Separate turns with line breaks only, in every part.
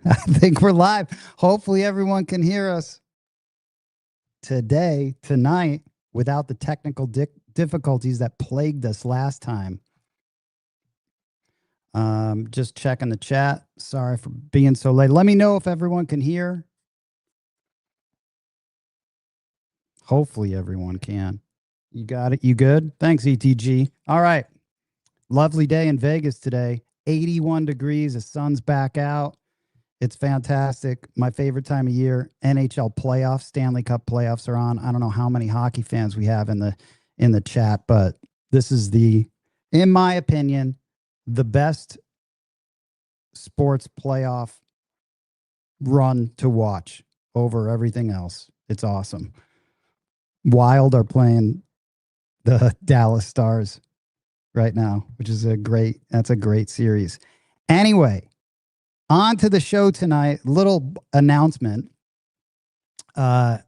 I think we're live. Hopefully, everyone can hear us tonight, without the technical difficulties that plagued us last time. Just checking the chat. Sorry for being so late. Let me know if everyone can hear. Hopefully, everyone can. You got it? You good? Thanks, ETG. All right. Lovely day in Vegas today. 81 degrees. The sun's back out. It's fantastic. My favorite time of year. NHL playoffs, Stanley Cup playoffs are on. I don't know how many hockey fans we have in the chat, but this is in my opinion, the best sports playoff run to watch over everything else. It's awesome. Wild are playing the Dallas Stars right now, which is that's a great series. Anyway, on to the show tonight. Little announcement. I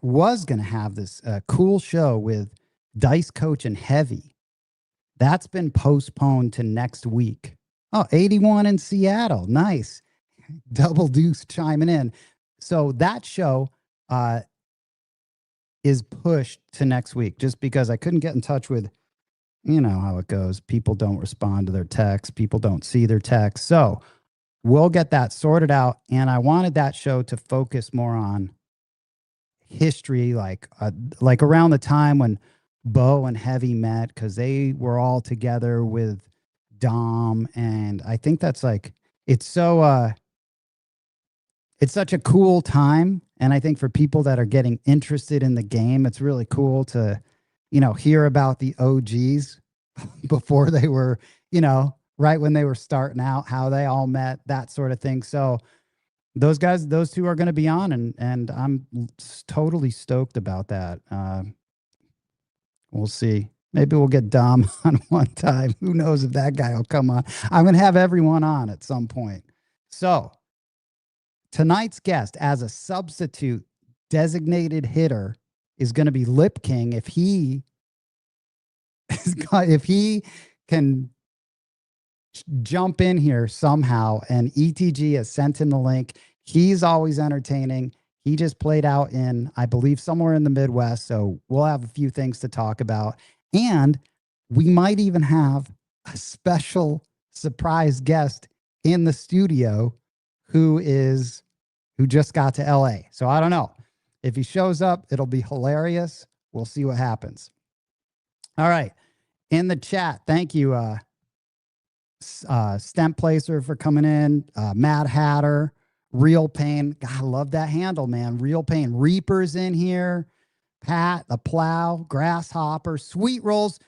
was going to have this cool show with Dice Coach and Heavy. That's been postponed to next week. Oh, 81 in Seattle. Nice. Double Deuce chiming in. So that show is pushed to next week just because I couldn't get in touch with, you know how it goes. People don't respond to their texts. People don't see their texts. So we'll get that sorted out. And I wanted that show to focus more on history, like around the time when Bo and Heavy met, because they were all together with Dom. And I think that's it's such a cool time. And I think for people that are getting interested in the game, it's really cool to, hear about the OGs before they were, right when they were starting out, how they all met, that sort of thing. So those two are going to be on, and I'm totally stoked about that. We'll see. Maybe we'll get Dom on one time. Who knows if that guy will come on. I'm going to have everyone on at some point. So tonight's guest as a substitute designated hitter is going to be Lip King. If he can jump in here somehow, and ETG has sent him the link. He's always entertaining. He just played out in, I believe, somewhere in the Midwest. So we'll have a few things to talk about. And we might even have a special surprise guest in the studio who just got to LA. So I don't know. If he shows up, it'll be hilarious. We'll see what happens. All right. In the chat, thank you, Stent Placer, for coming in. Mad Hatter, Real Pain. God, I love that handle, man. Real Pain. Reaper's in here. Pat, the Plow, Grasshopper, Sweet Rolls.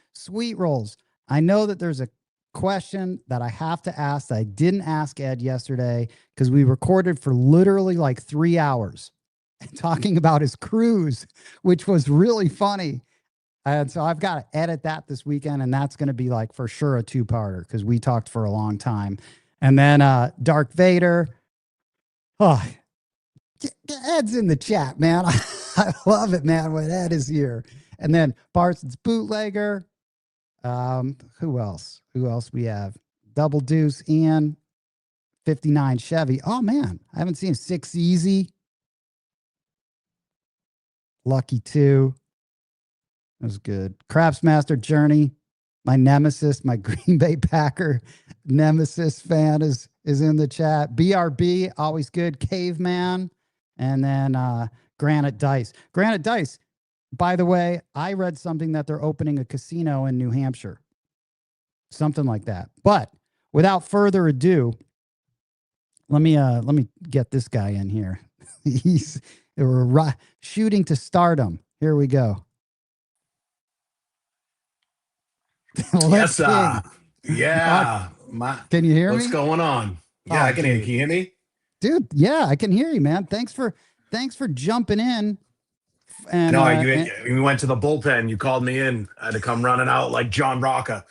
I know that there's a question that I have to ask that I didn't ask Ed yesterday, because we recorded for literally 3 hours talking about his cruise, which was really funny. And so I've got to edit that this weekend, and that's going to be for sure a two-parter, because we talked for a long time. And then Dark Vader. Oh, Ed's in the chat, man. I love it, man, when Ed is here. And then Parsons Bootlegger. Who else? We have? Double Deuce, Ian, 59 Chevy. Oh, man, I haven't seen 6 Easy. Lucky 2. That was good. Craftsmaster Journey, my nemesis, my Green Bay Packer nemesis fan is in the chat. BRB, always good. Caveman, and then Granite Dice. Granite Dice, by the way, I read something that they're opening a casino in New Hampshire. Something like that. But without further ado, let me get this guy in here. We're shooting to stardom. Here we go.
Yes, yeah.
Can you hear me?
What's going on? Yeah, I can hear you. Can you hear me?
Dude, yeah, I can hear you, man. Thanks for jumping in. And
no, you went to the bullpen. You called me in. I had to come running out like John Rocca.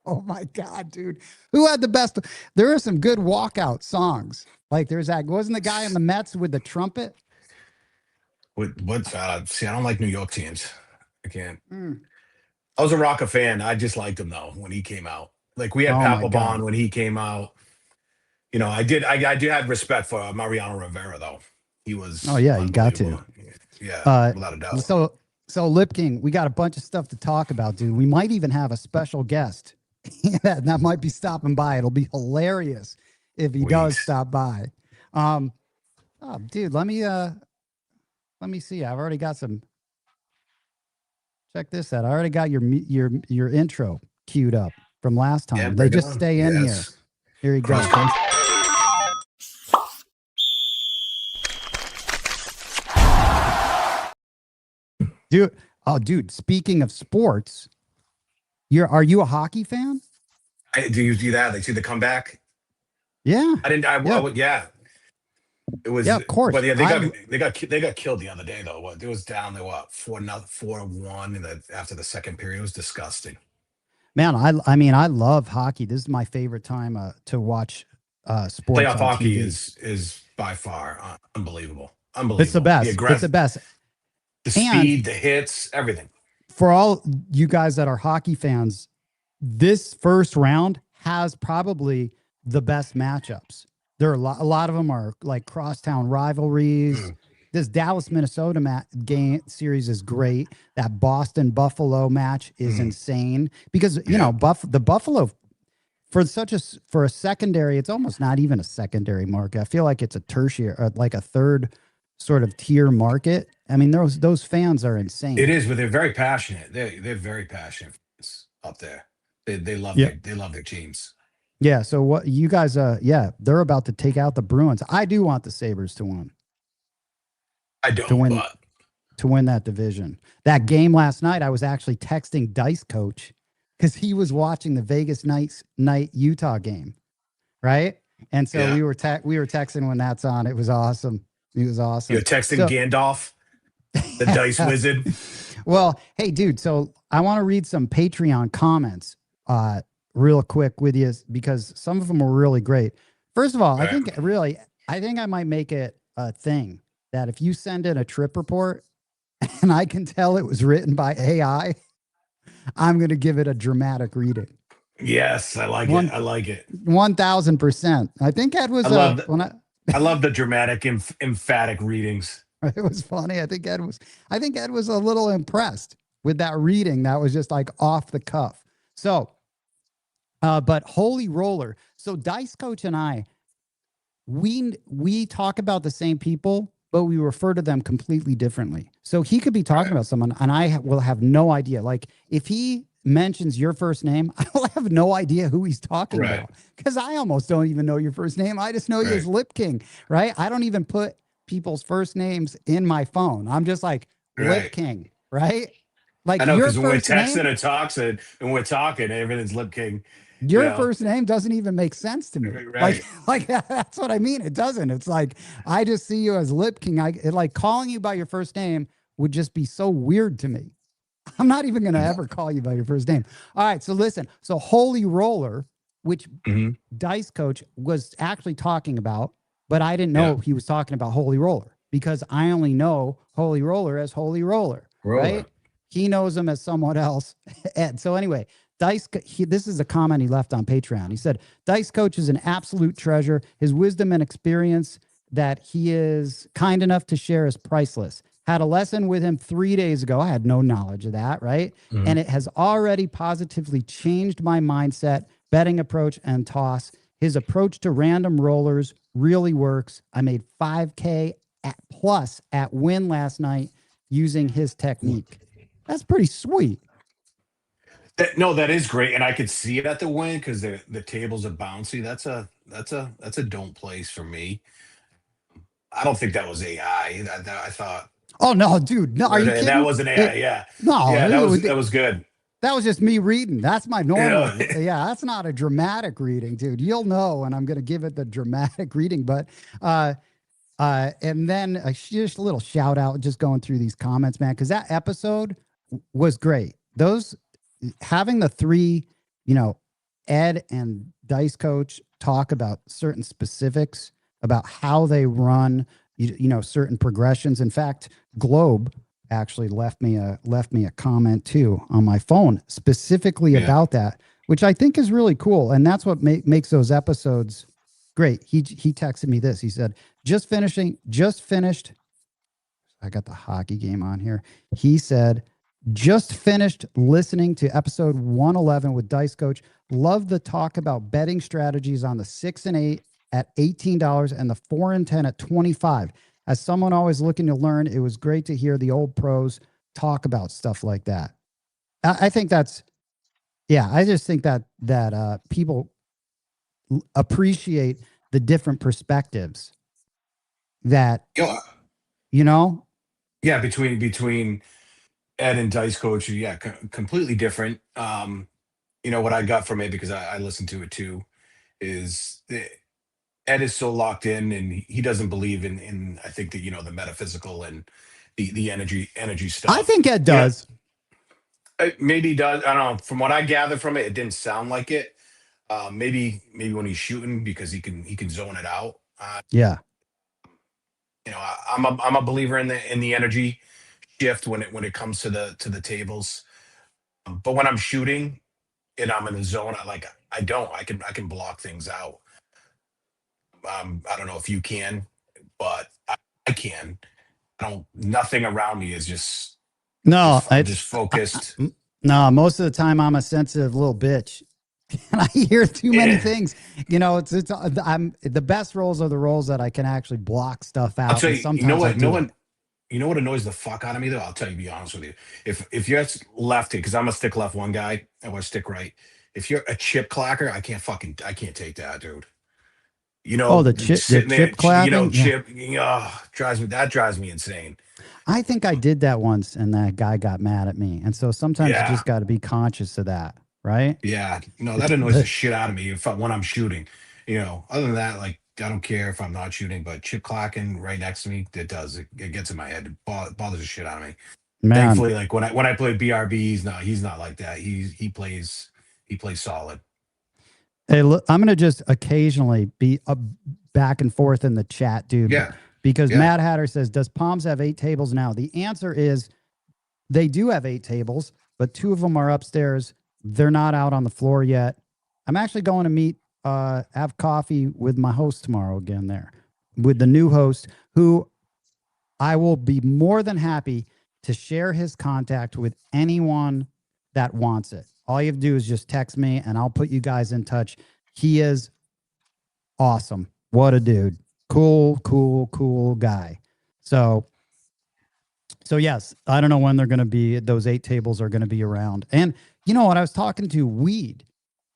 Oh my God, dude. Who had the best? There are some good walkout songs. There's that. Wasn't the guy in the Mets with the trumpet?
See, I don't like New York teams. I can't. I was a Rocca fan. I just liked him though when he came out. Like we had
Oh my God.
Papelbon when he came out. I do have respect for Mariano Rivera though. He
Oh
was
yeah, you got to.
unbelievable. Yeah,
Uh,
without a doubt.
so Lip King, we got a bunch of stuff to talk about, dude. We might even have a special guest that might be stopping by. It'll be hilarious if he
Sweet.
does stop by. Um, oh, dude, let me see. I've already got some. Check this out. I already got your intro queued up from last
Yeah,
time. They
bring it
just
on.
stay in here.
Yes.
Here you go.
Cross.
Dude, oh, dude. Speaking of sports, are you a hockey fan?
Do you do that? Like see the comeback?
Yeah,
I didn't.
yeah,
Yeah. It
yeah.
was,
Of course.
but yeah, they got killed the other day though. What it was down there, what 4-1 in the after the second period. It was disgusting.
Man, I mean, I love hockey. This is my favorite time to watch sports
Playoff
on
hockey
TV.
is by far unbelievable.
It's the
Unbelievable. The
best. It's the
aggressive,
best.
the
And
speed, the hits, everything.
for all you guys that are hockey fans, this first round has probably the best matchups. There are a lot of them are like crosstown rivalries.
Mm,
This Dallas Minnesota game series is great. That Boston Buffalo match is
mm,
insane because
yeah.
the Buffalo for a secondary, it's almost not even a secondary market. I feel like it's a tertiary, or like a third sort of tier market. I mean, those fans are
It
insane.
is, but they're very passionate. They're very passionate up there. They love
Yeah.
their teams.
Yeah. So what you guys, yeah, they're about to take out the Bruins. I do want the Sabres
I
to
don't,
win,
but
to win that division. That game last night, I was actually texting Dice Coach because he was watching the Vegas night Utah game, right? And so
yeah.
we were texting when that's on. It was awesome. It was
You're
awesome.
texting
So
Gandalf, the dice wizard.
well, hey, dude. So I want to read some Patreon comments real quick with you because some of them were really great. First of all,
Right.
I think I might make it a thing that if you send in a trip report and I can tell it was written by AI, I'm going to give it a dramatic reading.
Yes, I like it. I like it.
1000%. I think Ed was
I love the dramatic, emphatic readings.
it was funny. I think Ed was a little impressed with that reading. That was just like off the cuff. So, but Holy Roller. So Dice Coach and I, we talk about the same people, but we refer to them completely differently. So he could be talking
Right.
about someone and I will have no idea. Like if he mentions your first name, I will have no idea who he's talking
Right.
about because I almost don't even know your first name. I just know you
Right.
as Lip King, right? I don't even put people's first names in my phone. I'm just like Lip
Right.
King, right? Like
I know
your
because when we're
first name,
texting and talking and we're talking, everything's Lip King.
your first name doesn't even make sense to me.
Right.
Like that's what I mean. It doesn't. It's like I just see you as Lip King. Like calling you by your first name would just be so weird to me. I'm not even going to ever call you by your first name. All right. So listen. So Holy Roller, which
Mm-hmm.
Dice Coach was actually talking about, but I didn't know
Yeah.
he was talking about Holy Roller because I only know Holy Roller as Holy Roller, right? He knows him as someone else. And so anyway, this is a comment he left on Patreon. He said, Dice Coach is an absolute treasure. His wisdom and experience that he is kind enough to share is priceless. Had a lesson with him 3 days ago. I had no knowledge of that, right?
Mhm.
And it has already positively changed my mindset, betting approach, and toss. His approach to random rollers really works. I made 5K plus at win last night using his technique. That's pretty sweet.
No, that is great, and I could see it at the win because the tables are bouncy. That's a don't place for me. I don't think that was AI. I thought
Oh no, dude! No, are you
that
kidding?
wasn't AI. Yeah,
No,
yeah, that was good.
that was just me reading. That's my normal.
You know?
Yeah, that's not a dramatic reading, dude. You'll know, and I'm going to give it the dramatic reading. But and then just a little shout out, just going through these comments, man, because that episode was great. Those having the three, Ed and Dice Coach talk about certain specifics about how they run, certain progressions. In fact, Globe actually left me a comment too on my phone specifically
Yeah.
about that. which I think is really cool. And that's what makes those episodes great. He texted me this. He said, just finished. I got the hockey game on here. He said, just finished listening to episode 111 with Dice Coach. Love the talk about betting strategies on the 6 and 8 at $18 and the 4 and 10 at 25. As someone always looking to learn, it was great to hear the old pros talk about stuff like that. I think that's, yeah, I just think that people appreciate the different perspectives that, you know,
Yeah, between Ed and Dice Coach, yeah, completely different. What I got from it, because I listened to it too, is Ed is so locked in, and he doesn't believe in I think that the metaphysical and the energy
I
stuff.
think Ed does.
Maybe he does. I don't know. From what I gathered from it, it didn't sound like it. Maybe when he's shooting, because he can zone it out.
Yeah.
I'm a believer in the energy shift when it comes to the tables. But when I'm shooting and I'm in the zone, I can block things out. I don't know if you can, but I can. I don't. Nothing around me is just
No,
I'm just focused.
no, most of the time I'm a sensitive little bitch. And I hear too many
Yeah.
things. I'm the best roles are the roles that I can actually block stuff
I'll
out.
tell
And
you. You know
sometimes I
what? No
do it.
one. You know what annoys the fuck out of me though? I'll tell you. Be honest with you. If you're lefty, because I'm a stick left one guy, I was stick right. If you're a chip clacker, I can't take that, dude.
Oh, the
Sitting there,
chip clapping. Yeah.
chip, drives me insane.
I think I did that once and that guy got mad at me. And so sometimes you
Yeah,
just got to be conscious of that, right?
yeah. No, that
It's
annoys the
the
shit out of me when I'm shooting. Other than that, like I don't care if I'm not shooting, but chip clacking right next to me, it does. It gets in my head. It bothers the shit out of me.
man.
Thankfully, like when I play BRB, he's not like that. He plays solid.
Hey, look, I'm going to just occasionally be back and forth in the chat, dude,
Yeah,
because
yeah,
Mad Hatter says, does Palms have 8 tables now? The answer is they do have 8 tables, but 2 of them are upstairs. They're not out on the floor yet. I'm actually going to have coffee with my host tomorrow again there, with the new host, who I will be more than happy to share his contact with anyone that wants it. All you have to do is just text me and I'll put you guys in touch. He is awesome. What a dude. Cool guy. So yes, I don't know when they're going to be, those 8 tables are going to be around. And you know what? I was talking to Weed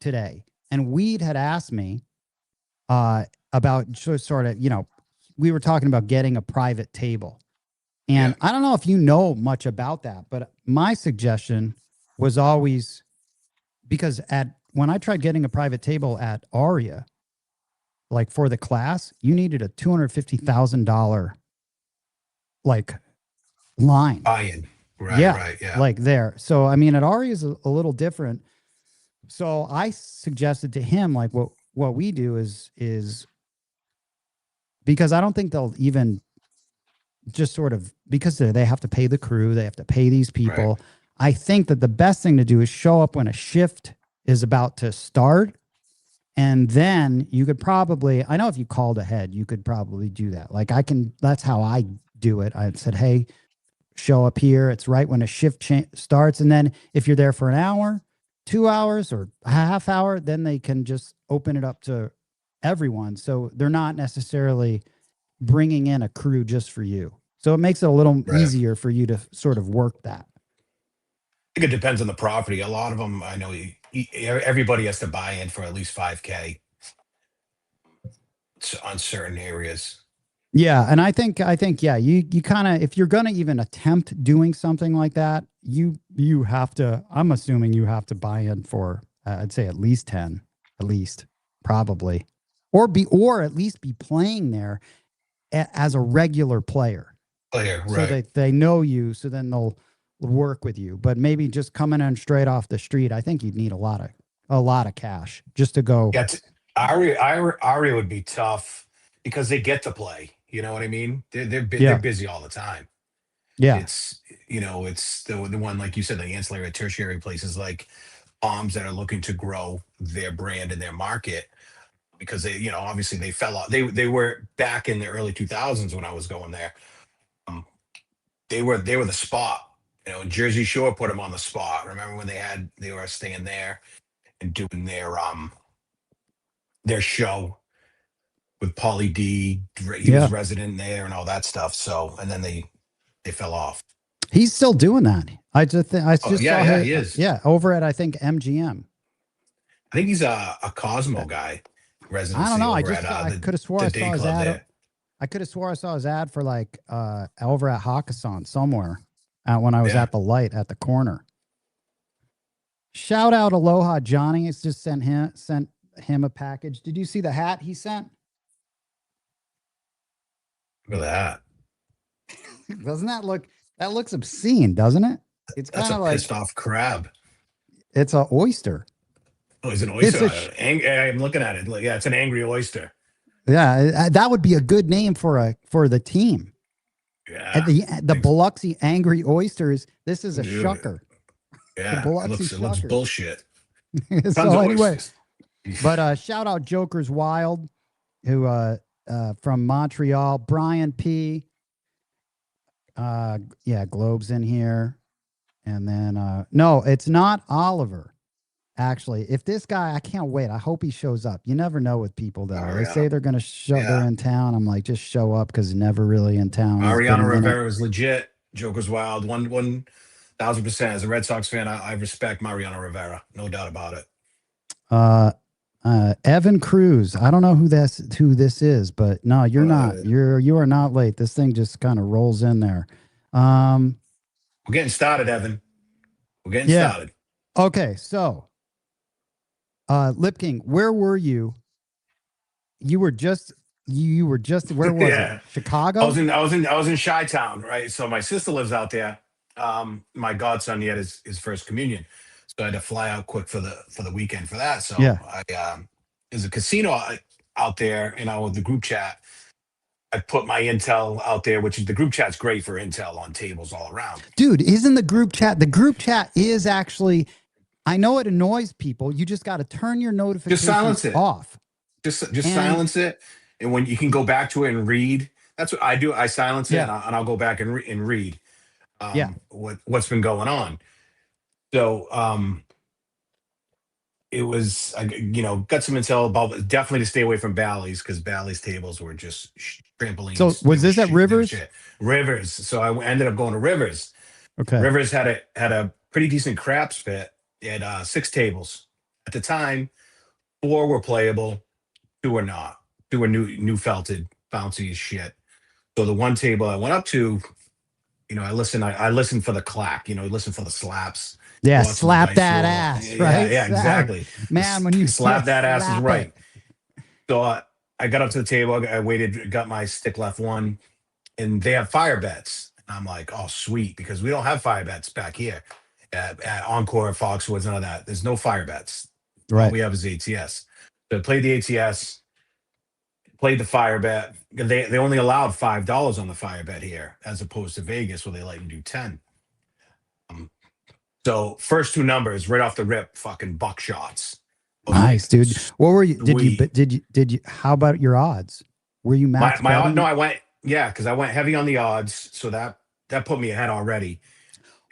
today, and Weed had asked me about sort of, we were talking about getting a private table. And
yeah.
I don't know if you know much about that, but my suggestion was always, because when I tried getting a private table at Aria, like for the class, you needed a $250,000 like line.
Buy-in. Right,
Yeah,
right. Yeah,
like there. So I mean, at Aria is a little different. So I suggested to him, like, what we do is because I don't think they'll even just sort of, because they have to pay the crew, they have to pay these
right,
people. I think that the best thing to do is show up when a shift is about to start. And then you could probably, I know if you called ahead, you could probably do that. Like that's how I do it. I said, hey, show up here. It's right when a shift starts. And then if you're there for an hour, 2 hours, or a half hour, then they can just open it up to everyone. So they're not necessarily bringing in a crew just for you. So it makes it a little
right.
easier for you to sort of work that.
I think it depends on the property. A lot of them, I know, everybody has to buy in for at least 5K on certain areas.
Yeah, and I think yeah, you kind of, if you're going to even attempt doing something like that, you have to, I'm assuming you have to buy in for I'd say at least 10, at least, probably. Or at least be playing there as a regular player.
Player,
So
right.
they know you, so then they'll work with you. But maybe just coming in straight off the street, I think you'd need a lot of cash just to go.
Yeah, Ari would be tough because they get to play. You know what I mean? They're
Yeah.
busy all the time.
Yeah.
It's it's the one, like you said, the ancillary tertiary places like farms that are looking to grow their brand and their market because they, obviously they fell off. They were back in the early 2000s when I was going there. Um, they were the spot. Jersey Shore put them on the spot. Remember when they were staying there and doing their show with Pauly D. He
Yeah.
was resident there and all that stuff. So and then they fell off.
He's still doing that. I
Oh
just
yeah,
saw
yeah,
his,
he is.
yeah, over at, I think, MGM.
I think he's a
Uh,
Cosmo guy,
I don't
residency
know.
over at
I could have swore
the
I
day
saw his
club
ad.
there.
I could have swore I saw his ad for like over at Hakkasan somewhere when I was
Yeah,
at the light at the corner. Shout out Aloha Johnny. It's just sent him a package. Did you see the hat he sent?
look at that.
Doesn't that looks obscene, doesn't it? It's
That's
kind
a
of
pissed
like
off crab.
it's an oyster.
Oh, he's an
It's
oyster.
a
I'm looking at it. Yeah, it's an angry oyster.
yeah, that would be a good name for the team. At
Yeah,
the
thanks.
Biloxi Angry Oysters. This is a
Dude,
shucker. The
yeah,
Biloxi
it looks
Shuckers.
bullshit. Tons
So
of
anyway,
oysters.
but shout out Joker's Wild, who from Montreal, Brian P. Yeah, Globe's in here. And then no, it's not Oliver. Actually, if this guy, I can't wait. I hope he shows up. You never know with people though. They
Mariano.
say they're gonna show they're
Yeah,
in town. I'm like, just show up because never really in town. He's been
Mariano
a minute.
Rivera is legit. Joker's wild. 1,000%. As a Red Sox fan, I respect Mariano Rivera. No doubt about it.
Evan Cruz. I don't know who this is, but no, you're not. You are not late. This thing just kind of rolls in there.
We're getting started, Evan. We're getting
Yeah.
started.
Okay, so Lip King, where were you? You were just where was
Yeah.
it? Chicago?
I was in Chi-Town, right? So my sister lives out there. My godson, he had his first communion, so I had to fly out quick for the weekend for that. So
Yeah.
there's a casino out there, with the group chat. I put my intel out there, which is the group chat's great for intel on tables all around.
Dude, isn't the group chat is actually, I know it annoys people. You just got to turn your notifications
Just silence it.
off.
Just silence it, and when you can go back to it and read. That's what I do. I silence it,
Yeah.
and I'll go back and read
Yeah.
what's been going on. So it was, got some intel about definitely to stay away from Bally's because Bally's tables were just trampolines.
So was this at Rivers?
Rivers. So I ended up going to Rivers.
Okay.
Rivers had a pretty decent craps pit. It had 6 tables at the time. 4 were playable, 2 were not. 2 were new felted, bouncy as shit. So the one table I went up to, I listened for the clack. Listen for the slaps.
Yeah, slap that ass, right?
Yeah, exactly.
Man, when you
slap that ass is right.
It.
So I got up to the table. I waited, got my stick left one, and they have fire bets. And I'm like, oh, sweet, because we don't have fire bets back here at Encore, Foxwoods, none of that. There's no fire bets.
Right.
All we have is ATS. So I played the ATS, played the fire bet. They only allowed $5 on the fire bet here, as opposed to Vegas where they let you do 10. So first 2 numbers right off the rip, fucking buckshots.
Nice, dude. What were you? Did you? How about your odds? Were you max betting?
No, I went, because I went heavy on the odds, so that put me ahead already.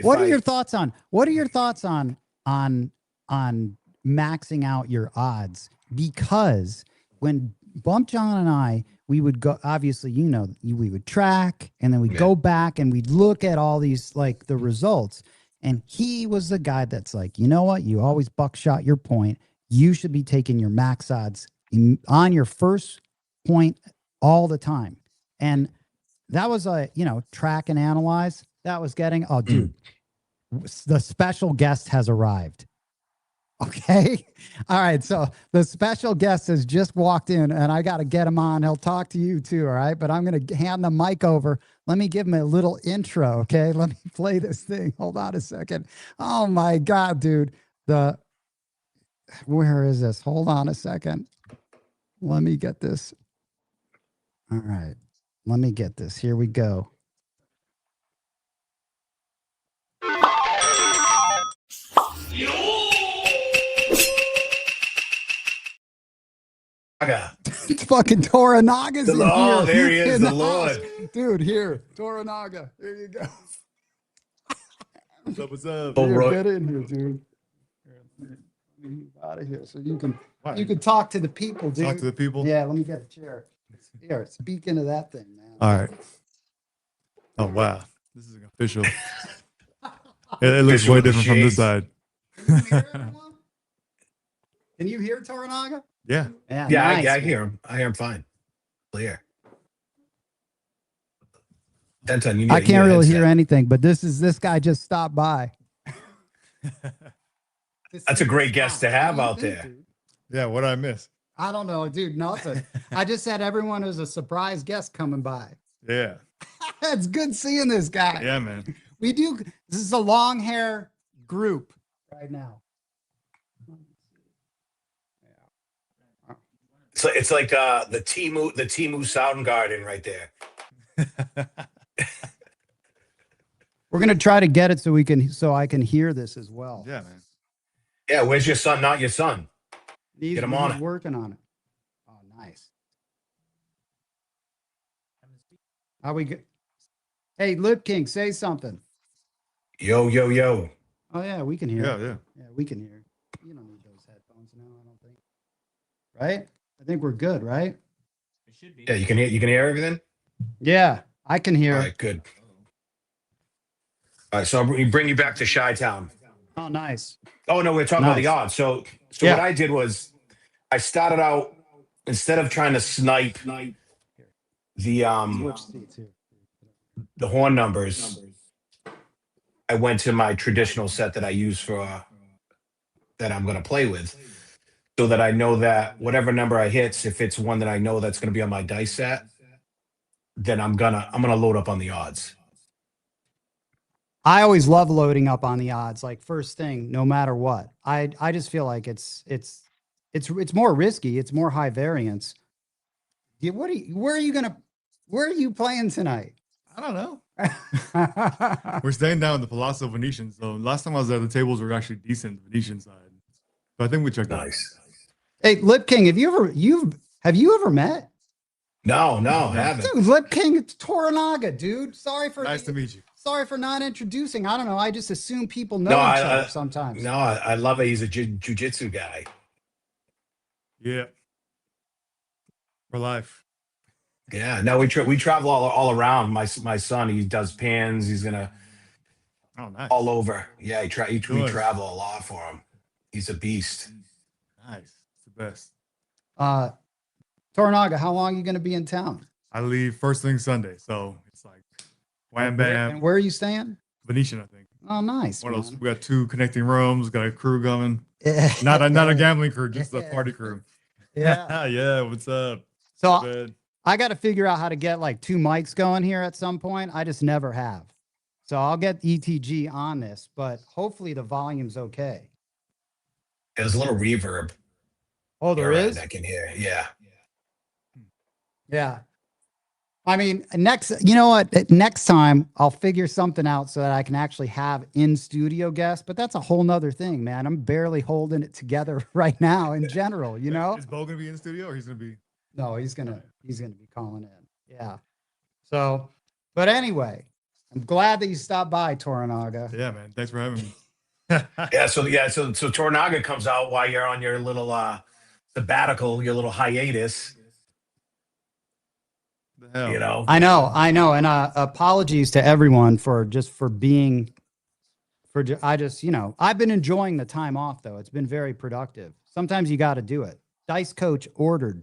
What are your thoughts on maxing out your odds? Because when Bump John and I, we would go, obviously, we would track, and then we'd go back and we'd look at all these, like, the results. And he was the guy that's like, you know what? You always buckshot your point. You should be taking your max odds on your first point all the time. And that was track and analyze. That was getting, oh, dude, the special guest has arrived. Okay. All right. So the special guest has just walked in, and I got to get him on. He'll talk to you too. All right. But I'm going to hand the mic over. Let me give him a little intro. Okay. Let me play this thing. Hold on a second. Oh my God, dude. Where is this? Hold on a second. Let me get this. All right. Let me get this. Here we go. It's fucking Toranaga's in
Oh,
here.
there he is,
in
the
house.
Lord.
Dude, here, Toranaga. Here you go.
What's up? What's up?
Oh,
Here,
right.
get in here, dude. Let me move out of here so you can
Right.
talk to the people, dude.
Talk to the people.
Yeah, let me get a chair. Here, speak into that thing, man.
All right. Oh wow, this is official. It looks
Official
way
with the
different from this
shades.
side.
Can you hear everyone? Can you hear Toranaga?
Yeah.
Yeah,
Yeah,
nice,
I
man.
hear him. I hear him fine. Clear. Denton, you need,
I can't
a
really hear
headset.
anything, but this guy just stopped by.
That's a great guest to have out there.
Dude?
Yeah. What did I miss?
I don't know, dude. Nothing. I just had everyone as a surprise guest coming by.
Yeah.
It's good seeing this guy.
Yeah, man.
We do. This is a long hair group right now.
So it's like the Timu Soundgarden right there.
We're gonna try to get it so I can hear this as well.
Yeah, man.
Yeah, where's your son? Not your son.
He's,
Get him on
he's
it.
working on it. Oh, nice. How we good? Hey, Lip King, say something.
Yo, yo, yo.
Oh yeah, we can hear.
Yeah,
it.
yeah.
Yeah, we can hear. You don't need those headphones now, I don't think. Right? I think we're good, right?
It should be.
Yeah, you can hear everything?
Yeah, I can hear.
All right, good. All right, so we bring you back to Chi-Town.
Oh, nice.
Oh no, we're talking about the
Nice.
odds. So
Yeah.
what I did was I started out, instead of trying to snipe the
Switch seats here.
the horn numbers, I went to my traditional set that I use for that I'm going to play with, so that I know that whatever number I hits, if it's one that I know that's going to be on my dice set, then I'm gonna load up on the odds.
I always love loading up on the odds, like first thing, no matter what. I just feel like it's more risky. It's more high variance. Yeah, where are you playing tonight?
I don't know. We're staying down at the Palazzo Venetian. So last time I was there, the tables were actually decent, Venetian side. So I think we checked out.
Nice.
Hey, Lip King, have you ever met?
No, haven't.
Dude, Lip King, it's Toranaga, dude.
Nice to meet you.
Sorry for not introducing. I don't know. I just assume people know
No,
each other sometimes.
No, I love it. He's a jujitsu guy.
Yeah. For life.
Yeah. No, we travel all around. My son, he does pans. He's gonna
Oh, nice.
all over. Yeah, we
Good.
travel a lot for him. He's a beast.
Nice. It's the best.
Toranaga, how long are you going to be in town?
I leave first thing Sunday. So it's like wham
And
bam.
where are you staying?
Venetian, I think.
Oh, nice.
What else?
man.
We got 2 connecting rooms, got a crew coming.
Yeah.
Not a gambling crew, just a party crew.
Yeah.
Yeah, what's up?
So
Good.
I got to figure out how to get like 2 mics going here at some point. I just never have. So I'll get ETG on this, but hopefully the volume's okay.
There's a little reverb.
Oh, there
around
is?
I can hear. Yeah.
Yeah. I mean, you know what? Next time I'll figure something out so that I can actually have in studio guests, but that's a whole nother thing, man. I'm barely holding it together right now in general, you know?
Is Bo gonna be in the studio or he's gonna be?
No, he's gonna be calling in. Yeah. So, but anyway, I'm glad that you stopped by, Toranaga.
Yeah, man. Thanks for having me.
So Tornaga comes out while you're on your little sabbatical, your little hiatus.
The hell?
You know.
I know, and apologies to everyone for being. I've been enjoying the time off though. It's been very productive. Sometimes you got to do it. Dice Coach ordered.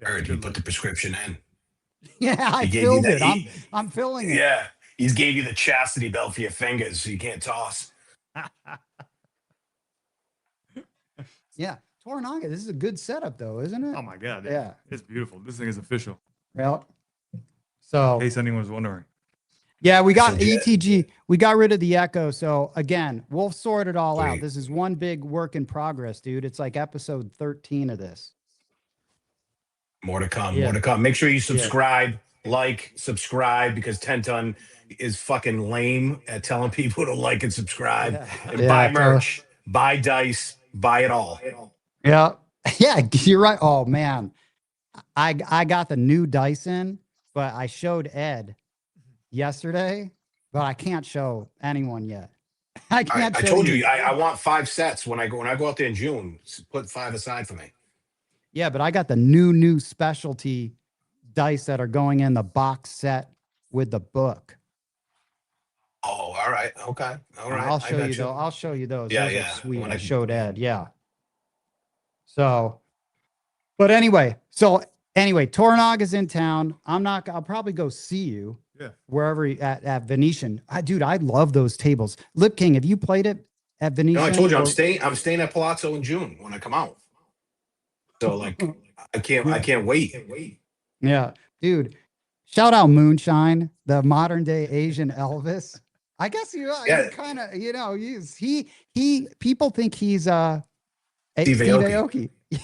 I heard you put the prescription in.
Yeah, I
He gave you
filled
that-
it.
he-
I'm filling it.
Yeah. He's gave you the chastity belt for your fingers so you can't toss.
Yeah, Toranaga. This is a good setup though, isn't it?
Oh my god.
Yeah.
It's beautiful. This thing is official.
Well, so
In case anyone was wondering.
yeah, we got
So, yeah.
ETG. We got rid of the echo. So again, we'll sort it all out.
Sweet.
This is one big work in progress, dude. It's like episode 13 of this.
More to come.
Yeah.
More to come. Make sure you subscribe, subscribe, because Tenton is fucking lame at telling people to like and subscribe and
Yeah,
buy
totally.
merch, buy dice, buy it all.
Yeah. Yeah, you're right. Oh man, I got the new Dyson, but I showed Ed yesterday, but I can't show anyone yet. I can't
I
show
told
you.
you I want 5 sets when I go out there in June. Put 5 aside for me.
Yeah, but I got the new specialty dice that are going in the box set with the book.
Oh, all right. Okay. All
And
right.
I'll
I
show you
got
though.
you.
I'll show you those.
Yeah,
Those are
yeah.
sweet.
When
I
I
showed Ed. Yeah. So, but anyway, Tornog is in town. I'll probably go see you.
Yeah.
Wherever at Venetian. Dude, I love those tables. Lip King, have you played it at Venetian?
I told you I'm staying at Palazzo in June when I come out. So like I can't wait.
Yeah, dude. Shout out Moonshine, the modern day Asian Elvis. I guess you
Yeah.
kind of, he people think he's
Steve
Steve
Aoki.
Aoki.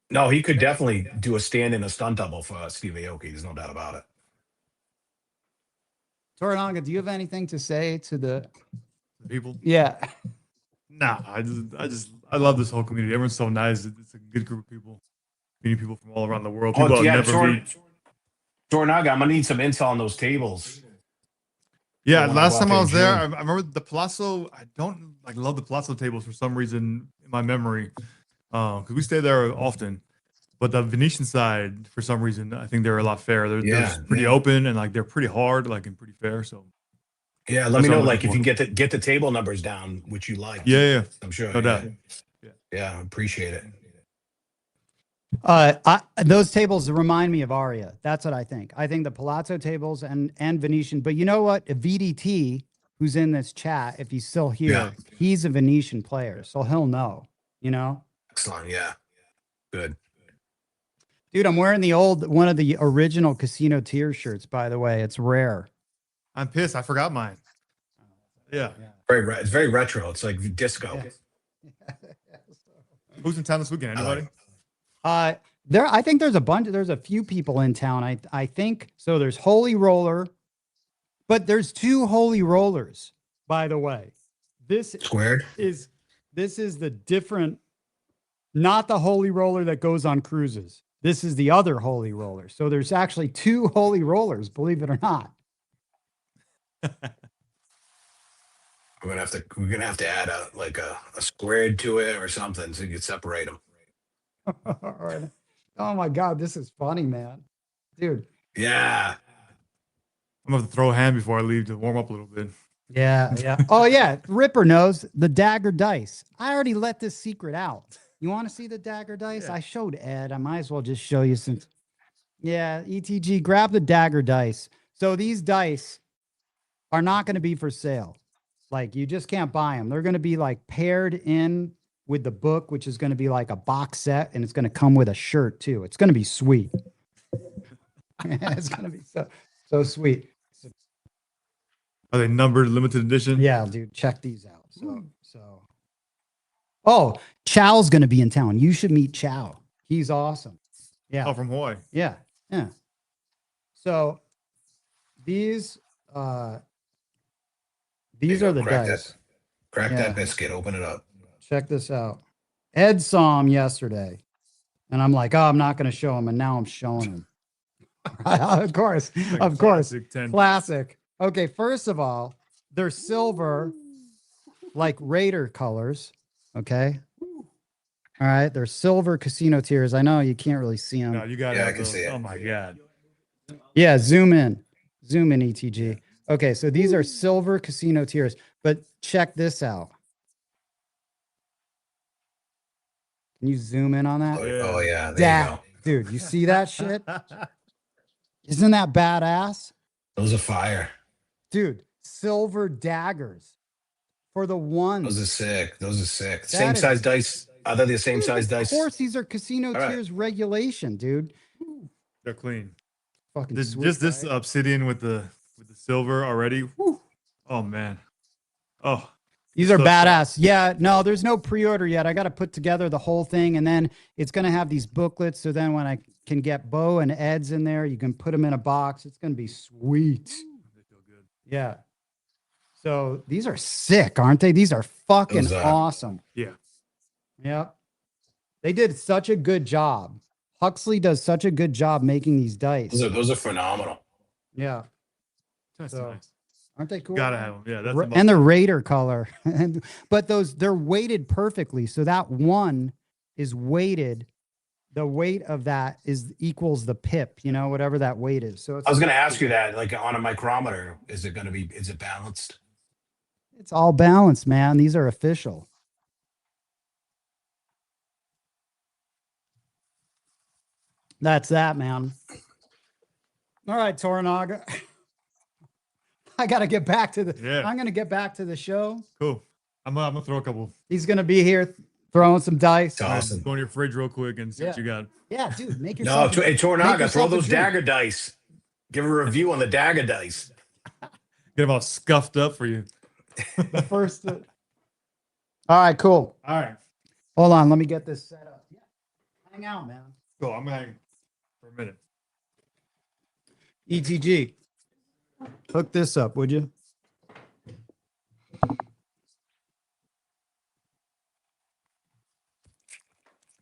No, he could definitely do a stand in a stunt double for Steve Aoki. There's no doubt about it.
Toranaga, do you have anything to say to the
people?
Yeah.
Nah, I love this whole community. Everyone's so nice. It's a good group of people. Meeting people from all around the world. People I'll never meet.
Toranaga, I'm gonna need some intel on those tables.
Yeah, last time I was there, I remember the Palazzo. I don't love the Palazzo tables for some reason in my memory, because we stay there often. But the Venetian side, for some reason, I think they're a lot fairer. They're pretty open and they're pretty hard, and pretty fair. So
yeah, let me know if you can get the table numbers down, which you like.
Yeah,
I'm sure.
No doubt.
Yeah, appreciate it.
Those tables remind me of Aria. That's what I think. I think the Palazzo tables and Venetian. But you know what? VDT, who's in this chat, if he's still here, he's a Venetian player, so he'll know.
Excellent. Yeah. Good.
Dude, I'm wearing one of the original Casino Tier shirts. By the way, it's rare.
I'm pissed. I forgot mine. Yeah.
It's very retro. It's like disco.
Yeah.
Who's in town this weekend? Anybody?
I think there's a few people in town. I think so. There's Holy Roller, but there's 2 Holy Rollers, by the way. This is the different, not the Holy Roller that goes on cruises. This is the other Holy Roller. So there's actually 2 Holy Rollers, believe it or not.
We're gonna have to add a squared to it or something so you can separate them.
All right. Oh my God, this is funny, man. Dude.
Yeah.
I'm gonna have to throw a hand before I leave to warm up a little bit.
Yeah. Oh yeah, Ripper knows the dagger dice. I already let this secret out. You want to see the dagger dice? Yeah. I showed Ed. I might as well just show you since. Yeah, ETG, grab the dagger dice. So these dice are not going to be for sale. You just can't buy them. They're going to be paired in with the book, which is going to be like a box set, and it's going to come with a shirt too. It's going to be sweet. It's going to be so sweet.
Are they numbered, limited edition?
Yeah, dude, check these out. Oh, Chow's going to be in town. You should meet Chow. He's awesome. Yeah.
Oh, from Hawaii.
Yeah. So these are the dice.
Crack that biscuit. Open it up.
Check this out. Ed saw him yesterday, and I'm like, oh, I'm not going to show him, and now I'm showing him. Of course. Classic. Okay, first of all, they're silver, like Raider colors. Okay. All right. They're silver Casino Tiers. I know you can't really see them.
No, you got
it. Yeah, I can see it.
Oh my God.
Yeah. Zoom in, ETG. Okay. So these are silver Casino Tiers, but check this out. Can you zoom in on that?
Oh yeah. There you go.
Dude, you see that shit? Isn't that badass?
Those are fire.
Dude, silver daggers for the ones.
Those are sick. Same size dice. Are they the same size dice?
Of course, these are Casino Tiers regulation, dude.
They're clean.
Fucking sweet,
just this obsidian with the silver already. Whew. Oh man. Oh.
These are badass. Yeah, no, there's no pre-order yet. I got to put together the whole thing, and then it's going to have these booklets. So then when I can get Bo and Ed's in there, you can put them in a box. It's going to be sweet.
They feel good.
Yeah. So these are sick, aren't they? These are fucking awesome.
Yeah.
Yep. They did such a good job. Huxley does such a good job making these dice.
Those are phenomenal.
Yeah.
That's
So,
nice.
aren't they cool?
Gotta have them. Yeah, that's
And the Raider color. But they're weighted perfectly. So that one is weighted. The weight of that equals the pip, whatever that weight is. So
I was going to ask you that, like on a micrometer, is it balanced?
It's all balanced, man. These are official. That's that, man. All right, Toranaga. I got to get back to I'm going to get back to the show.
Cool. I'm gonna throw a couple.
He's going to be here throwing some dice.
Awesome.
Go in your fridge real quick and see what you got.
Yeah, dude, make yourself.
No, hey, Toranaga, throw those dagger dice. Give a review on the dagger dice.
Get them all scuffed up for you.
The first. All right, cool.
All right.
Hold on. Let me get this set up. Yeah. Hang out, man.
Cool. I'm hanging for a minute.
ETG. Hook this up, would you?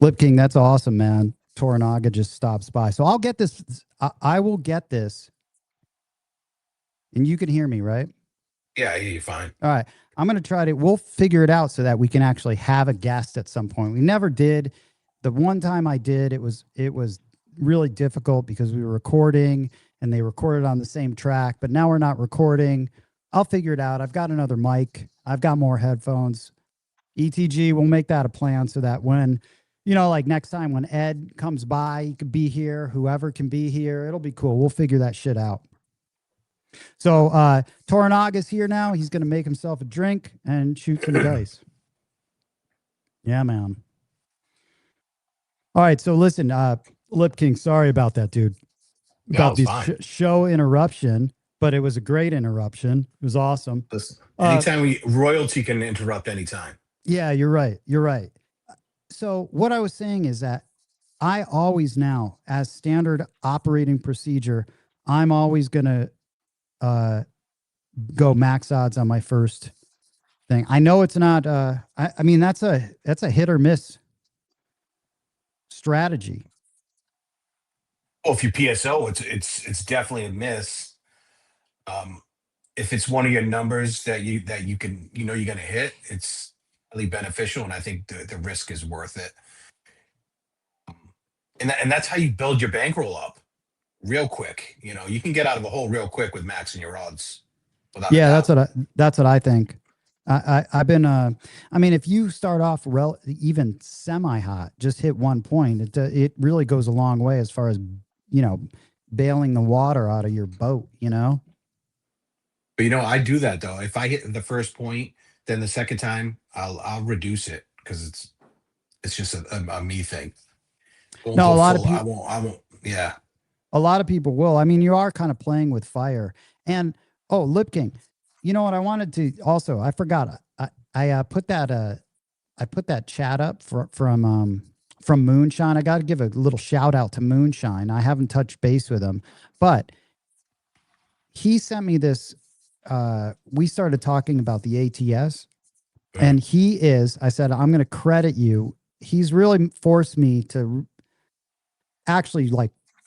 Lip King, that's awesome, man. Toranaga just stops by. So I'll get this. I will get this. And you can hear me, right?
Yeah, I hear you fine.
All right. I'm going to try to, we'll figure it out so that we can actually have a guest at some point. We never did. The one time I did, it was really difficult because we were recording and they recorded on the same track, but now we're not recording. I'll figure it out. I've got another mic. I've got more headphones. ETG, we'll make that a plan so that when, like next time when Ed comes by, he could be here, whoever can be here. It'll be cool. We'll figure that shit out. So Toranaga's here now. He's going to make himself a drink and shoot some dice. Yeah, man. All right. So listen, Lip King, sorry about that, dude. About this show interruption, but it was a great interruption. It was awesome.
Listen, anytime royalty can interrupt anytime.
Yeah, you're right. You're right. So what I was saying is that I always now, as standard operating procedure, I'm always going to go max odds on my first thing. I know it's not I mean that's a hit or miss strategy.
Well, if you PSO, it's definitely a miss. If it's one of your numbers that you can you're gonna hit, it's really beneficial, and I think the risk is worth it. And that's how you build your bankroll up real quick. You can get out of a hole real quick with maxing your odds.
Yeah, that's what I think. I've been I mean, if you start off even semi hot, just hit 1 point, it really goes a long way as far as bailing the water out of your boat.
But I do that though. If I hit the first point, then the second time I'll reduce it because it's just a me thing.
No, a lot of people.
I won't. Yeah.
A lot of people will. I mean, you are kind of playing with fire. And Lip King, you know what I wanted to also? I forgot. I put that chat up from Moonshine. I got to give a little shout out to Moonshine. I haven't touched base with him, but he sent me this. We started talking about the ATS, and I said, I'm going to credit you. He's really forced me to actually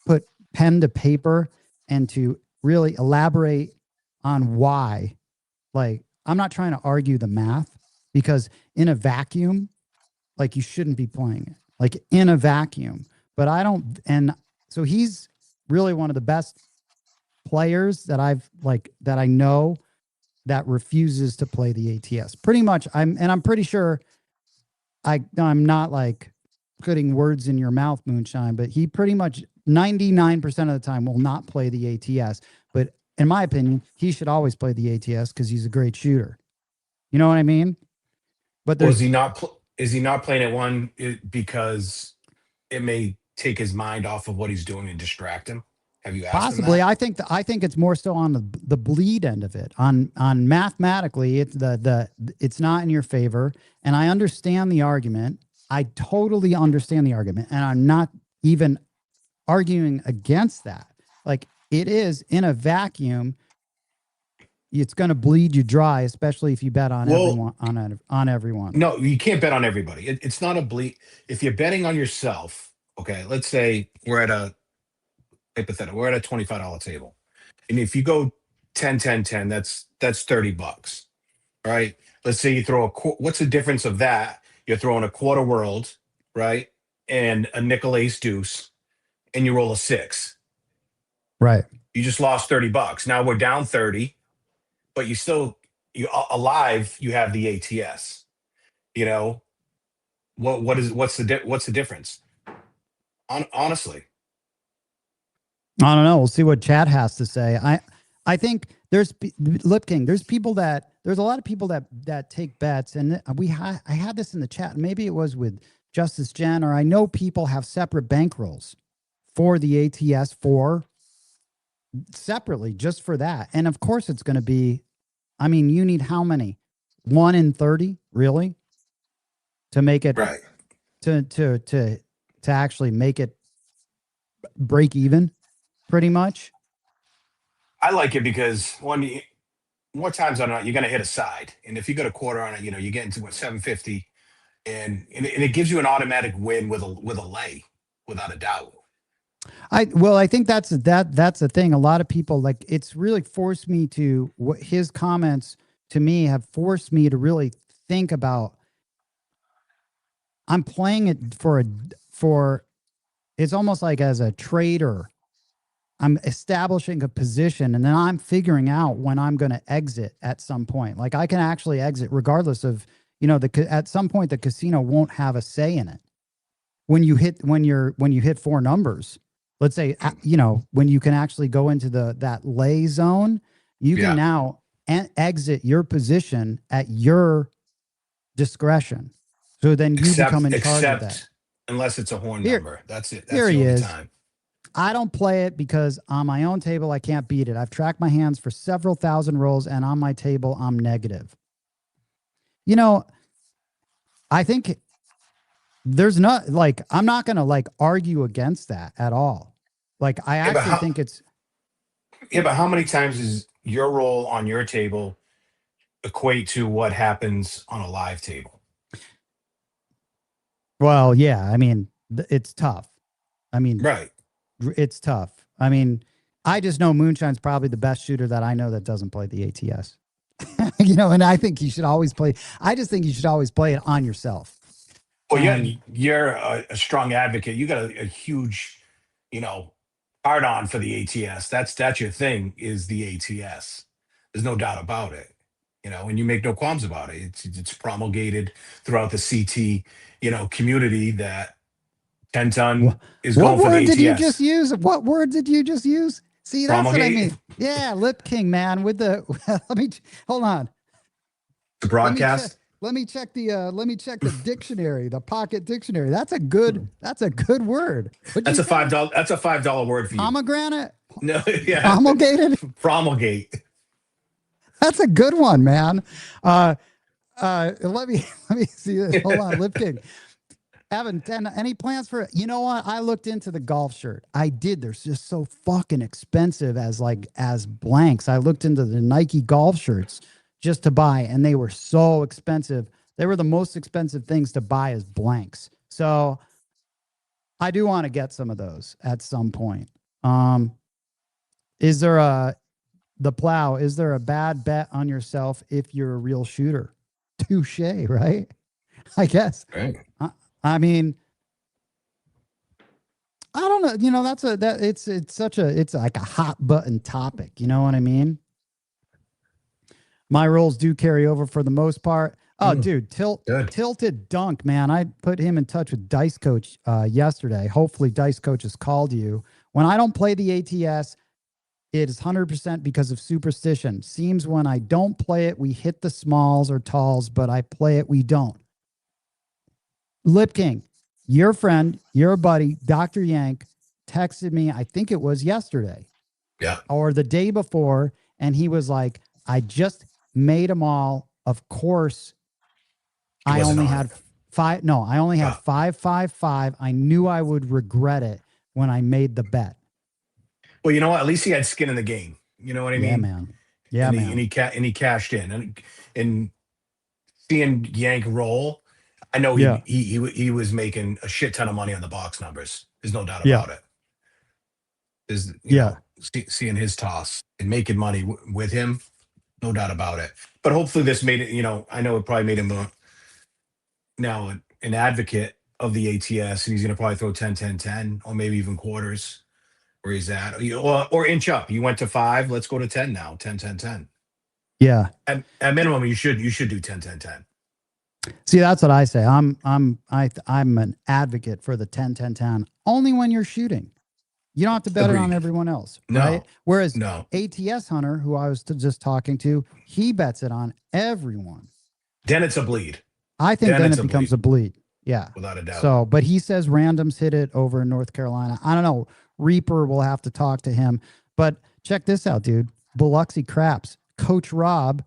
put pen to paper and to really elaborate on why. I'm not trying to argue the math, because in a vacuum, you shouldn't be playing it in a vacuum, but I don't. And so he's really one of the best players that that I know that refuses to play the ATS pretty much. I'm pretty sure I'm not putting words in your mouth, Moonshine, but he pretty much 99% of the time will not play the ATS. But in my opinion, he should always play the ATS because he's a great shooter. You know what I mean? But
is he not playing it because it may take his mind off of what he's doing and distract him? Have you asked
possibly
him
that? I think it's more so on the bleed end of it. On mathematically, it's it's not in your favor, and I understand the argument. I totally understand the argument, and I'm not even arguing against that. It is in a vacuum. it's going to bleed you dry, especially if you bet on
Well,
everyone on everyone.
no, you can't bet on everybody. It's not a bleed. If you're betting on yourself, okay, let's say we're at a hypothetical, we're at a $25 table. And if you go 10, 10, 10, that's $30. Right? Let's say you throw what's the difference of that? You're throwing a quarter world, right? And a nickel ace deuce, and you roll a 6.
Right.
You just lost $30. Now we're down 30, but you alive, you have the ATS. You know, what's the difference? Honestly.
I don't know. We'll see what Chad has to say. I think there's Lip King. There's a lot of people that take bets, and I had this in the chat. Maybe it was with Justice Jen, or I know people have separate bankrolls for the ATS separately just for that. And of course, it's going to be. I mean, you need how many? 1 in 30, really, to make it
right
to actually make it break even, pretty much.
I like it because more times than not, you're going to hit a side, and if you got a quarter on it, you get into 750, and it gives you an automatic win with a lay, without a doubt.
I think that's the thing. A lot of people, like, it's really forced me to, his comments to me have forced me to really think about, I'm playing it for it's almost like as a trader. I'm establishing a position, and then I'm figuring out when I'm going to exit at some point. Like, I can actually exit regardless of, at some point the casino won't have a say in it. When you hit 4 numbers, let's say, when you can actually go into that lay zone, you can now exit your position at your discretion. So then you become in charge of that.
Unless it's a horn number. That's it. That's
here
the
he
only
is.
time.
I don't play it because on my own table, I can't beat it. I've tracked my hands for several thousand rolls, and on my table, I'm negative. I think there's not, like, I'm not going to, like, argue against that at all. Like, I actually think it's.
Yeah, but how many times is your roll on your table equate to what happens on a live table?
Well, yeah, I mean, it's tough. I mean,
right.
It's tough. I mean, I just know Moonshine's probably the best shooter that I know that doesn't play the ATS. And I think you should always play. I just think you should always play it on yourself.
Well, you're a strong advocate. You got a huge, hard on for the ATS. That's your thing, is the ATS. There's no doubt about it. And you make no qualms about it. It's promulgated throughout the CT, community that 10 ton is going for the ATS. What word did you just use?
What word did you just use? See, that's what I mean. Yeah, Lip King, man, with the hold on.
The broadcast.
Let me check the dictionary, the pocket dictionary. That's a good word.
That's a $5. That's a $5 word for you.
Pomegranate?
No, yeah.
Promulgated?
Promulgate.
That's a good one, man. Let me see this. Hold on, Lip King. Evan, any plans for it? You know what? I looked into the golf shirt. I did. They're just so fucking expensive as blanks. I looked into the Nike golf shirts just to buy, and they were so expensive. They were the most expensive things to buy as blanks. So I do want to get some of those at some point. Is there a bad bet on yourself if you're a real shooter? Touche, right? I guess.
Right.
I mean, I don't know. It's like a hot button topic. You know what I mean? My rolls do carry over for the most part. Oh, dude, Tilted Dunk, man. I put him in touch with Dice Coach yesterday. Hopefully Dice Coach has called you. When I don't play the ATS, it is 100% because of superstition. Seems when I don't play it, we hit the smalls or talls, but I play it, we don't. Lip King, your friend, your buddy, Dr. Yank, texted me, I think it was yesterday.
Yeah.
Or the day before, and he was like, I just made them all. Of course, I only had 5. No, I only had 555. I knew I would regret it when I made the bet.
Well, you know what? At least he had skin in the game. You know what I mean?
Yeah, man. Yeah,
and
man.
he cashed in, and seeing Yank roll, I know
Yeah.
he was making a shit ton of money on the box numbers. There's no doubt
Yeah.
about it. Is
Yeah.
seeing his toss and making money with him, no doubt about it. But hopefully this made it. I know it probably made him now an advocate of the ATS, and he's going to probably throw 10, 10, 10, or maybe even quarters where he's at, or inch up. You went to 5, let's go to 10 now. 10, 10, 10.
Yeah.
At minimum, you should do 10, 10, 10.
See, that's what I say. I'm an advocate for the 10, 10, 10 only when you're shooting. You don't have to bet it on
Agreed.
everyone else,
No.
right? Whereas
No.
ATS Hunter, who I was just talking to, he bets it on everyone.
Then it's a bleed.
I think then it becomes a bleed. Yeah.
Without a doubt.
So, but he says randoms hit it over in North Carolina. I don't know. Reaper will have to talk to him. But check this out, dude. Biloxi Craps. Coach Rob,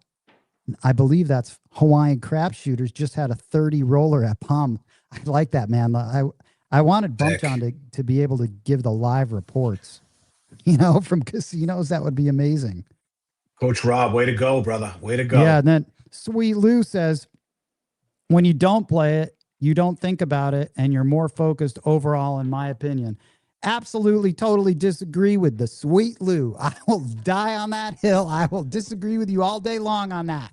I believe that's Hawaiian Crap Shooters, just had a 30 roller at Palm. I like that, man. I wanted Bump John to be able to give the live reports, from casinos. That would be amazing.
Coach Rob, way to go, brother. Way to go.
Yeah. And then Sweet Lou says, when you don't play it, you don't think about it, and you're more focused overall, in my opinion. Absolutely, totally disagree with the Sweet Lou. I will die on that hill. I will disagree with you all day long on that.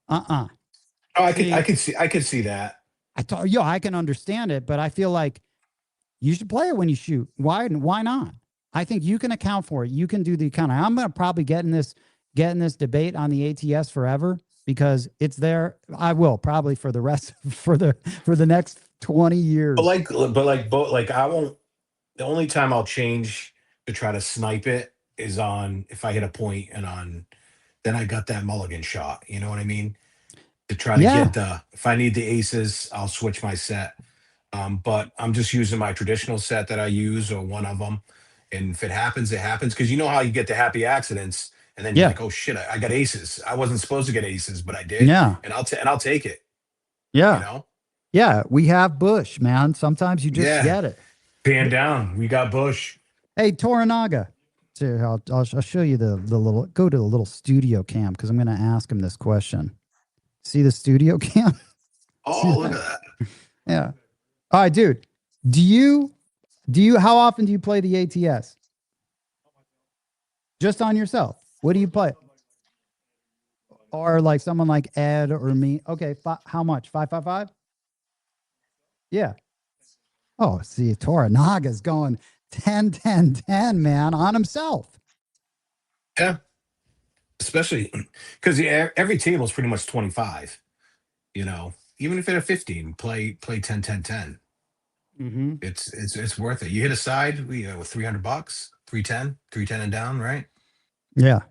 Oh, I could see that.
I can understand it, but I feel like you should play it when you shoot. Why not? I think you can account for it. You can do the kind of. I'm going to probably get in this debate on the ATS forever because it's there. I will probably for the rest for the next 20 years.
But I won't. The only time I'll change to try to snipe it is on if I hit a point and then I got that mulligan shot. You know what I mean? To try to get if I need the aces, I'll switch my set. But I'm just using my traditional set that I use or one of them. And if it happens, it happens. Because you know how you get the happy accidents, and then you're like, oh shit, I got aces. I wasn't supposed to get aces, but I did.
Yeah,
and I'll take it.
Yeah, yeah. We have Bush, man. Sometimes you just get it.
Pan down. We got Bush.
Hey, Toranaga. So I'll show you the little. Go to the little studio cam because I'm going to ask him this question. See the studio cam?
Oh, look at that.
Yeah. All right, dude. Do you? How often do you play the ATS? Just on yourself. What do you play? Or like someone like Ed or me? Okay. How much? 555? Yeah. Oh, see, Toranaga's going 10, 10, 10, man, on himself.
Yeah. Especially because every table is pretty much 25. Even if it's a 15, play 10, 10, 10.
Mm-hmm.
It's worth it. You hit a side, with $300, 310 and down, right?
Yeah.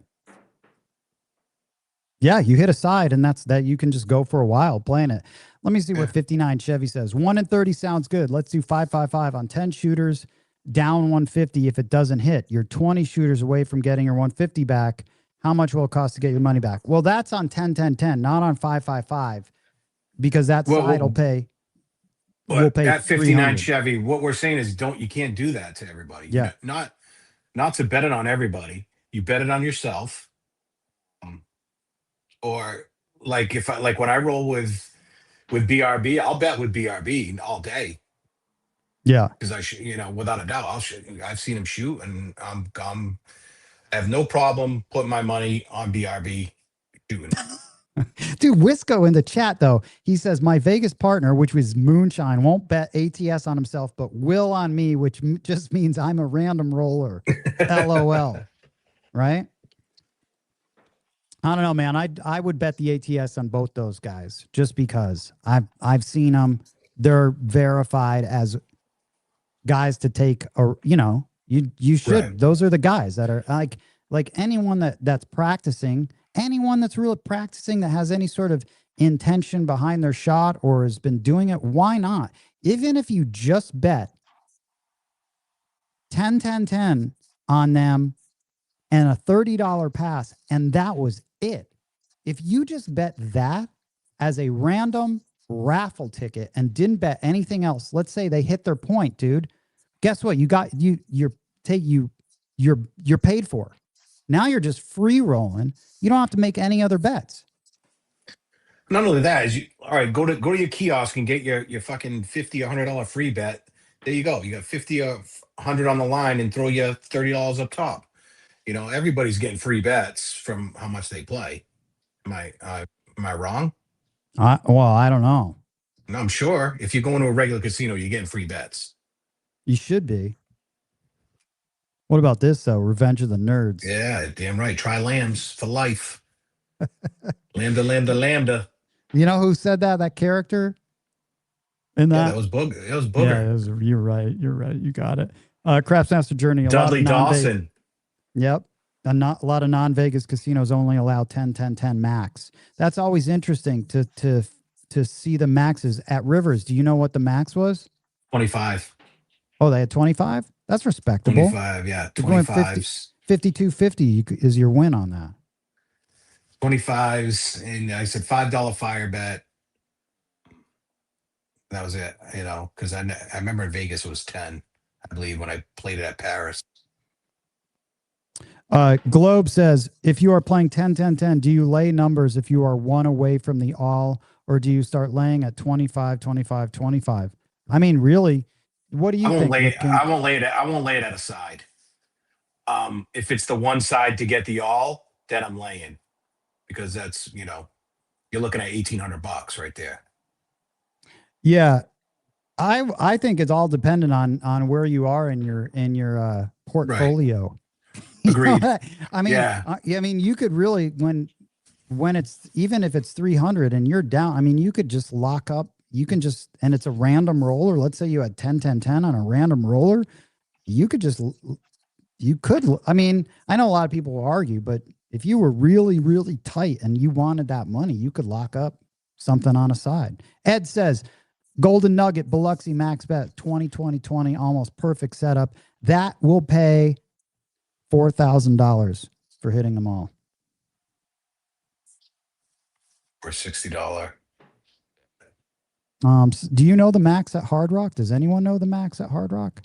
Yeah, you hit a side, and that's that. You can just go for a while playing it. Let me see what 59 Chevy says. 1 in 30 sounds good. Let's do 555 on 10 shooters, down 150 if it doesn't hit. You're 20 shooters away from getting your 150 back. How much will it cost to get your money back? Well, that's on 10, 10, 10, not on 555, because that side will pay.
We'll pay at 59 Chevy. What we're saying is, you can't do that to everybody.
Yeah,
not to bet it on everybody. You bet it on yourself. Or like when I roll with BRB, I'll bet with BRB all day.
Yeah,
because without a doubt, I've seen him shoot, and I have no problem putting my money on BRB shooting.
Dude, Wisco in the chat though, he says my Vegas partner, which was Moonshine, won't bet ATS on himself, but will on me, which just means I'm a random roller. LOL. Right? I don't know, man. I would bet the ATS on both those guys just because I've seen them. They're verified as guys to take, or you should. Right. Those are the guys that are like anyone that's practicing, anyone that's really practicing that has any sort of intention behind their shot or has been doing it. Why not? Even if you just bet 10, 10, 10 on them and a $30 pass, and that was it. If you just bet that as a random raffle ticket and didn't bet anything else, let's say they hit their point, dude. Guess what? You're paid for. Now you're just free rolling. You don't have to make any other bets.
Not only that, is all right, go to your kiosk and get your fucking $50 or $100 free bet. There you go. You got 50 or 100 on the line and throw you $30 up top. Everybody's getting free bets from how much they play. Am I wrong?
Well, I don't know.
No, I'm sure if you go into a regular casino, you're getting free bets.
You should be. What about this though? Revenge of the Nerds.
Yeah, damn right. Try lambs for life. Lambda, lambda, lambda.
You know who said that? That character? In that?
Yeah, that was Booger. That was Booger.
Yeah, you're right. You're right. You got it. Craftsmaster Journey.
Dudley Dawson.
Yep. A lot of non-Vegas casinos only allow 10, 10, 10 max. That's always interesting to see the maxes at Rivers. Do you know what the max was?
25.
Oh, they had 25? That's respectable.
25, yeah. 25s.
52.50 is your win on that.
25s, and I said $5 fire bet. That was it, because I remember in Vegas it was 10, I believe, when I played it at Paris.
Globe says, if you are playing 10, 10, 10, do you lay numbers if you are one away from the all, or do you start laying at 25, 25, 25? I mean, really, what do you think?
I won't lay it at a side. If it's the one side to get the all, then I'm laying, because that's, you're looking at $1,800 right there.
Yeah. I think it's all dependent on where you are in your portfolio.
Right. Agreed.
I mean, yeah. I mean, you could really, when it's, even if it's 300 and you're down, I mean, you could just lock up. You can just, and it's a random roller. Let's say you had 10, 10, 10 on a random roller. I mean, I know a lot of people will argue, but if you were really, really tight and you wanted that money, you could lock up something on a side. Ed says, Golden Nugget, Biloxi max bet, 20, almost perfect setup. That will pay $4,000 for hitting them all.
For $60.
Do you know the max at Hard Rock? Does anyone know the max at Hard Rock?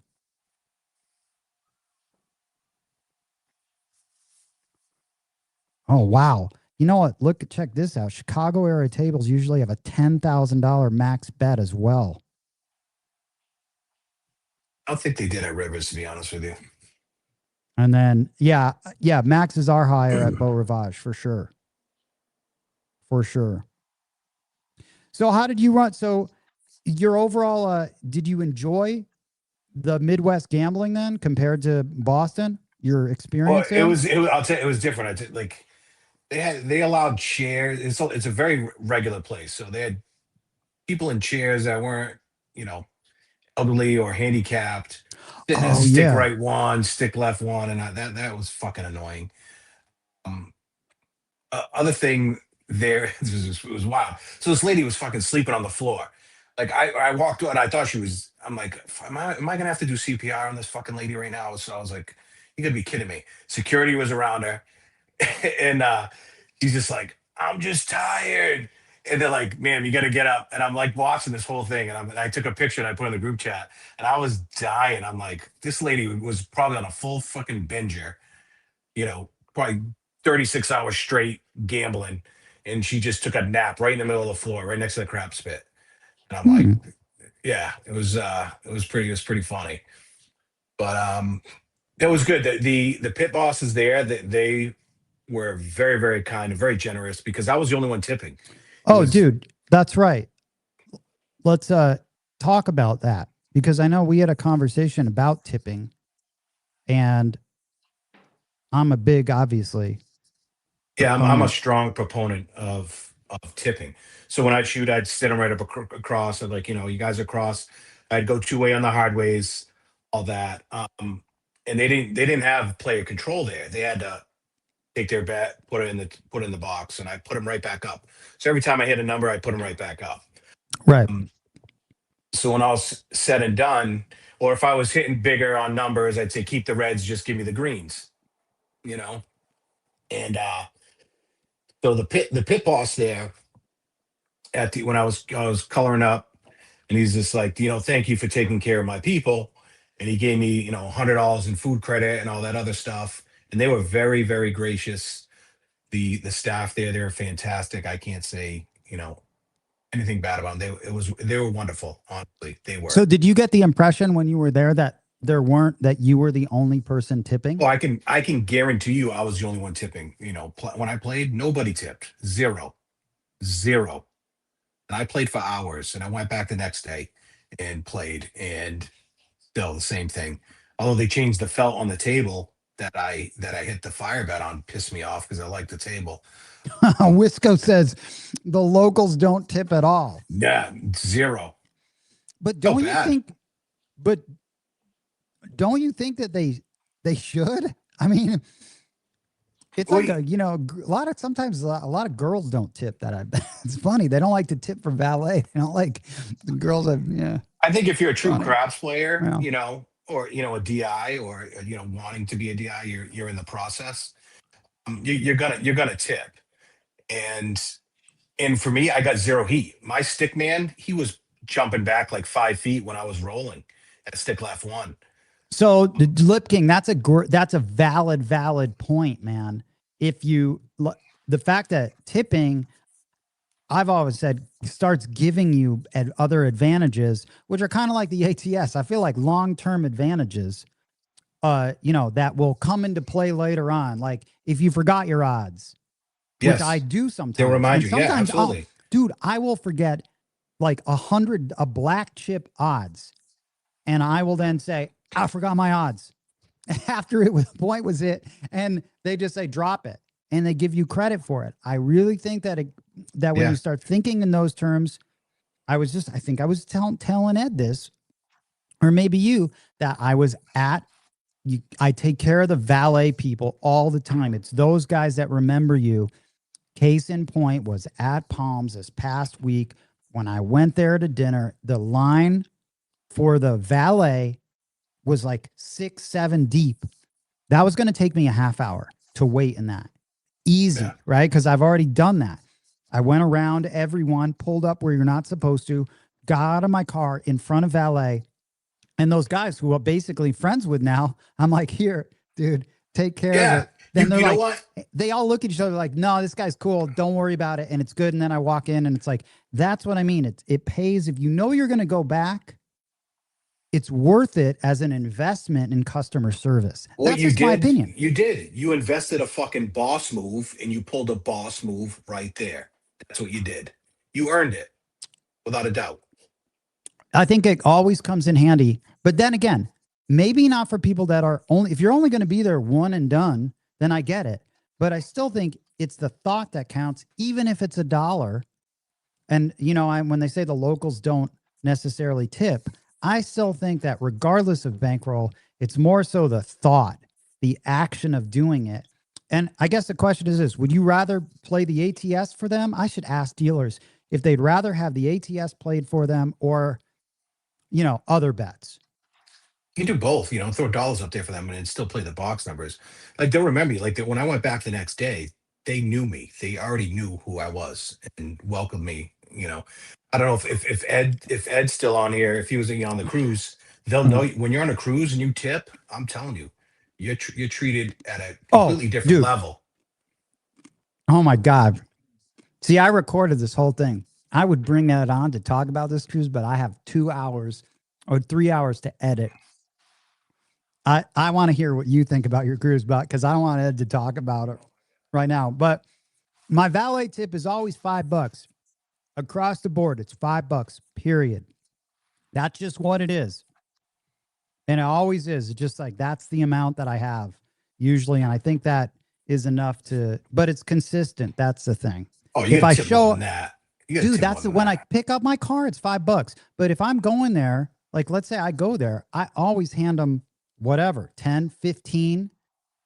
Oh, wow. You know what? Check this out. Chicago area tables usually have a $10,000 max bet as well.
I don't think they did at Rivers, to be honest with you.
And then, yeah, maxes are higher at Beau Rivage for sure. For sure. So how did you run? So your overall, did you enjoy the Midwest gambling then compared to Boston? Your experience?
Well, I'll tell you, it was different. They allowed chairs. It's a very regular place. So they had people in chairs that weren't, elderly or handicapped. Stick right one, stick left one, and that was fucking annoying. Other thing there, it was wild. So this lady was fucking sleeping on the floor. Like I walked out, and I thought she was. I'm like, am I gonna have to do CPR on this fucking lady right now? So I was like, you gotta be kidding me. Security was around her, and she's just like, I'm just tired. And they're like, ma'am, you got to get up. And I'm like watching this whole thing. And I took a picture and I put it in the group chat. And I was dying. I'm like, this lady was probably on a full fucking binger, probably 36 hours straight gambling. And she just took a nap right in the middle of the floor, right next to the crap spit. And I'm like, yeah, it was pretty funny. But it was good. The pit bosses there, they were very, very kind and very generous, because I was the only one tipping.
Dude, that's right. Let's talk about that, because I know we had a conversation about tipping, and I'm a big, obviously.
Yeah, I'm a strong proponent of tipping. So when I'd shoot, I'd sit them right up across. I'd like, you guys are cross. I'd go two-way on the hard ways, all that. And they didn't have player control there. They had to take their bet, put it in the box, and I put them right back up. So every time I hit a number, I put them right back up.
Right.
So when I was said and done, or if I was hitting bigger on numbers, I'd say keep the reds, just give me the greens. And so the pit boss there when I was coloring up, and he's just like, thank you for taking care of my people. And he gave me, $100 in food credit and all that other stuff. and they were very, very gracious. The staff there, they're fantastic. I can't say, anything bad about them. They were wonderful. Honestly, they were.
So did you get the impression when you were there that that you were the only person tipping?
Oh, I can guarantee you, I was the only one tipping. When I played, nobody tipped. Zero, zero. And I played for hours, and I went back the next day and played, and still the same thing. Although they changed the felt on the table that I hit the fire bet on, pissed me off because I like the table.
Wisco says the locals don't tip at all.
Yeah, zero.
But don't you think? But don't you think that they should? I mean, it's like a lot of sometimes a lot of girls don't tip. It's funny, they don't like to tip for valet. They don't like the girls.
I think if you're a true
Funny.
craps player,
Yeah.
or a DI, or wanting to be a DI, you're in the process. You're gonna tip, and for me, I got zero heat. My stick man, he was jumping back like 5 feet when I was rolling at stick left one.
So the Lip King, that's a valid point, man. The fact that tipping, I've always said, starts giving you other advantages, which are kind of like the ATS. I feel like long-term advantages, that will come into play later on. Like if you forgot your odds,
Yes.
which I do sometimes.
They'll remind you. Yeah,
Sometimes
absolutely.
dude, I will forget like 100 black chip odds, and I will then say, I forgot my odds. After the point was hit, and they just say drop it, and they give you credit for it. I really think that when you start thinking in those terms, I think I was telling Ed this, or maybe you, that I was I take care of the valet people all the time. It's those guys that remember you. Case in point was at Palms this past week when I went there to dinner. The line for the valet was like 6, 7 deep. That was going to take me a half hour to wait in that. Easy, right? Because I've already done that. I went around everyone, pulled up where you're not supposed to, got out of my car in front of valet. And those guys who are basically friends with now, I'm like, here, dude, take care of it. Then they're like, what? They all look at each other like, no, this guy's cool. Don't worry about it. And it's good. And then I walk in and it's like, that's what I mean. It pays. If you know you're going to go back, it's worth it as an investment in customer service. That's just my opinion.
You did. You invested a fucking boss move, and you pulled a boss move right there. That's what you did. You earned it, without a doubt.
I think it always comes in handy. But then again, maybe not for people that are if you're only going to be there one and done, then I get it. But I still think it's the thought that counts, even if it's $1. And, when they say the locals don't necessarily tip, I still think that regardless of bankroll, it's more so the thought, the action of doing it. And I guess the question is this: would you rather play the ATS for them? I should ask dealers if they'd rather have the ATS played for them or, other bets.
You can do both, throw dollars up there for them and then still play the box numbers. Like, they'll remember you. Like, when I went back the next day, they knew me. They already knew who I was and welcomed me. I don't know if Ed's still on here, if he was on the cruise, they'll know when you're on a cruise and you tip. I'm telling you, you're treated at a completely different level.
Oh my God! See, I recorded this whole thing. I would bring that on to talk about this cruise, but I have 2 hours or 3 hours to edit. I want to hear what you think about your cruise, because I don't want Ed to talk about it right now. But my valet tip is always $5 across the board. It's $5, period. That's just what it is. And it always is. It's just like, that's the amount that I have usually. And I think that is enough but it's consistent. That's the thing.
Oh, if I show that,
dude, that's when I pick up my car, it's $5. But if I'm going there, like, let's say I go there, I always hand them whatever, 10, 15,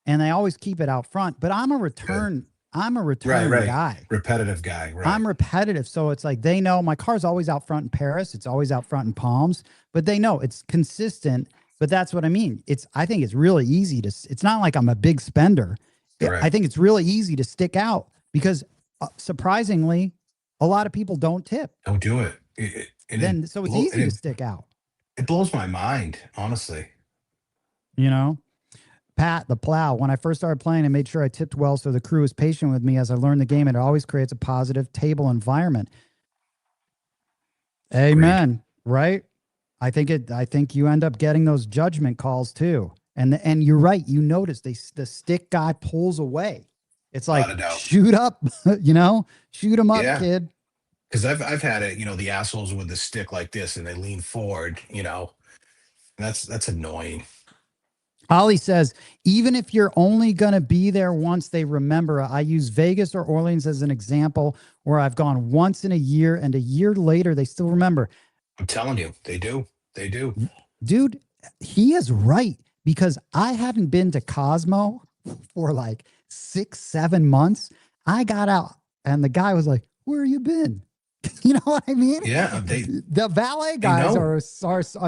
and they always keep it out front. But I'm a return guy.
Repetitive guy. Right.
I'm repetitive. So it's like, they know my car's always out front in Paris. It's always out front in Palms, but they know it's consistent. But that's what I mean. I think it's really easy it's not like I'm a big spender. I think it's really easy to stick out because surprisingly, a lot of people don't tip.
Don't do it.
So it's easy to stick out.
It blows my mind, honestly.
Pat, the plow. When I first started playing, I made sure I tipped well so the crew was patient with me as I learned the game, and it always creates a positive table environment. Amen. Right? I think you end up getting those judgment calls too. And you're right. You notice the stick guy pulls away. It's like, shoot up, shoot him up, kid.
Because I've had it, the assholes with the stick like this and they lean forward, and that's annoying.
Ollie says, even if you're only going to be there once, they remember. I use Vegas or Orleans as an example where I've gone once in a year and a year later, they still remember.
I'm telling you, they do. They do.
Dude, he is right, because I hadn't been to Cosmo for like 6-7 months. I got out and the guy was like, where you been? You know what I mean?
Yeah.
The valet guys are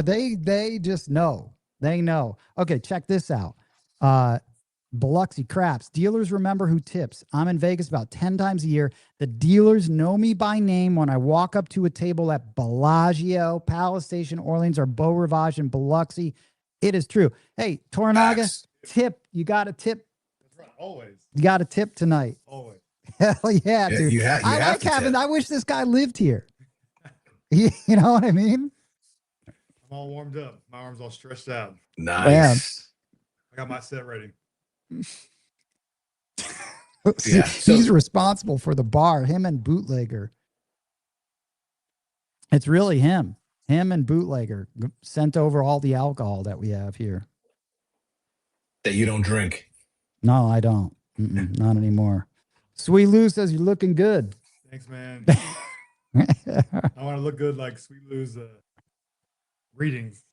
they just know. They know. Okay, check this out. Biloxi Craps. Dealers remember who tips. I'm in Vegas about 10 times a year. The dealers know me by name when I walk up to a table at Bellagio, Palace Station, Orleans, or Beau Rivage in Biloxi. It is true. Hey, Toranaga, tip. You got a tip.
That's right. Always.
You got a tip tonight.
Always.
Hell yeah, dude. I like having. I wish this guy lived here. You know what I mean?
I'm all warmed up. My arms all stretched out.
Nice.
I got my set ready.
Yeah, he's responsible for the bar. Him and Bootlegger. It's really him. Him and Bootlegger sent over all the alcohol that we have here.
That you don't drink.
No, I don't. Not anymore. Sweet Lou says you're looking good.
Thanks, man. I want to look good like Sweet Lou's readings.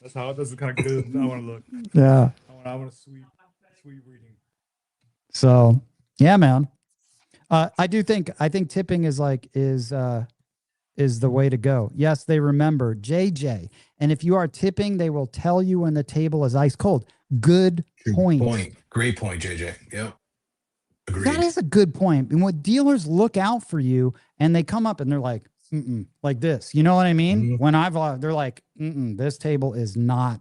That's the kind of good I want to look.
Yeah.
I want a sweet reading.
So yeah, man. I think tipping is the way to go. Yes, they remember. JJ. And if you are tipping, they will tell you when the table is ice cold. Good point.
Great point, JJ. Yep. Agreed.
That is a good point. And what dealers look out for you and they come up and they're like, like this. You know what I mean? When they're like, this table is not,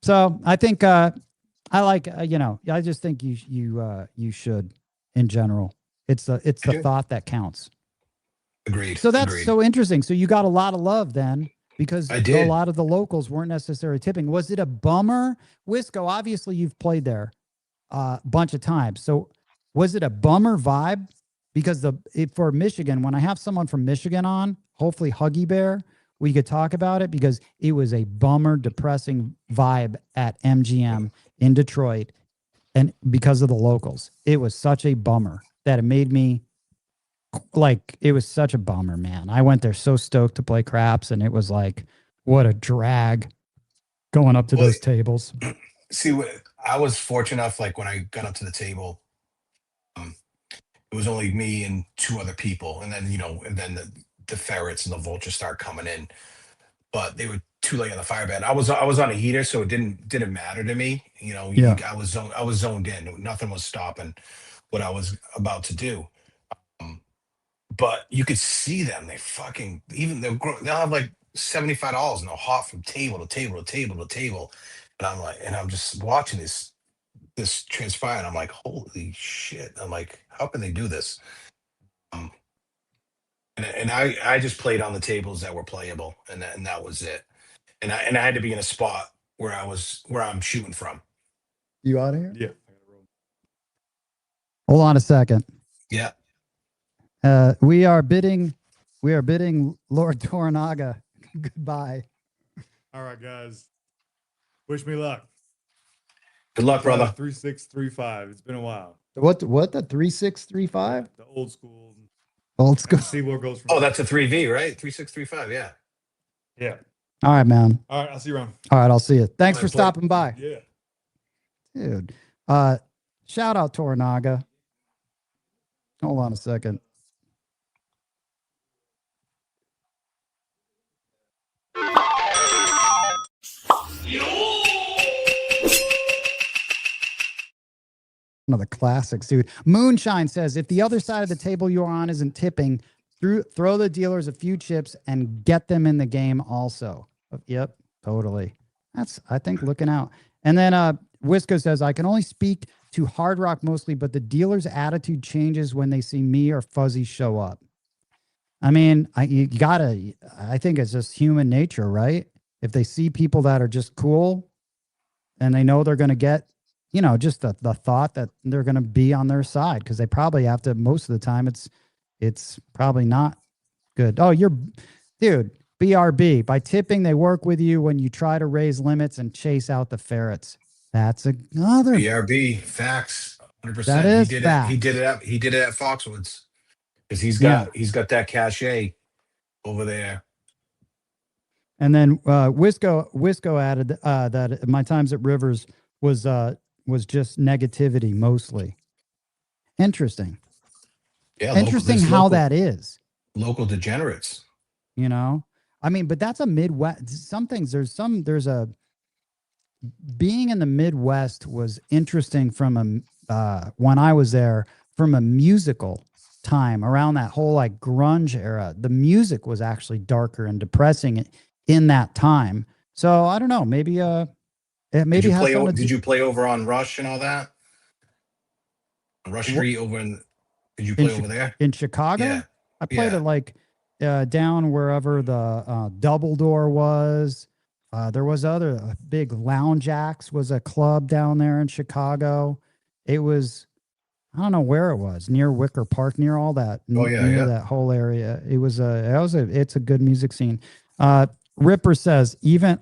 So I think I like I just think you should in general. It's the thought that counts.
Agreed.
So that's so interesting. So you got a lot of love then, because a lot of the locals weren't necessarily tipping. Was it a bummer? Wisco, obviously you've played there a bunch of times. So was it a bummer vibe? Because for Michigan, when I have someone from Michigan on, hopefully Huggy Bear, we could talk about it, because it was a bummer, depressing vibe at MGM in Detroit. And because of the locals, it was such a bummer that it made me it was such a bummer, man. I went there so stoked to play craps, and it was like, what a drag going up to those tables.
See, I was fortunate enough, like when I got up to the table, it was only me and 2 other people. And then, the ferrets and the vultures start coming in, but they were too late on the fire bed. I was on a heater, so it didn't matter to me. I was zoned in. Nothing was stopping what I was about to do. But you could see them. They'll have like $75 and they'll hop from table to table to table to table. And I'm just watching this transpire, and I'm like, holy shit. I'm like, how can they do this? And I just played on the tables that were playable, and that was it. And I had to be in a spot where I'm shooting from.
You out of here?
Yeah.
Hold on a second.
Yeah.
We are bidding Lord Toranaga goodbye.
All right, guys. Wish me luck.
Good luck, brother.
3635. It's been a while.
What the 3635?
The old school.
Old school.
See where it goes from.
Oh, that's a 3V, right? 3635. Yeah.
Yeah.
All right, man.
All right, I'll see you around.
All right, I'll see you. Thanks for stopping by.
Yeah.
Dude. Shout out Toranaga. Hold on a second. One of the classics, dude. Moonshine says, if the other side of the table you're on isn't tipping, throw the dealers a few chips and get them in the game also. Yep, totally. That's, I think, looking out. And then Wisco says, I can only speak to Hard Rock mostly, but the dealer's attitude changes when they see me or Fuzzy show up. I mean, you gotta, I think it's just human nature, right? If they see people that are just cool and they know they're going to get, you know, just the thought that they're going to be on their side, because they probably have to, most of the time it's probably not good. Oh, dude, BRB. By tipping, they work with you when you try to raise limits and chase out the ferrets. That's another
BRB facts. 100%.
That is facts.
He did it at Foxwoods because he's got that cachet over there.
And then Wisco added that my times at Rivers was just negativity mostly. Interesting.
Yeah,
interesting how that is.
Local degenerates.
You know, I mean, but that's a Midwest. Some things being in the Midwest was interesting from when I was there, from a musical time around that whole like grunge era. The music was actually darker and depressing in that time. So I don't know, maybe did
you play over on Rush and all that? On Rush Street did you play over there?
In Chicago?
Yeah.
I played it like down wherever the Double Door was. There was other big Lounge Acts was a club down there in Chicago. It was, I don't know where it was, near Wicker Park, near all that. Near that whole area. It's a good music scene. Ripper says,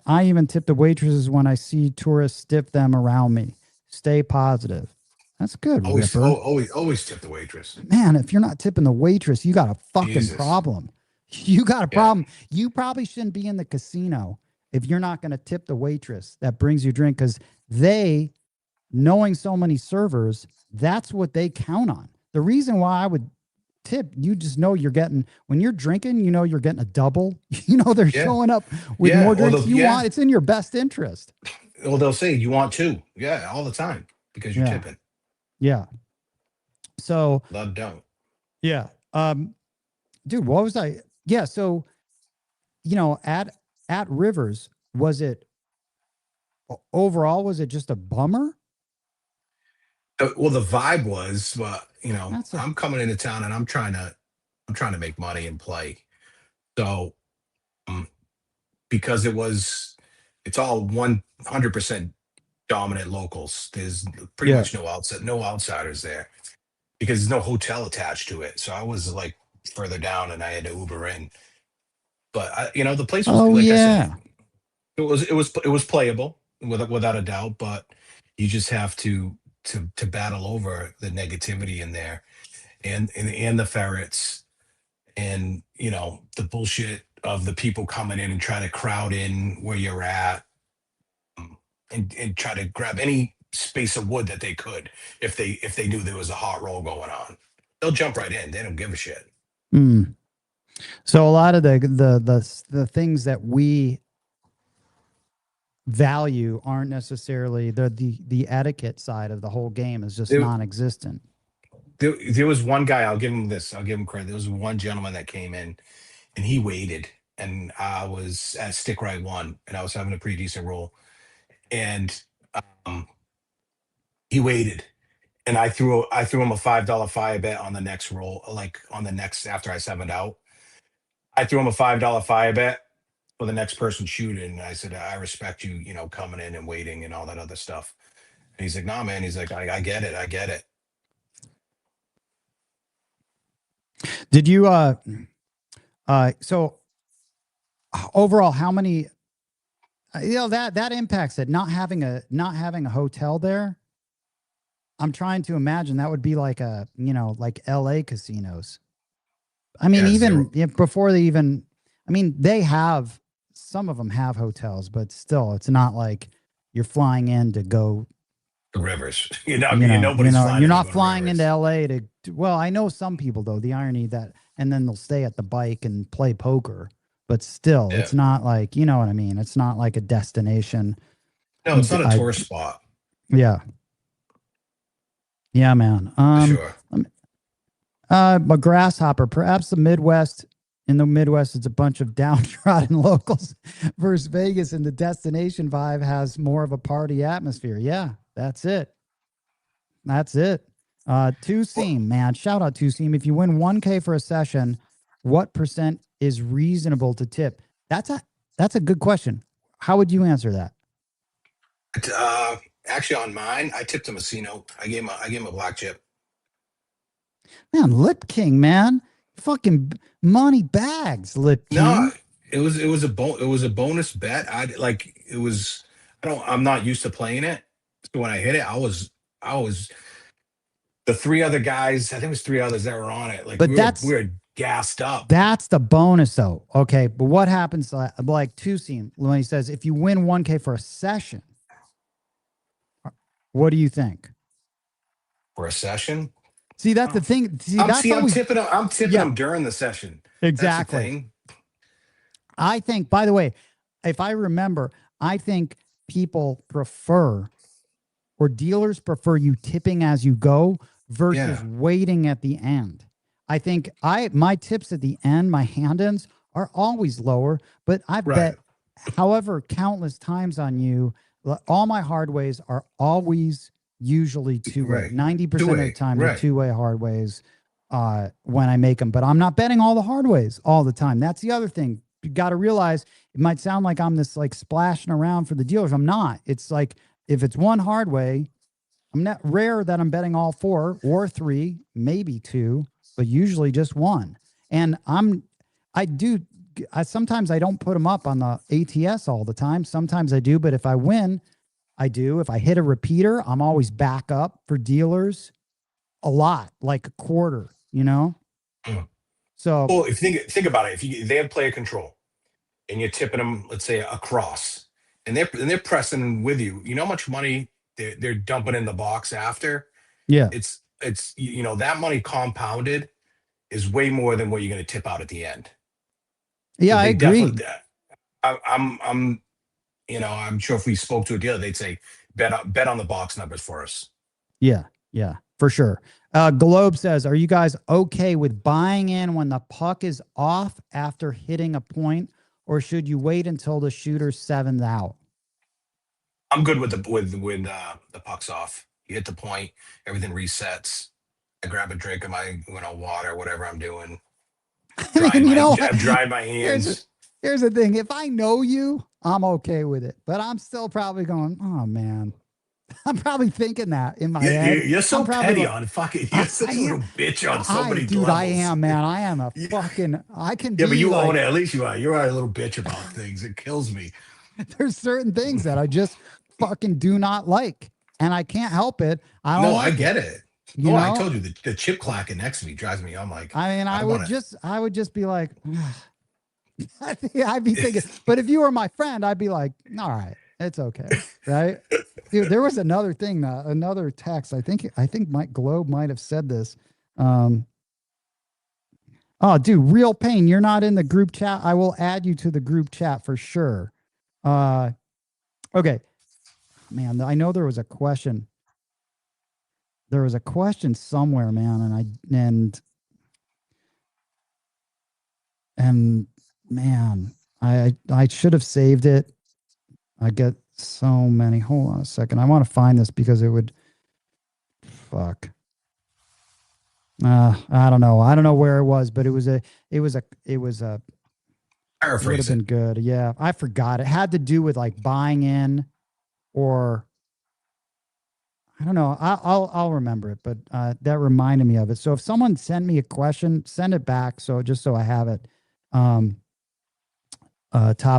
I even tip the waitresses when I see tourists stiff them around me. Stay positive. That's good, Ripper.
Always tip the waitress.
Man, if you're not tipping the waitress, you got a fucking problem. You got a problem. You probably shouldn't be in the casino if you're not going to tip the waitress that brings you a drink, because they, knowing so many servers, that's what they count on. The reason why I would tip, you just know you're getting, when you're drinking, you know you're getting a double. You know they're showing up with more drinks you want. It's in your best interest.
Well, they'll say you want two. Yeah, all the time because you're tipping.
Yeah. So
love don't.
Yeah. Dude, what was I? Yeah. So, you know, at Rivers, was it just a bummer?
Well, the vibe was, but you know, I'm coming into town and I'm trying to make money and play. So, because it's all 100% dominant locals. There's pretty much no outsiders there because there's no hotel attached to it. So I was like further down and I had to Uber in. But you know, the place was I said, it was playable without a doubt, but you just have to battle over the negativity in there and the ferrets and, you know, the bullshit of the people coming in and trying to crowd in where you're at and try to grab any space of wood that they could if they knew there was a hot roll going on. They'll jump right in. They don't give a shit.
So a lot of the things that we value aren't necessarily the etiquette side of the whole game is just non-existent.
There was one guy, I'll give him credit. There was one gentleman that came in and he waited, and I was at Stick Right 1 and I was having a pretty decent roll, and he waited and I threw him a $5 fire bet on the next roll, like on the next after I 7'd out. I threw him a $5 fire bet for the next person shooting. And I said, I respect you, you know, coming in and waiting and all that other stuff. And he's like, nah, man. He's like, I get it. I get it.
Did you, so overall, how many, you know, that impacts it, not having a hotel there. I'm trying to imagine that would be like like LA casinos. I mean, before they even, I mean, some of them have hotels, but still, it's not like you're flying in to go
to Rivers. You're
not flying into LA to. Well, I know some people though. The irony that, and then they'll stay at the bike and play poker, but still, it's not like, you know what I mean. It's not like a destination.
No, it's not a tourist spot.
Yeah. Yeah, man.
Sure.
A grasshopper, perhaps the Midwest in the Midwest, it's a bunch of downtrodden locals versus Vegas, and the destination vibe has more of a party atmosphere. Yeah, that's it. That's it. Two Seam, man. Shout out to Seam. If you win 1K for a session, what percent is reasonable to tip? That's a good question. How would you answer that?
Actually, on mine, I tipped him a C-note. I gave him a black chip.
Man, Lip King, man. Fucking money bags, Lip King.
No, it was a bonus bet. I'm not used to playing it. So when I hit it, I was the three other guys, I think it was three others that were on it. Like,
but
we were gassed up.
That's the bonus though. Okay. But what happens like Two Seam when he says if you win 1K for a session, what do you think?
For a session?
See, that's the thing. See,
I'm tipping them during the session.
Exactly. I think, by the way, if I remember, I think people prefer, or dealers prefer, you tipping as you go versus waiting at the end. I think my tips at the end, my hand-ins are always lower, but I bet however countless times on you, all my hard ways are always usually two-way. 90% of the time they're two-way hard ways when I make them, but I'm not betting all the hard ways all the time. That's the other thing. You got to realize it might sound like I'm this like splashing around for the dealers. I'm not. It's like if it's one hard way, I'm not rare that I'm betting all four or three, maybe two, but usually just one. And sometimes I don't put them up on the ATS all the time. Sometimes I do, but if I win, I do. If I hit a repeater, I'm always back up for dealers a lot, like a quarter, you know? So,
well, if you think about it, if they have player control and you're tipping them, let's say across, and they're pressing with you, you know how much money they're dumping in the box after?
Yeah.
It's that money compounded is way more than what you're going to tip out at the end.
Yeah, I agree.
I'm sure if we spoke to a dealer, they'd say bet on the box numbers for us.
Yeah, for sure. Globe says, are you guys okay with buying in when the puck is off after hitting a point, or should you wait until the shooter's seventh out?
I'm good with the puck's off. You hit the point, everything resets. I grab a drink of my water, whatever I'm doing. I'm drying my hands.
Here's the thing. If I know you, I'm okay with it. But I'm still probably going, oh, man. I'm probably thinking that in my head.
You're so petty on fucking. You're such a little bitch on so many levels.
I am, man. I am a fucking. I can.
Yeah, but you own it. At least you are. You're a little bitch about things. It kills me.
There's certain things that I just fucking do not like, and I can't help it.
I get it. I told you the chip clacking next to me drives me. I'm like,
I mean, I would just be like, I'd be thinking. But if you were my friend, I'd be like, all right. It's okay, right? Dude, there was another thing, another text. I think Mike Globe might have said this. Oh, dude, Real Pain, you're not in the group chat. I will add you to the group chat for sure. Okay, man. I know there was a question. There was a question somewhere, man, and man, I should have saved it. I get so many. Hold on a second. I want to find this because it would. Fuck. I don't know. I don't know where it was, but it was a.
Paraphrase.
Would have been good. Yeah, I forgot. It had to do with like buying in, or I don't know. I'll remember it, but that reminded me of it. So if someone sent me a question, send it back. So just so I have it, top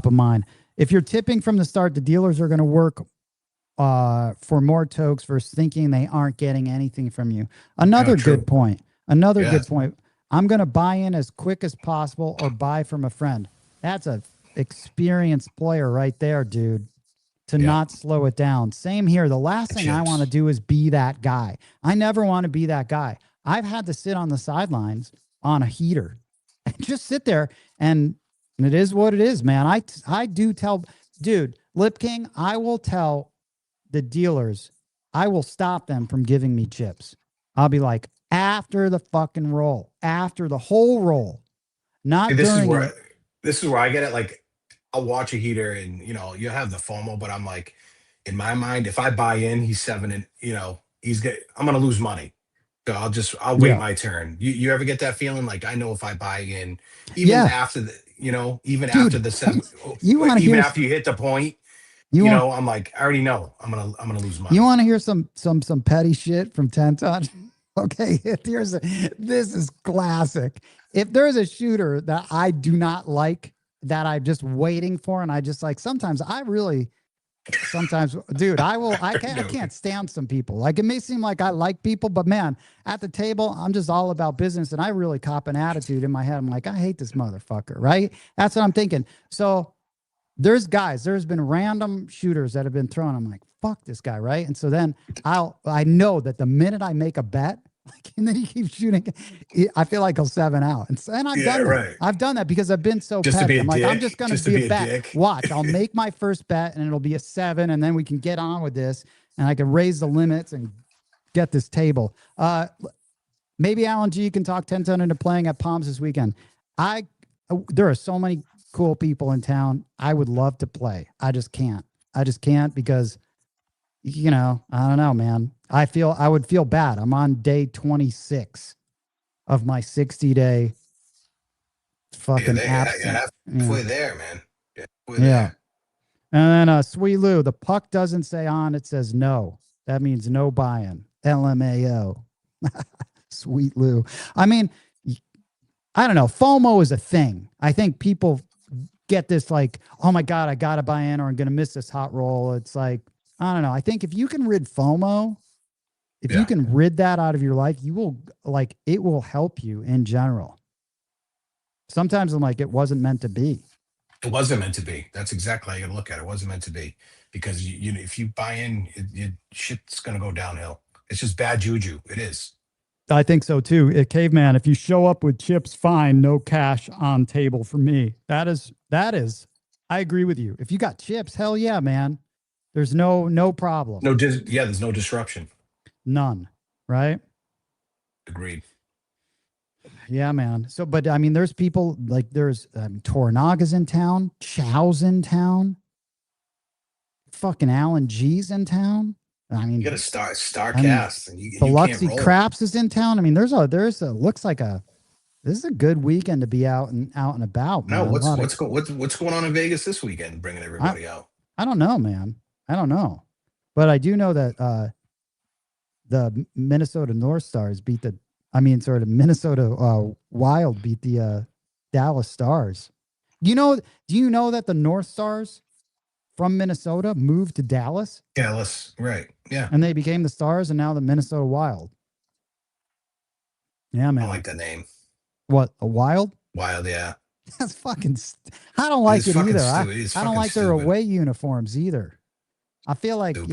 of mind. If you're tipping from the start, the dealers are going to work for more tokes versus thinking they aren't getting anything from you. Another good point. Good point. I'm going to buy in as quick as possible or buy from a friend. That's a experienced player right there, dude, to not slow it down. Same here. The last thing I want to do is be that guy. I never want to be that guy. I've had to sit on the sidelines on a heater and just sit there and it is what it is, man. I do tell, dude, Lip King, I will tell the dealers, I will stop them from giving me chips. I'll be like, after the fucking roll, after the whole roll, not
This is
during
where
it.
I get it. Like, I'll watch a heater, and you have the FOMO, but I'm like, in my mind, if I buy in, he's seven, and I'm gonna lose money. So I'll wait
Yeah.
my turn. You ever get that feeling? Like, I know if I buy in, even
Yeah.
after even after
Dude,
the seven,
you want to
even
hear,
after you hit the point,
you want,
I'm like, I already know I'm gonna lose
you
money.
want to hear some petty shit from 10 ton? Okay. This is classic. If there's a shooter that I do not like, that I'm just waiting for, and I just like, sometimes, dude, I
No.
can't stand some people. Like, it may seem like I like people, but man, at the table, I'm just all about business, and I really cop an attitude in my head. I'm like, I hate this motherfucker, right? That's what I'm thinking. So there's been random shooters that have been thrown. I'm like, fuck this guy, right? And so then I know that the minute I make a bet, like, and then he keeps shooting, I feel like he'll 7 out. And I've
Yeah,
done that.
right.
I've done that because I've been so
Just to be
petty.
a
I'm like, I'm
dick.
just gonna
Just to
be a
be a
bet.
dick.
Watch, I'll make my first bet, and it'll be a 7, and then we can get on with this, and I can raise the limits and get this table. Maybe Alan G can talk 10 ton into playing at Palms this weekend. There are so many cool people in town. I would love to play. I just can't because, I don't know, man. I would feel bad. I'm on day 26 of my 60-day fucking absent.
Halfway there, man. Yeah, halfway
Yeah.
there.
And then Sweet Lou, the puck doesn't say on, it says no. That means no buying. LMAO. Sweet Lou. I mean, I don't know. FOMO is a thing. I think people get this like, oh my God, I got to buy in or I'm going to miss this hot roll. It's like, I don't know. I think if you can rid FOMO, if you can rid that out of your life, it will help you in general. Sometimes I'm like, it wasn't meant to be.
It wasn't meant to be. That's exactly how you look at it. It wasn't meant to be, because if you buy in, shit's going to go downhill. It's just bad juju. It is.
I think so too. Caveman, if you show up with chips, fine, no cash on table for me. That is, I agree with you. If you got chips, hell yeah, man. There's no problem.
There's no disruption.
None. Right?
Agreed.
Yeah, man. So, but I mean, there's people like Toranaga's in town, Chow's in town, fucking Alan G's in town. I mean,
you got a star cast. And you
Biloxi
can't roll.
Craps is in town. I mean, this is a good weekend to be out and about.
No,
man.
what's going on in Vegas this weekend? Bringing everybody out.
I don't know, man. I don't know, but I do know that the Minnesota North Stars Minnesota Wild beat the Dallas Stars. Do you know that the North Stars from Minnesota moved to Dallas?
Dallas, right? Yeah,
and they became the Stars, and now the Minnesota Wild. Yeah, man.
I like that name.
What, a Wild?
Wild, yeah.
That's fucking. I don't like it either. I don't like their
stupid.
away uniforms either. I feel like
Stupid.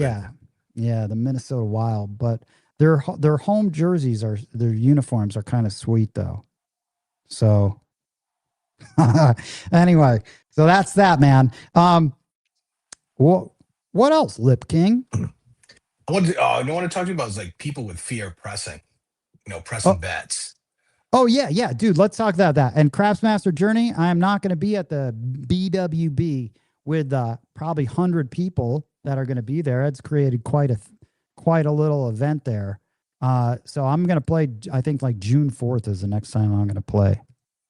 yeah, the Minnesota Wild, but their home jerseys their uniforms are kind of sweet though. So anyway, so that's that, man. What else, Lip King?
I want to talk to you about is like people with fear of pressing, pressing bets.
Oh yeah, dude. Let's talk about that. And Craftsmaster Journey, I am not going to be at the BWB with probably 100 people that are going to be there. It's created quite a little event there. So I'm going to play. I think like June 4th is the next time I'm going to play.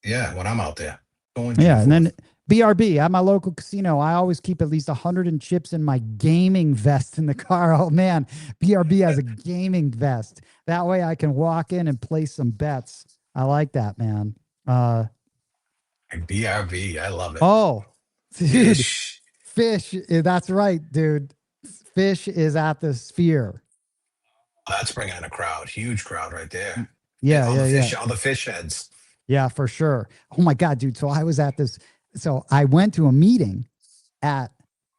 Yeah, when I'm out there.
And then BRB at my local casino. I always keep at least 100 chips in my gaming vest in the car. Oh man, BRB has a gaming vest. That way I can walk in and place some bets. I like that, man.
BRB, I love it.
Oh, dude,
Fish.
That's right, dude. Fish is at the Sphere.
That's bringing in a crowd, huge crowd right there.
Yeah,
all the fish heads.
Yeah, for sure. Oh my God, dude. So I was at this. So I went to a meeting at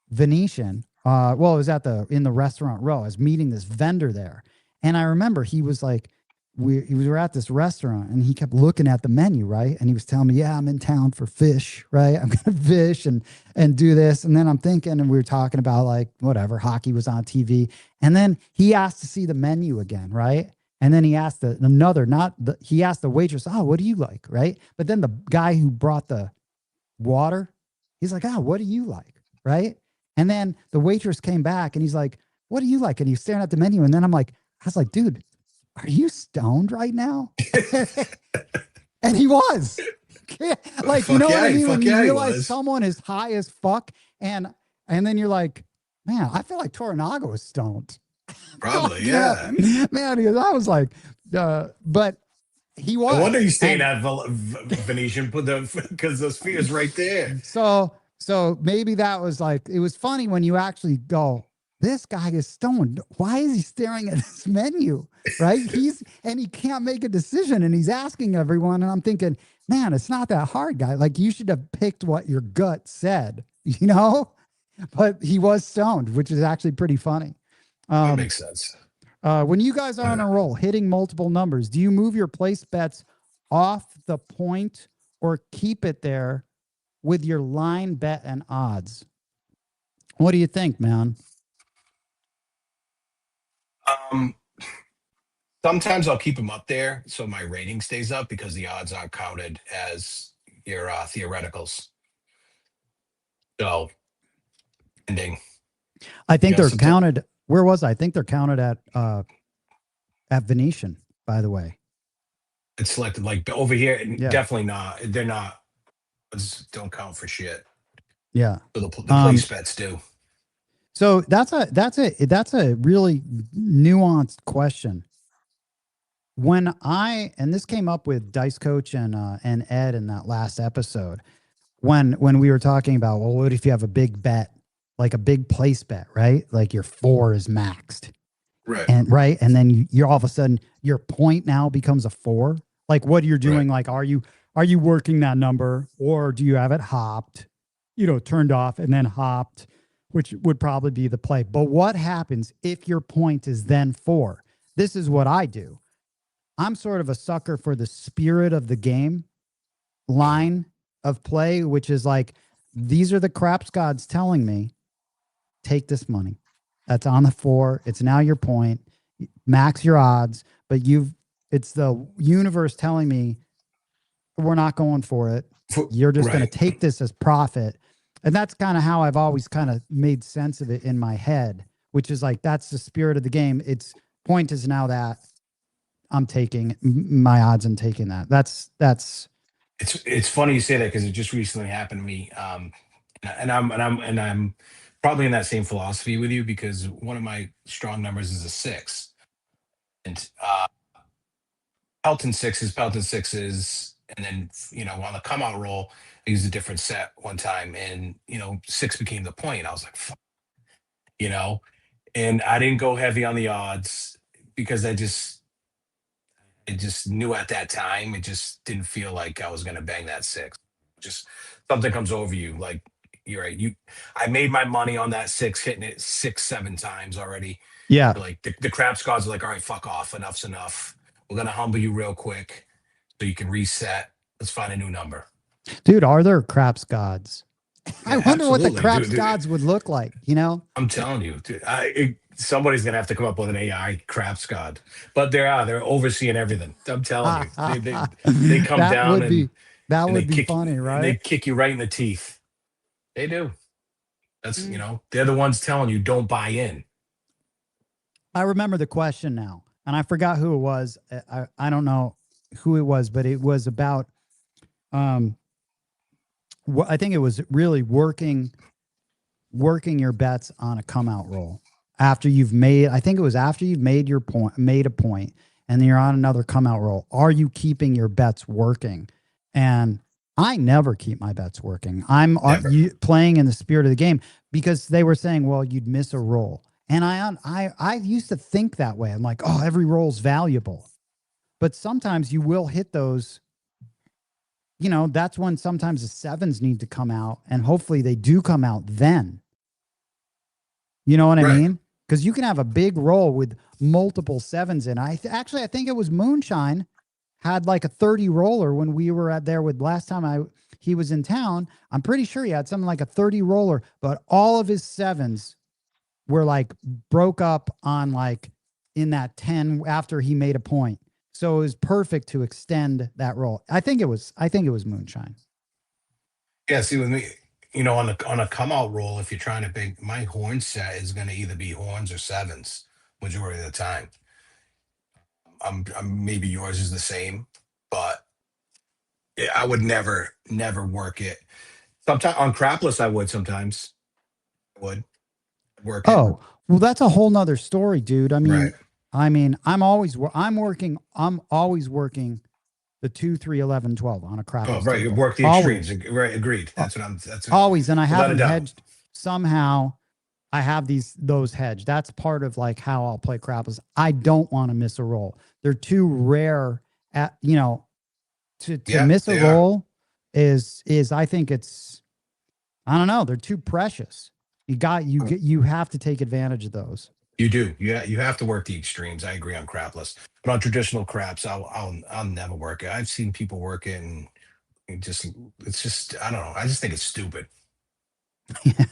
Venetian. It was in the restaurant row. I was meeting this vendor there, and I remember he was like, we were at this restaurant, and he kept looking at the menu, right? And he was telling me, "Yeah, I'm in town for fish, right? I'm gonna fish and do this." And then I'm thinking, and we were talking about like whatever, hockey was on TV, and then he asked to see the menu again, right? And then he asked he asked the waitress, oh, what do you like? Right. But then the guy who brought the water, he's like, oh, what do you like? Right. And then the waitress came back and he's like, what do you like? And he's staring at the menu. And then I was like, dude, are you stoned right now? And he was. Like, you know what I mean? When you realize someone is high as fuck, and then you're like, man, I feel like Toranaga was stoned.
Probably, yeah.
Man, because I was like, but he was.
No wonder you stayed at Venetian, because the sphere's right there.
So maybe that was like, it was funny when you actually go, this guy is stoned. Why is he staring at this menu? Right? He can't make a decision, and he's asking everyone. And I'm thinking, man, it's not that hard, guy. Like, you should have picked what your gut said, you know? But he was stoned, which is actually pretty funny.
That makes sense.
When you guys are on a roll, hitting multiple numbers, do you move your place bets off the point or keep it there with your line bet and odds? What do you think, man?
Sometimes I'll keep them up there so my rating stays up, because the odds aren't counted as your theoreticals. So, ending.
I think they're counted. Where was I? I think they're counted at Venetian, by the way.
It's selected like over here.
Yeah.
Definitely not. They're not. Don't count for shit.
Yeah.
So the place bets do.
So that's a really nuanced question. And this came up with Dice Coach and Ed in that last episode, when we were talking about, well, what if you have a big bet, like a big place bet, right? Like your 4 is maxed.
Right.
And then you're all of a sudden your point now becomes a 4. Like, what you're doing, like, are you working that number, or do you have it hopped, turned off and then hopped, which would probably be the play. But what happens if your point is then 4? This is what I do. I'm sort of a sucker for the spirit of the game line of play, which is like, these are the craps gods telling me, take this money. That's on the 4. It's now your point. Max your odds, but it's the universe telling me we're not going for it. You're just going to take this as profit. And that's kind of how I've always kind of made sense of it in my head, which is like, that's the spirit of the game. Its point is now that I'm taking my odds and taking that. It's
funny you say that, because it just recently happened to me. And I'm probably in that same philosophy with you, because one of my strong numbers is a 6. And Pelton sixes, and then on the come out roll, I used a different set one time, and 6 became the point. I was like, fuck, and I didn't go heavy on the odds, because I just knew at that time it just didn't feel like I was gonna bang that 6. Just something comes over you, like, you're right. I made my money on that 6, hitting it 6-7 times already.
Yeah.
Like the craps gods are like, all right, fuck off, enough's enough. We're gonna humble you real quick so you can reset. Let's find a new number.
Dude, are there craps gods?
Yeah,
I wonder what the craps gods would look like,
I'm telling you, dude, somebody's gonna have to come up with an AI craps god. But they're overseeing everything. I'm telling you. They come down
that would be funny, right?
They kick you right in the teeth. They do. That's they're the ones telling you don't buy in.
I remember the question now, and I forgot who it was. I don't know who it was, but it was about I think it was really working your bets on a come out roll after you've made. I think it was after you've made a point, and then you're on another come out roll. Are you keeping your bets working? And I never keep my bets working. I'm playing in the spirit of the game, because they were saying, well, you'd miss a roll. And I used to think that way. I'm like, oh, every roll's valuable. But sometimes you will hit those, that's when sometimes the 7s need to come out, and hopefully they do come out then. You know what I mean? Because you can have a big roll with multiple 7s in. I think it was Moonshine had like a 30 roller when we were there with last time he was in town. I'm pretty sure he had something like a 30 roller, but all of his 7s were like broke up on like in that 10 after he made a point. So it was perfect to extend that roll. I think it was moonshine.
Yeah, see with me, on a come out roll, if you're trying to big, my horn set is going to either be horns or sevens majority of the time. Maybe yours is the same, but yeah, I would never work it. Sometimes on crapless, I would sometimes. I would work it.
Oh, well, that's a whole nother story, dude.
Right.
I'm always working the 2, 3, 11, 12 on a
Oh,
crapless
right. You
table.
work the
Always.
extremes. Right. Agreed. That's what
Always. And I
without a
haven't
doubt.
hedged somehow. I have those hedged. That's part of like how I'll play crapless. I don't want to miss a roll. They're too rare to
Yeah,
miss a
they are.
roll is I think it's, I don't know. They're too precious. You have to take advantage of those.
You do. Yeah, you have to work the extremes. I agree on crapless, but on traditional craps, I'll never work it. I've seen people work it, and it's just I don't know. I just think it's stupid.
Yeah.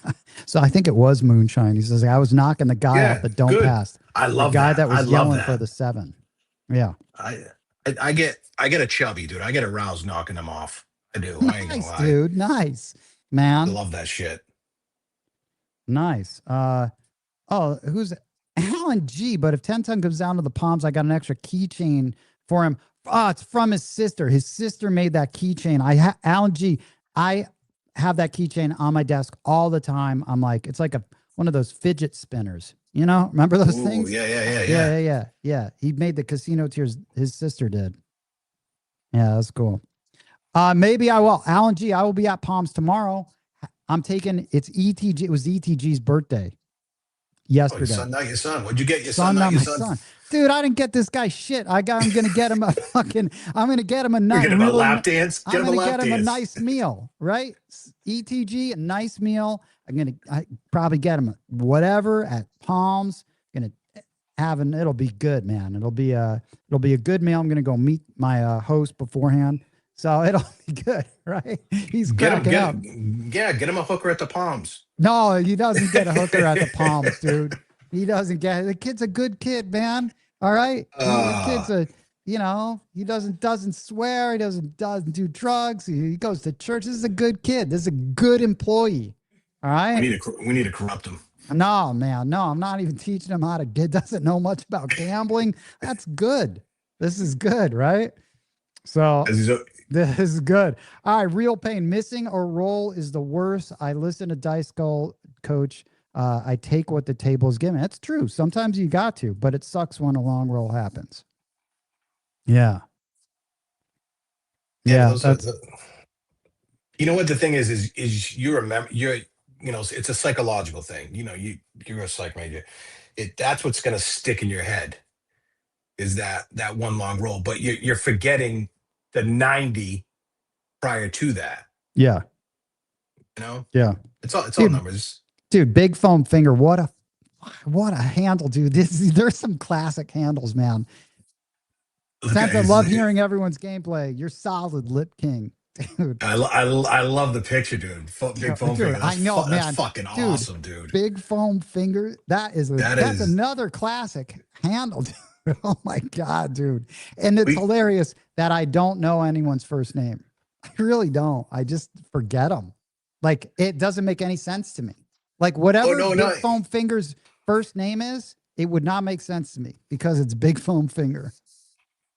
So I think it was moonshine. He says I was knocking the guy
Yeah,
off the don't
good.
pass.
I
The
love
guy
that.
that
I
was
love
yelling
that.
for the 7. Yeah.
I get a chubby, dude. I get aroused knocking them off. I do. I ain't gonna
Nice,
lie.
dude. Nice,
I
man.
love that shit.
Nice. Who's Alan G? But if 10-ton comes down to the palms, I got an extra keychain for him. Oh, it's from his sister. His sister made that keychain. Alan G. I have that keychain on my desk all the time. I'm like, it's like one of those fidget spinners. Remember those
Ooh,
things?
yeah.
He made the casino tears. His sister did. Yeah, that's cool. Maybe I will. Alan G. I will be at Palms tomorrow. It's ETG. It was ETG's birthday yesterday.
Oh, your son, not your son. What'd you get? Your
Son,
son, not
not
your
my
son.
son. Dude, I didn't get this guy shit. I'm gonna get him I'm gonna get him a nice,
Get him a lap dance.
I'm gonna get him a
dance.
nice meal, right? ETG, a nice meal. I probably get him whatever at Palms. Gonna it'll be good, man. It'll be a good meal. I'm gonna go meet my host beforehand. So it'll be good, right? He's cracking up.
Get him a hooker at the Palms.
No, he doesn't get a hooker at the Palms, dude. He doesn't get the kid's a good kid, man. All right. The kid's he doesn't swear, he doesn't do drugs, he goes to church. This is a good kid. This is a good employee. All right.
We need to corrupt him.
No, man. No, I'm not even teaching him how to doesn't know much about gambling. That's good. This is good, right? So this is good. All right, real pain. Missing a roll is the worst. I listen to Dice Skull Coach. I take what the table is giving. That's true. Sometimes you got to, but it sucks when a long roll happens. Yeah. Yeah.
You know what the thing is you remember it's a psychological thing. You're a psych major. That's what's gonna stick in your head is that one long roll, but you're forgetting the 90 prior to that.
Yeah. Yeah.
It's all numbers.
Dude, big foam finger. What a handle, dude. There's some classic handles, man. Since I love hearing everyone's gameplay. You're solid, Lip King. Dude.
I love the picture, dude. Big foam finger.
I know, man.
That's fucking awesome, dude.
Big foam finger. That's another classic handle, dude. Oh my God, dude. And it's hilarious that I don't know anyone's first name. I really don't. I just forget them. Like, it doesn't make any sense to me. Like, whatever Big Foam Finger's first name is, it would not make sense to me because it's Big Foam Finger.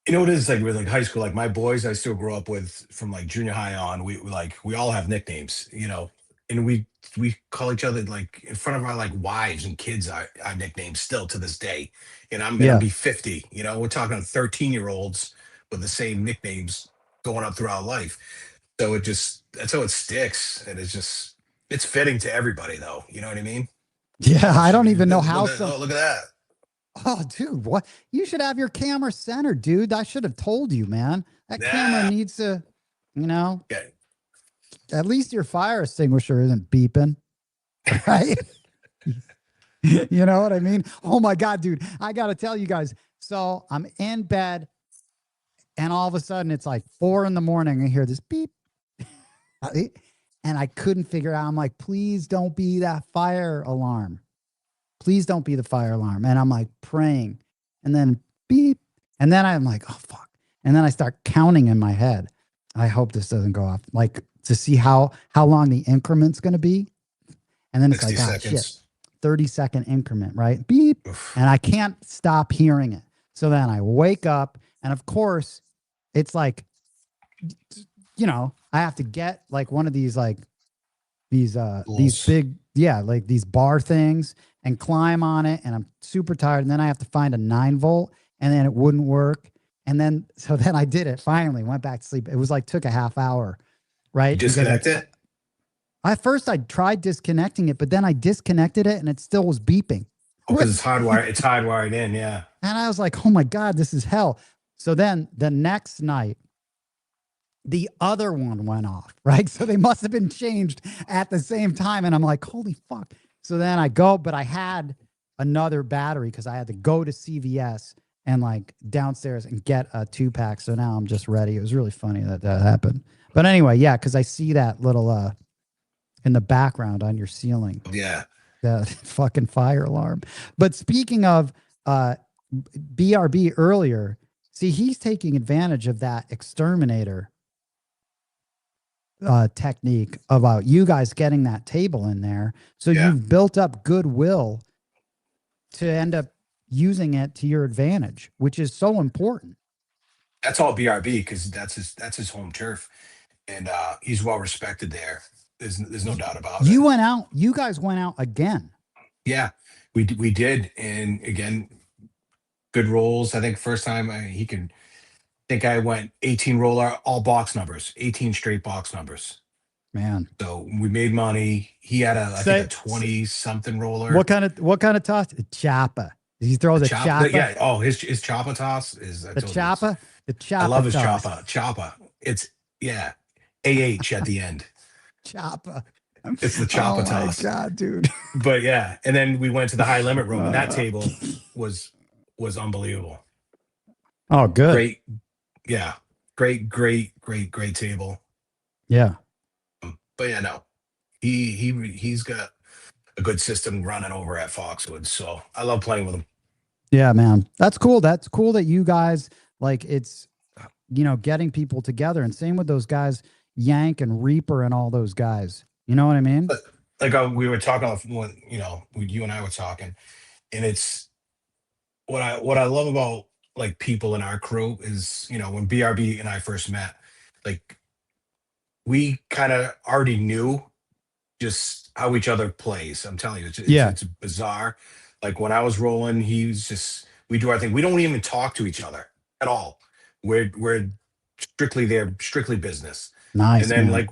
You know what it is like with like high school, like my boys I still grew up with from like junior high on, we all have nicknames, and we call each other like in front of our like wives and kids our nicknames still to this day. And I'm gonna be 50, we're talking 13-year-olds with the same nicknames going up throughout life. So that's how it sticks. And it's fitting to everybody though. You know what I mean?
Yeah, I don't even know how.
Look at that.
Oh, dude, what? You should have your camera centered, dude. I should have told you, man. That camera needs to, at least your fire extinguisher isn't beeping, right? You know what I mean? Oh my God, dude. I got to tell you guys. So I'm in bed and all of a sudden it's like 4 a.m. I hear this beep. And I couldn't figure it out. I'm like, please don't be that fire alarm. Please don't be the fire alarm. And I'm like praying. and then beep. And then I'm like, oh, fuck. And then I start counting in my head. I hope this doesn't go off, like to see how long the increment's going to be. And then it's
60
like, oh,
seconds.
shit, 30-second increment, right? Beep.
Oof.
And I can't stop hearing it. So then I wake up, and of course, it's like, you know, I have to get like one of these, like these big, like these bar things and climb on it. And I'm super tired. And then I have to find a 9-volt, and then it wouldn't work. And then, so then I did it finally, went back to sleep. It was like, took a half hour, right?
You disconnect it?
At first I tried disconnecting it, but then I disconnected it and it still was beeping.
Oh, because it's hardwired. It's hardwired in, yeah.
And I was like, oh my God, this is hell. So then the next night, the other one went off, right? So they must have been changed at the same time. And I'm like, holy fuck. So then I go, but I had another battery because I had to go to CVS and like downstairs and get a 2-pack. So now I'm just ready. It was really funny that happened. But anyway, yeah, because I see that little in the background on your ceiling.
Yeah.
The fucking fire alarm. But speaking of BRB earlier, see, he's taking advantage of that exterminator technique about you guys getting that table in there. So you've built up goodwill to end up using it to your advantage, which is so important.
That's all BRB because that's his home turf, and he's well respected there. There's no doubt about it.
You guys went out again.
Yeah, we did, and again, good rolls. I think first time I went 18 roller, all box numbers, 18 straight box numbers.
Man.
So we made money. He had I think a 20 something roller.
What kind of toss? Choppa. Did he throw the choppa?
Yeah. Oh, his choppa toss is
the choppa. The choppa.
I love his choppa. It's AH at the end.
Choppa.
It's the choppa toss.
Oh my God, dude.
But yeah, and then we went to the high limit room, and that table was unbelievable.
Oh, good.
Great. Yeah. Great table.
Yeah.
But yeah, no. He's got a good system running over at Foxwoods. So I love playing with him.
Yeah, man. That's cool. That's cool that you guys like it's getting people together, and same with those guys, Yank and Reaper and all those guys. You know what I mean?
But like we were talking when you and I were talking, and it's what I love about like people in our crew is when BRB and I first met, like we kind of already knew just how each other plays. I'm telling you, it's bizarre. Like when I was rolling, we do our thing. We don't even talk to each other at all. We're strictly there, strictly business.
Nice.
And then
man.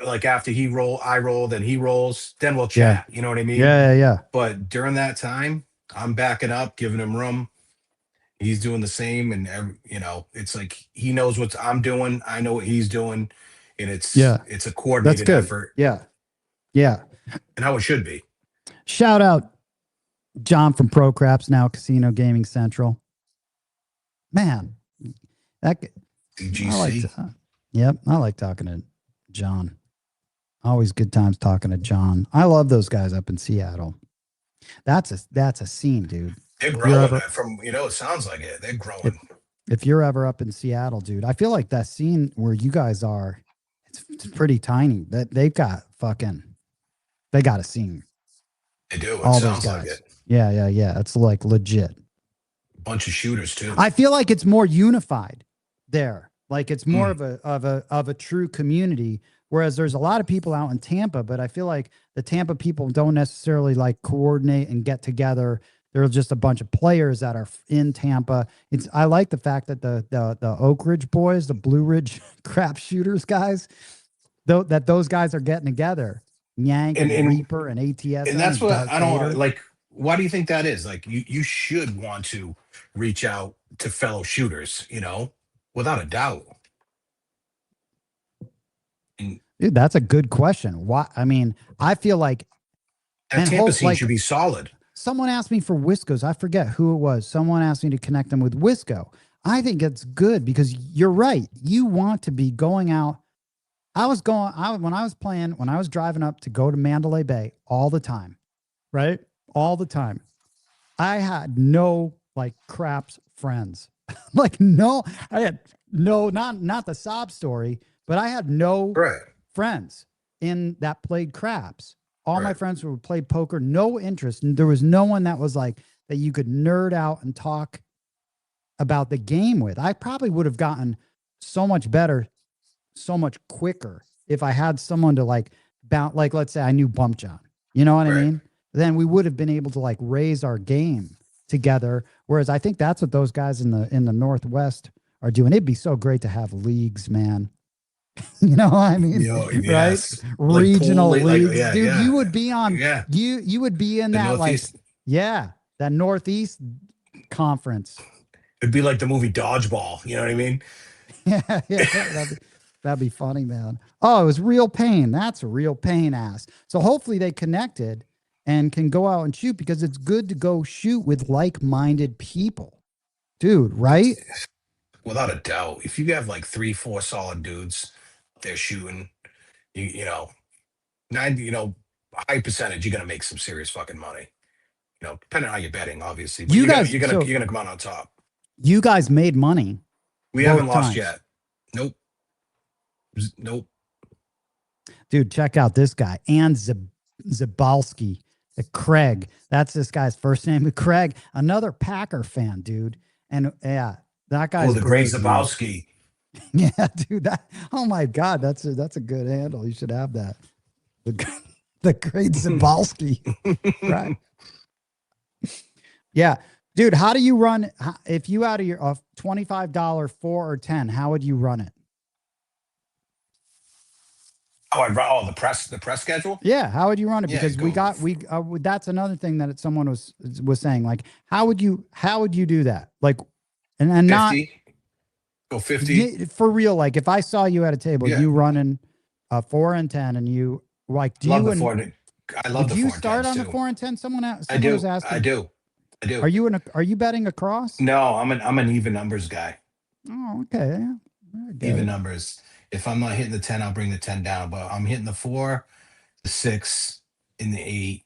like after I roll, then he rolls, then we'll chat.
Yeah.
You know what I mean?
Yeah.
But during that time, I'm backing up, giving him room. He's doing the same, and it's like he knows what I'm doing. I know what he's doing, and it's a coordinated effort.
Yeah.
And how it should be.
Shout out John from Pro Craps, now Casino Gaming Central. Man, that
CGC.
I like talking to John. Always good times talking to John. I love those guys up in Seattle. That's a scene, dude.
They're growing from, it sounds like it. They're growing.
If you're ever up in Seattle, dude, I feel like that scene where you guys are, it's pretty tiny. They got a scene.
They do.
All those guys. Like it. Yeah. It's like legit.
Bunch of shooters too.
I feel like it's more unified there. Like it's more of a true community. Whereas there's a lot of people out in Tampa, but I feel like the Tampa people don't necessarily like coordinate and get together. There's just a bunch of players that are in Tampa. I like the fact that the Oak Ridge boys, the Blue Ridge crap shooters guys, that those guys are getting together. Yank and Reaper and ATS.
And that's what I don't like. Why do you think that is? Like you should want to reach out to fellow shooters, without a doubt.
Dude, that's a good question. Why? I mean, I feel like
that Tampa scene should be solid.
Someone asked me for Wisco's. I forget who it was. Someone asked me to connect them with Wisco. I think it's good because you're right. You want to be going out. When I was driving up to go to Mandalay Bay all the time, right? All the time. I had no like craps friends. Like, no, I had no, not the sob story, but I had no
Right.
friends in that played craps. All my
Right.
friends who played poker, no interest. And there was no one that was like that you could nerd out and talk about the game with. I probably would have gotten so much better, so much quicker if I had someone to like bounce, like let's say I knew Bump John. You know what I
Right.
mean? Then we would have been able to like raise our game together. Whereas I think that's what those guys in the Northwest are doing. It'd be so great to have leagues, man. You know what I mean?
Yo,
Right?
yes. Like
Regional
pool, like,
leagues.
yeah,
Dude,
yeah.
you would be on
Yeah.
you would be in
The
that
Northeast.
like that Northeast conference.
It'd be like the movie Dodgeball. You know what I mean?
Yeah, that'd be funny, man. Oh, it was real pain. That's a real pain ass. So hopefully they connected and can go out and shoot, because it's good to go shoot with like-minded people. Dude, right?
Without a doubt. If you have like 3-4 solid dudes they're shooting, you know, 90, high percentage, you're gonna make some serious fucking money. Depending on how you're betting, obviously. But
You
you're gonna
guys,
you're gonna
so
you're gonna come out on top.
you guys made money
We
both
haven't lost
times.
yet. Nope. Nope.
Dude, check out this guy, and Zabalski, Craig. That's this guy's first name, Craig. Another Packer fan, dude. And yeah, that guy's
Oh, the great
dude.
Zabowski.
Yeah, dude. Oh my God, that's a good handle. You should have that. The great Zabalski. Right. Yeah. Dude, how do you run if you out of your $25 4 or 10, how would you run it?
Oh, the press schedule.
Yeah, how would you run it?
Yeah,
Because that's another thing that someone was saying. Like, how would you do that? Like, and
50.
not
Go 50.
for real. Like, if I saw you at a table,
Yeah.
you running 4 and 10, and you like, do
Love
you
the
and
4. I love the
did you
4 and
start
10s
on the
too.
4 and 10? Someone
I do.
was asking.
I do.
Are you betting across?
No, I'm an even numbers guy.
Oh, okay. Yeah.
Even numbers. If I'm not hitting the 10, I'll bring the 10 down. But I'm hitting the 4, the 6, and the 8.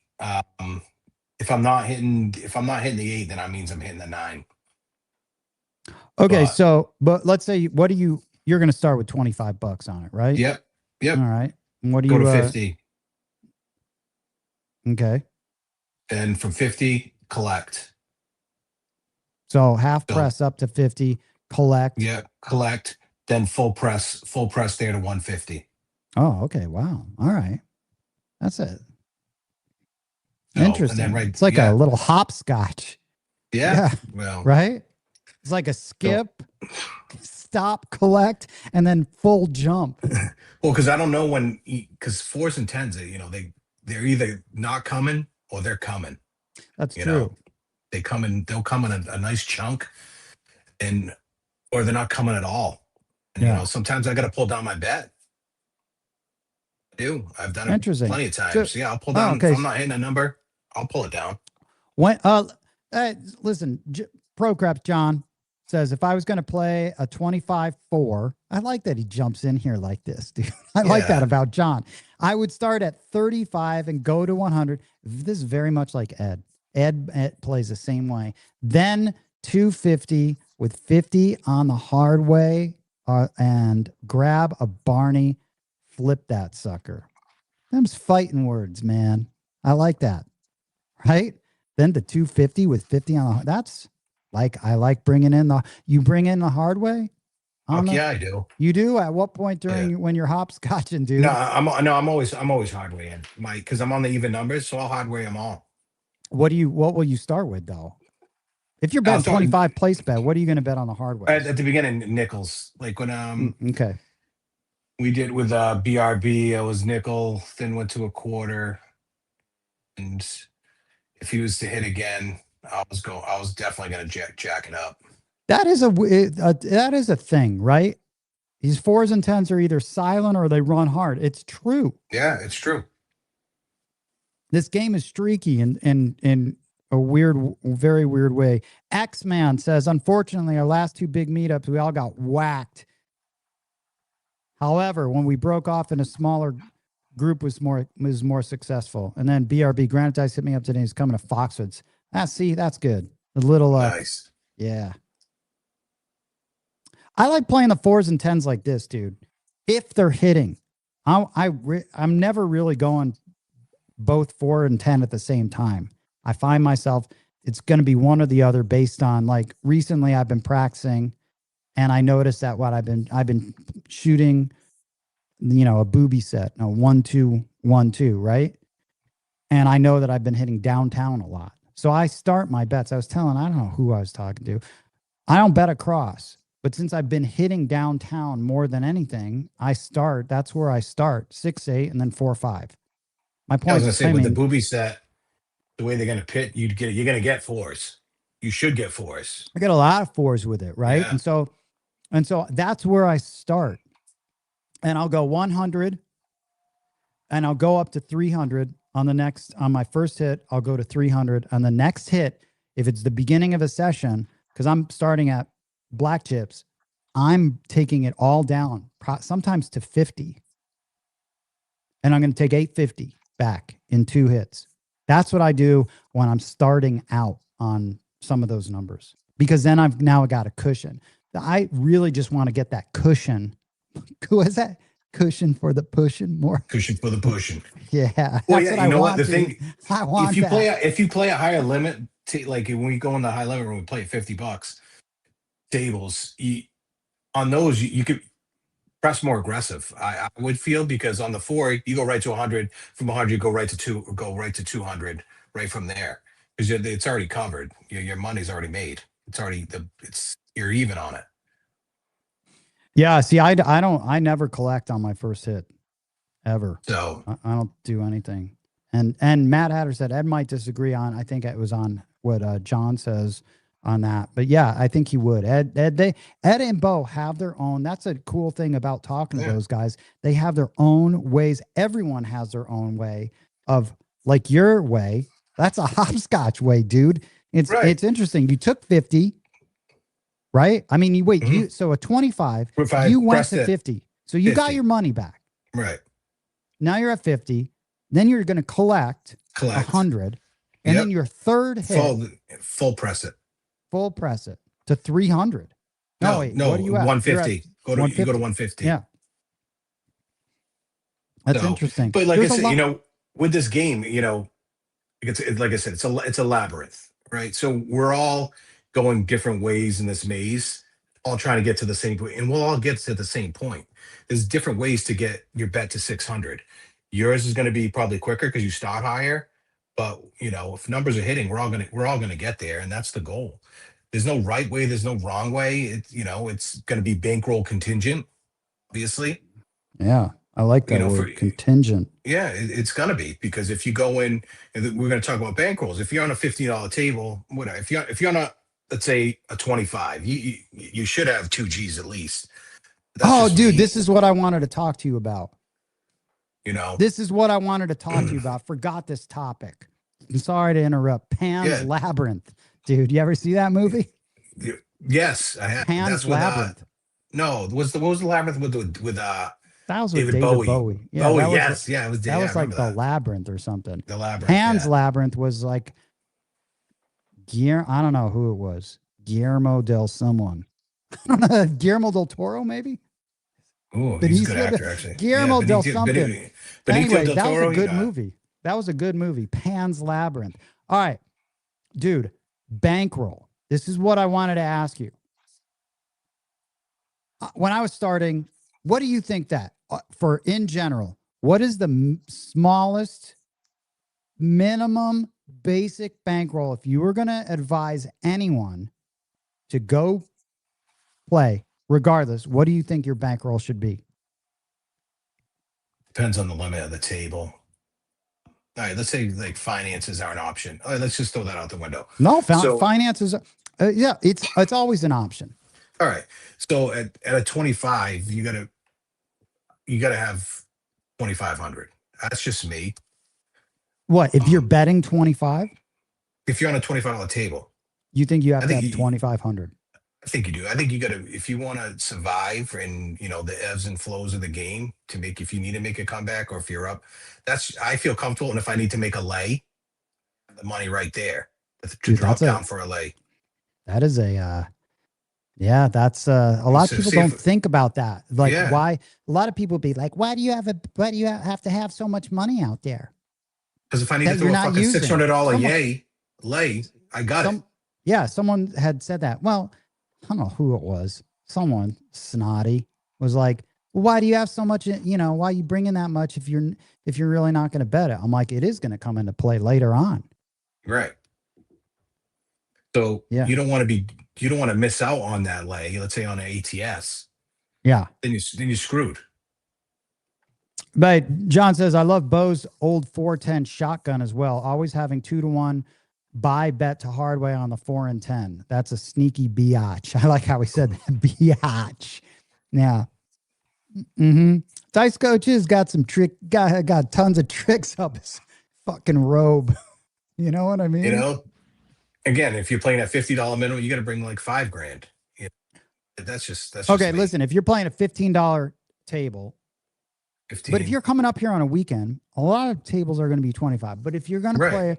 If I'm not hitting the 8, then that means I'm hitting the 9.
Okay,
But
but let's say you're going to start with $25 on it, right?
yep.
All right. And what do
Go
you
to 50.
Okay.
And from 50, collect.
So half press up to 50, collect.
Yeah, collect. Then full press there to 150.
Oh, okay. Wow. All right. That's it.
So,
Interesting.
And then
it's like a little hopscotch.
Yeah. Well,
right? It's like a skip, stop, collect, and then full jump.
Well, because I don't know because 4s and 10s, they're either not coming or they're coming.
That's true.
They'll come in a nice chunk, or they're not coming at all. And sometimes I got to pull down my bet. I do. I've done it plenty of times. So, I'll pull down. Okay. If I'm not hitting a number, I'll pull it down.
Listen, Pro Craps John says, if I was going to play a 25-4, I like that he jumps in here like this, dude. I like that about John. I would start at 35 and go to 100. This is very much like Ed. Ed plays the same way. Then 250 with 50 on the hard way, and grab a Barney, flip that sucker. Them's fighting words, man. I like that. Right? Then the 250 with 50 on the, that's like, I like bringing in you bring in the hard way.
Yeah, I do.
You do? At what point when you're hopscotching, dude?
No, I'm always hardwaying, Mike, because I'm on the even numbers, so I'll hardway them all. What
will you start with though? If you're betting 25 place bet, what are you going to bet on the hard way?
At the beginning, nickels. Like when
okay.
We did with BRB, I was nickel, then went to a quarter. And if he was to hit again, I was definitely going to jack it up.
That is a thing, right? These 4s and 10s are either silent or they run hard. It's true.
Yeah, it's true.
This game is streaky in a very weird way. X-Man says, unfortunately, our last 2 big meetups, we all got whacked. However, when we broke off in a smaller group was more successful. And then BRB Granite Dice hit me up today. He's coming to Foxwoods. See, that's good. A little
Nice.
yeah. I like playing the 4s and 10s like this, dude. If they're hitting, I'm never really going both 4 and 10 at the same time. I find myself, it's going to be one or the other based on, like, recently I've been practicing and I noticed that what I've been shooting, you know, a booby set, a 1-2, 1-2, right? And I know that I've been hitting downtown a lot. So I start my bets. I don't know who I was talking to. I don't bet across, but since I've been hitting downtown more than anything, that's where I start 6-8 and then 4-5. My point
I was going
is,
to say, with the booby set, the way they're going to pit, you're going to get 4s. You should get 4s.
I get a lot of 4s with it, right?
Yeah.
And so that's where I start. And I'll go 100 and I'll go up to 300 on my first hit. I'll go to 300 on the next hit. If it's the beginning of a session, because I'm starting at black chips, I'm taking it all down, sometimes to 50. And I'm going to take 850 back in 2 hits. That's what I do when I'm starting out on some of those numbers, because then I've now got a cushion. I really just want to get that cushion. Who is that? Cushion for the pushing more.
Cushion for the pushing.
Yeah.
Well, yeah. You know what? The thing,
I want
if you play a higher limit, like when we go in the high limit room, we play $50 tables. On those, you could press more aggressive. I would feel, because on the 4, you go right to 100. From 100, you go right to 200 right from there, because it's already covered. Your money's already made. You're even on it.
Yeah. See, I never collect on my first hit ever.
So
I don't do anything. And Matt Hatter said Ed might disagree on, I think it was on what John says on that, but yeah, I think he would. Ed and Bo have their own. That's a cool thing about talking to those guys. They have their own ways. Everyone has their own way of, like, your way. That's a hopscotch way, dude. It's interesting. You took 50, right? I mean, so a 25, you went to 50. So you got your money back.
Right.
Now you're at 50. Then you're going to collect 100. And then your third hit.
Full press it.
Full press it to 300. No, wait, what are you at?
150.
You
go to 150.
Yeah. That's interesting.
But like I said, with this game, it's like I said, it's a labyrinth, right? So we're all going different ways in this maze, all trying to get to the same point, and we'll all get to the same point. There's different ways to get your bet to 600. Yours is going to be probably quicker because you start higher, but if numbers are hitting, we're all gonna get there, and that's the goal. There's no right way, there's no wrong way. It's going to be bankroll contingent, obviously.
Yeah, I like that word, contingent.
Yeah, it's going to be, because if you go in, and we're going to talk about bankrolls. If you're on a $50 table, whatever. If you're on a, let's say, a 25, you should have 2 G's at least.
Dude, this is what I wanted to talk to you about. This is what I wanted to talk to you about. Forgot this topic. I'm sorry to interrupt. Pan's Labyrinth. Dude, you ever see that movie?
Yes, I have.
Pan's Labyrinth.
No, what was the Labyrinth with
that was with
David Bowie.
Yeah,
it was.
That was like the Labyrinth or something.
The Labyrinth.
Pan's Labyrinth was like I don't know who it was. Guillermo del someone. I don't know. Guillermo del Toro, maybe.
Oh, he's a good actor, actually.
Guillermo del something. Anyway,
del
that was
Toro,
a good movie. That was a good movie. Pan's Labyrinth. All right, dude. Bankroll. This is what I wanted to ask you. When I was starting, what do you think that for in general? What is the smallest minimum basic bankroll if you were going to advise anyone to go play? Regardless, what do you think your bankroll should be?
Depends on the limit of the table. All right, let's say like finances are an option. All right, let's just throw that out the window.
No, finances. Yeah, it's always an option.
All right, so at a 25, you gotta have 2,500. That's just me.
What if you're betting 25?
If you're on a $25 table,
you think you have to have 2,500?
I think you do. I think you got to, if you want to survive in, the ebbs and flows of the game if you need to make a comeback, or if you're up, I feel comfortable. And if I need to make a lay, the money right there to drop down for a lay.
That is yeah, that's a lot of people don't think about that. Like why a lot of people be like, why do you have to have so much money out there?
Because if I need to throw a fucking $600 lay, I got it.
Yeah, someone had said that. Well, I don't know who it was. Someone snotty was like, well, why do you have so much, why are you bringing that much if you're really not going to bet it? I'm like, it is going to come into play later on.
Right. So you don't want to miss out on that lay, let's say on an ATS.
Yeah.
Then you're screwed.
But John says, I love Bo's old 410 shotgun as well. Always having 2-to-1 buy bet to hardway on the 4 and 10. That's a sneaky biatch. I like how he said that. Biatch. Yeah. Dice coaches got some got tons of tricks up his fucking robe. You know what I mean?
Again, if you're playing at $50 minimum, you got to bring like $5,000. That's just
okay. Listen, if you're playing a $15 table,
15.
But if you're coming up here on a weekend, a lot of tables are going to be 25. But if you're going to play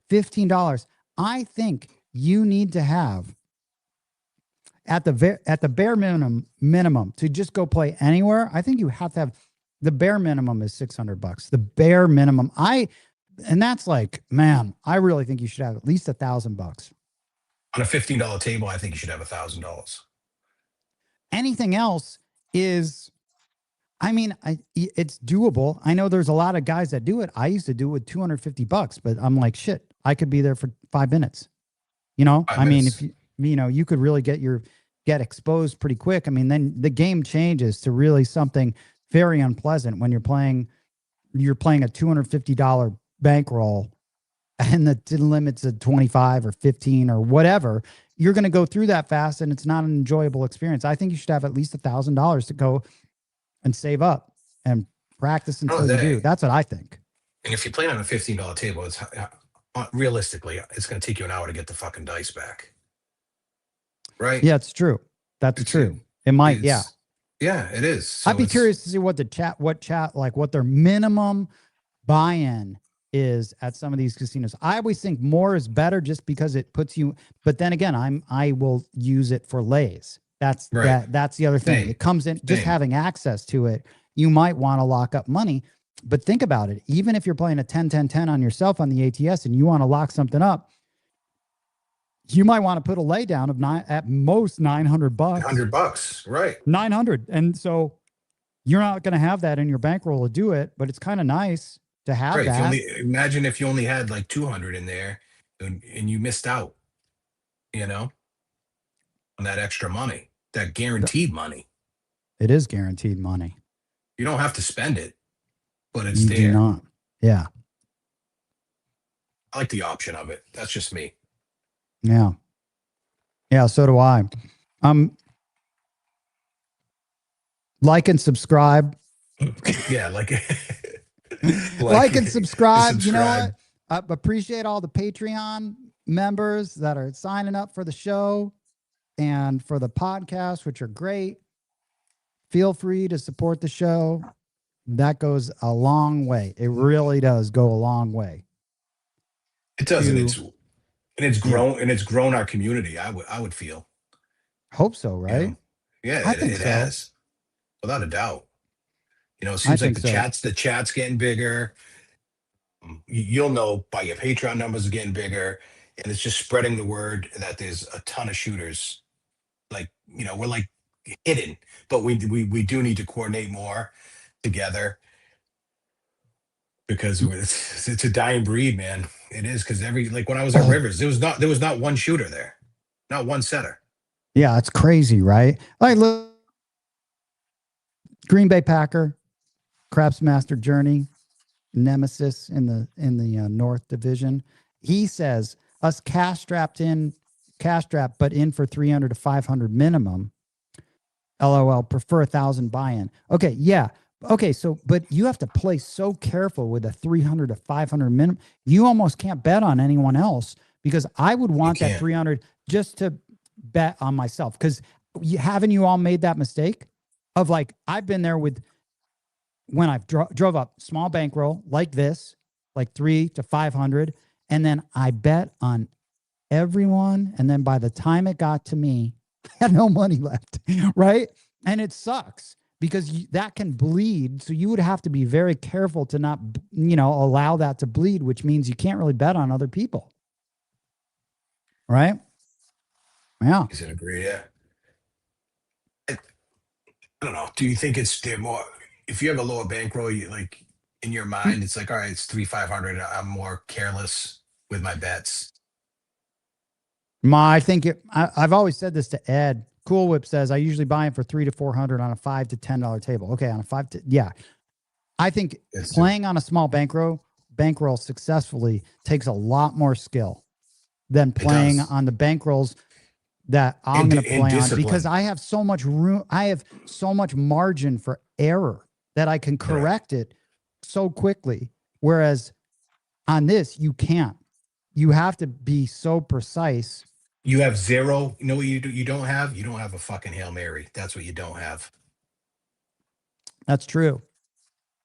$15, I think you need to have at the bare minimum to just go play anywhere. I think you have to have the bare minimum is $600. The bare minimum. And that's like, man, I really think you should have at least $1,000
on a $15 table. I think you should have $1,000.
Anything else is, I mean, it's doable. I know there's a lot of guys that do it. I used to do it with $250, but I'm like, shit, I could be there for 5 minutes. I mean, if you could really get exposed pretty quick. I mean, then the game changes to really something very unpleasant when you're playing a $250 bankroll and the limit's at 25 or 15 or whatever. You're going to go through that fast and it's not an enjoyable experience. I think you should have at least $1,000 to go and save up and practice until you do. That's what I think.
And if you're playing on a $15 table, it's realistically, it's going to take you an hour to get the fucking dice back. Right?
Yeah, it's true. That's true. It might. Yeah,
it is. So
I'd be curious to see what their minimum buy-in is at some of these casinos. I always think more is better just because it puts you, but then again, I will use it for lays. That's the other thing. It comes in just having access to it. You might want to lock up money, but think about it. Even if you're playing a 10-10-10 on yourself on the ATS and you want to lock something up, you might want to put a lay down of at most $900.
$100, right?
900, and so you're not going to have that in your bankroll to do it, but it's kind of nice to have that.
Imagine if you only had like 200 in there, and you missed out, on that extra money. That guaranteed money.
It is guaranteed money.
You don't have to spend it, but it's there.
Do not. Yeah.
I like the option of it. That's just me.
Yeah. Yeah, so do I. Like and subscribe.
Yeah, like
and subscribe. You know what? I appreciate all the Patreon members that are signing up for the show and for the podcast, which are great. Feel free to support the show. That goes a long way. It really does go a long way.
It does, and it's grown, and it's grown our community. I would feel.
Hope so, right?
Yeah, it has, without a doubt. It seems like the chat's getting bigger. You'll know by your Patreon numbers are getting bigger, and it's just spreading the word that there's a ton of shooters. Like, we're like hidden, but we do need to coordinate more together because it's a dying breed, man. It is, because when I was at Rivers, there was not one shooter there, not one setter.
Yeah, it's crazy, right? Like, look, Green Bay Packer, Craps Master Journey, Nemesis in the North Division. He says us cash strapped, but in for 300 to 500 minimum. LOL, prefer 1,000 buy-in. Okay, yeah. Okay, so but you have to play so careful with a 300 to 500 minimum. You almost can't bet on anyone else, because I would want that 300 just to bet on myself. Because haven't you all made that mistake of, like, I've been there with when I've drove up small bankroll like this, like 300 to 500, and then I bet on everyone. And then by the time it got to me, I had no money left. Right. And it sucks because that can bleed. So you would have to be very careful to not, allow that to bleed, which means you can't really bet on other people. Right. Yeah.
He's in agree. Yeah. I don't know. Do you think they're more, if you have a lower bankroll, you like in your mind, it's like, all right, it's 300-500. I'm more careless with my bets.
I think I've always said this to Ed. Cool Whip says I usually buy them for $300 to $400 on a $5 to $10 table. Okay, on a yeah. I think playing on a small bankroll successfully takes a lot more skill than playing on the bankrolls that I'm going to play on, because I have so much room. I have so much margin for error that I can correct it so quickly. Whereas on this, you can't. You have to be so precise.
You have zero. You know what you do? You don't have a fucking Hail Mary. That's what you don't have.
That's true.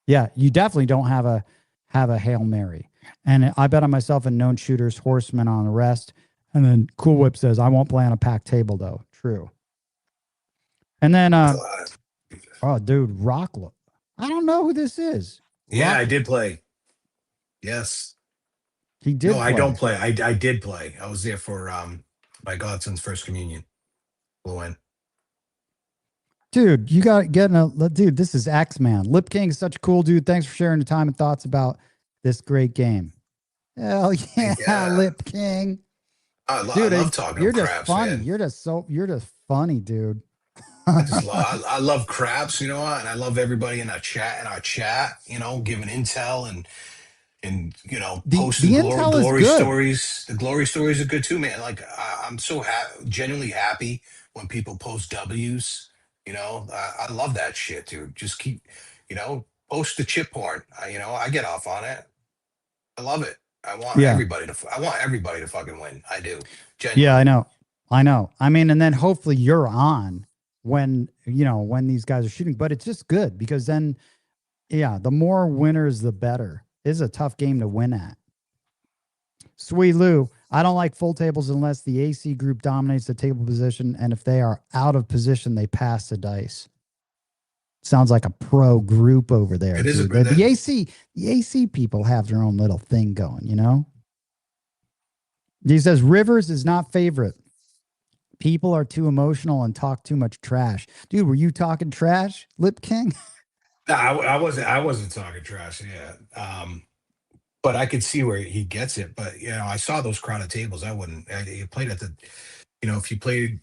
Yeah, you definitely don't have a Hail Mary. And I bet on myself and known shooters, horsemen on the rest. And then Cool Whip says, I won't play on a packed table though. True. And then oh dude, Rockla. I don't know who this is.
Yeah, I did play. Yes.
He did.
No, I don't play. I did play. I was there for my godson's first communion. Blew in.
Dude, you got to get dude, this is X-Man. Lip King is such a cool dude. Thanks for sharing the time and thoughts about this great game. Hell yeah, Lip King.
I love talking
you're
craps,
just funny.
man.
You're just funny, dude.
I love craps, and I love everybody in our chat, giving intel and posting glory stories. The glory stories are good too, man. Like I'm so genuinely happy when people post W's. I love that shit, dude. Just keep, post the chip porn. I get off on it. I love it. I want everybody to fucking win. I do. Genuinely.
Yeah, I know. I mean, and then hopefully you're on when these guys are shooting, but it's just good because then, the more winners, the better. It's a tough game to win at. Sweet Lou, I don't like full tables unless the AC group dominates the table position, and if they are out of position, they pass the dice. Sounds like a pro group over there.
It is
the AC people have their own little thing going, He says Rivers is not favorite. People are too emotional and talk too much trash. Dude, were you talking trash, Lip King?
No, I wasn't talking trash. Yeah. But I could see where he gets it. But I saw those crowded tables. I wouldn't. You played at the, if you played,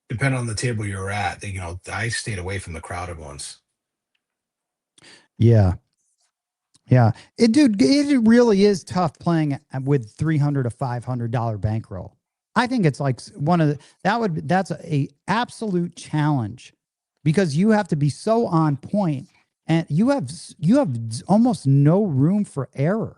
depending on the table you're at, I stayed away from the crowded ones.
Yeah. It really is tough playing with $300 to $500 bankroll. I think it's like that's a absolute challenge because you have to be so on point. And you have almost no room for error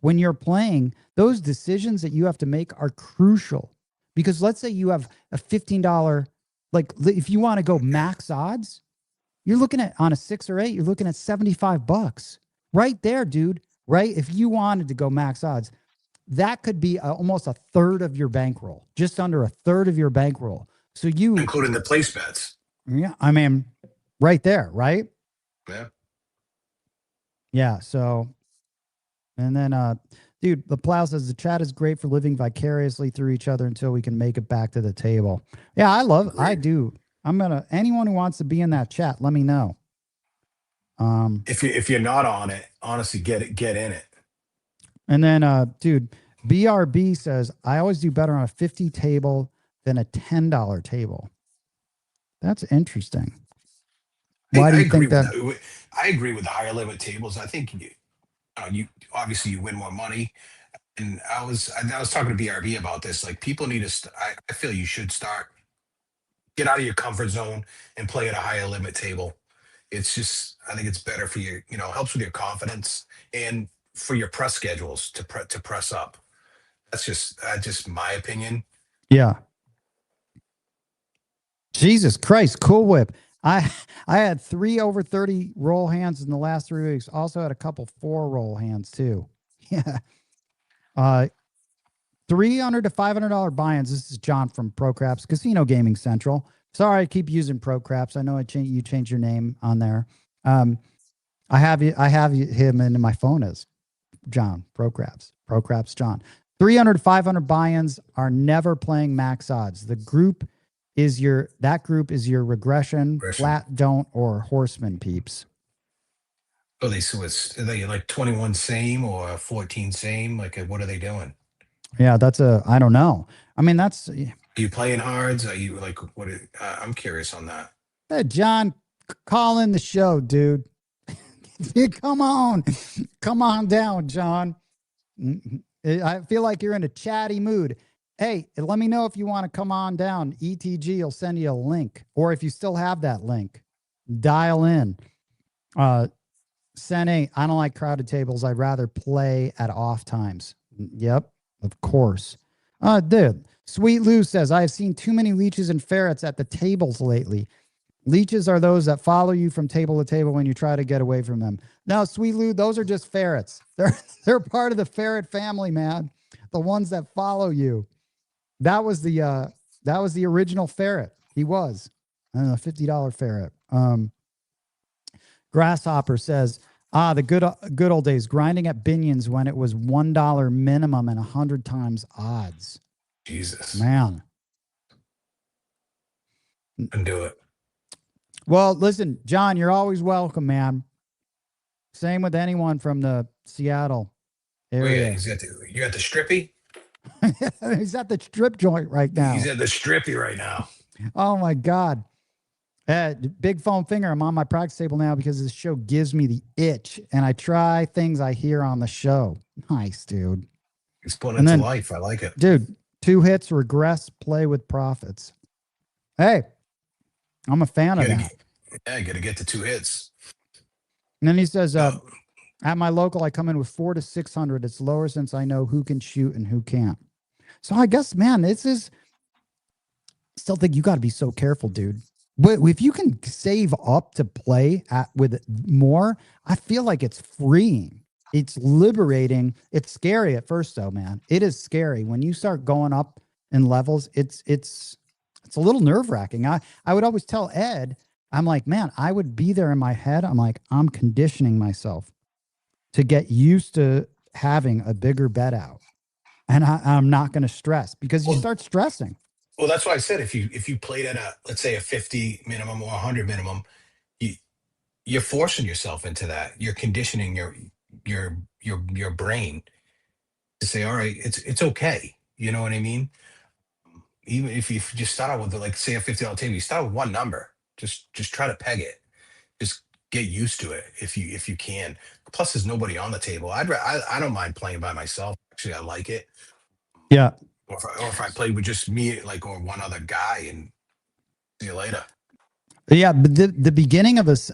when you're playing. Those decisions that you have to make are crucial because let's say you have a $15, like if you want to go max odds, you're looking at on a 6 or 8, you're looking at $75 right there, dude. Right. If you wanted to go max odds, that could be almost a third of your bankroll, just under a third of your bankroll. So
including the place bets.
Yeah. I mean, right there. Right. Yeah. So, and then, dude, the plow says the chat is great for living vicariously through each other until we can make it back to the table. Yeah, I do. Anyone who wants to be in that chat, let me know.
If you're not on it, honestly, get in it.
And then, dude, BRB says I always do better on a 50 table than a $10 table. That's interesting. Why do you think that?
I agree with the higher limit tables. I think you obviously you win more money. And I was talking to BRB about this. Like people need to. I feel you should get out of your comfort zone and play at a higher limit table. It's just I think it's better for you. Helps with your confidence and for your press schedules to press up. That's just my opinion.
Yeah. Jesus Christ, Cool Whip. I had 3 over 30 roll hands in the last 3 weeks. Also had a couple 4 roll hands too. Yeah. $300 to $500 buy-ins. This is John from Pro Craps Casino Gaming Central. Sorry, I keep using Pro Craps. I know you changed your name on there. I have him in my phone as John Pro Craps John. 300 to 500 buy-ins are never playing max odds. That group is your regression, flat don't, or horseman peeps.
Oh, are they like 21 same or 14 same? Like, what are they doing?
Yeah, I don't know. I mean,
Are you playing hards? Are you like, I'm curious on that.
Hey, John, call in the show, dude. Come on down, John. I feel like you're in a chatty mood. Hey, let me know if you want to come on down. ETG will send you a link, or if you still have that link, dial in. Sene, I don't like crowded tables. I'd rather play at off times. Yep, of course. Dude, Sweet Lou says, I have seen too many leeches and ferrets at the tables lately. Leeches are those that follow you from table to table when you try to get away from them. No, Sweet Lou, those are just ferrets. They're part of the ferret family, man. The ones that follow you. That was the original ferret. He was a $50 ferret. Grasshopper says, the good old days, grinding at Binions when it was $1 minimum and 100 times odds.
Jesus,
man,
and do it.
Well, listen, John, you're always welcome, man. Same with anyone from the Seattle area.
You got the strippy?
He's at the strip joint right now.
He's at the strippy right now.
Oh my God. Big foam finger. I'm on my practice table now because this show gives me the itch and I try things I hear on the show. Nice, dude.
He's putting it to life. I like it.
Dude, 2 hits, regress, play with profits. Hey, I'm a fan of that.
Yeah, you got to get the 2 hits.
And then he says, at my local, I come in with 400 to 600. It's lower since I know who can shoot and who can't. So I guess, man, still think you got to be so careful, dude. But if you can save up to play with more, I feel like it's freeing. It's liberating. It's scary at first, though, man. It is scary when you start going up in levels. It's a little nerve-wracking. I would always tell Ed, I'm like, man, I would be there in my head. I'm like, I'm conditioning myself to get used to having a bigger bet out. And I'm not going to stress because you start stressing.
Well, that's why I said if you played at let's say a 50 minimum or 100 minimum, you're forcing yourself into that. You're conditioning your brain to say, all right, it's okay. You know what I mean? Even if you just start out with like say a $50 table, you start with one number. Just try to peg it. Just get used to it if you can. Plus, there's nobody on the table. I don't mind playing by myself. Actually, I like it.
Yeah.
Or if I played with just me, like, or one other guy, and see you later.
Yeah, but the beginning of this,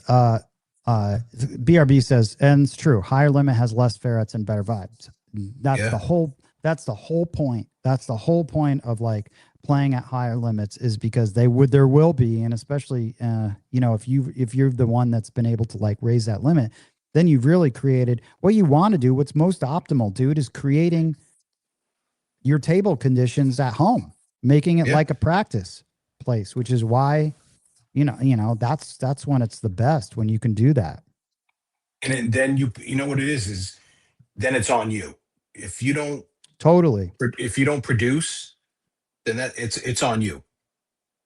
BRB says, and it's true. Higher limit has less ferrets and better vibes. That's the whole point. That's the whole point of like playing at higher limits is because there will be, and especially if you're the one that's been able to like raise that limit, then you've really created what you want to do. What's most optimal, dude, is creating your table conditions at home, making it like a practice place, which is why, that's when it's the best, when you can do that.
And then you know what it is then it's on you. If you don't produce, then it's on you.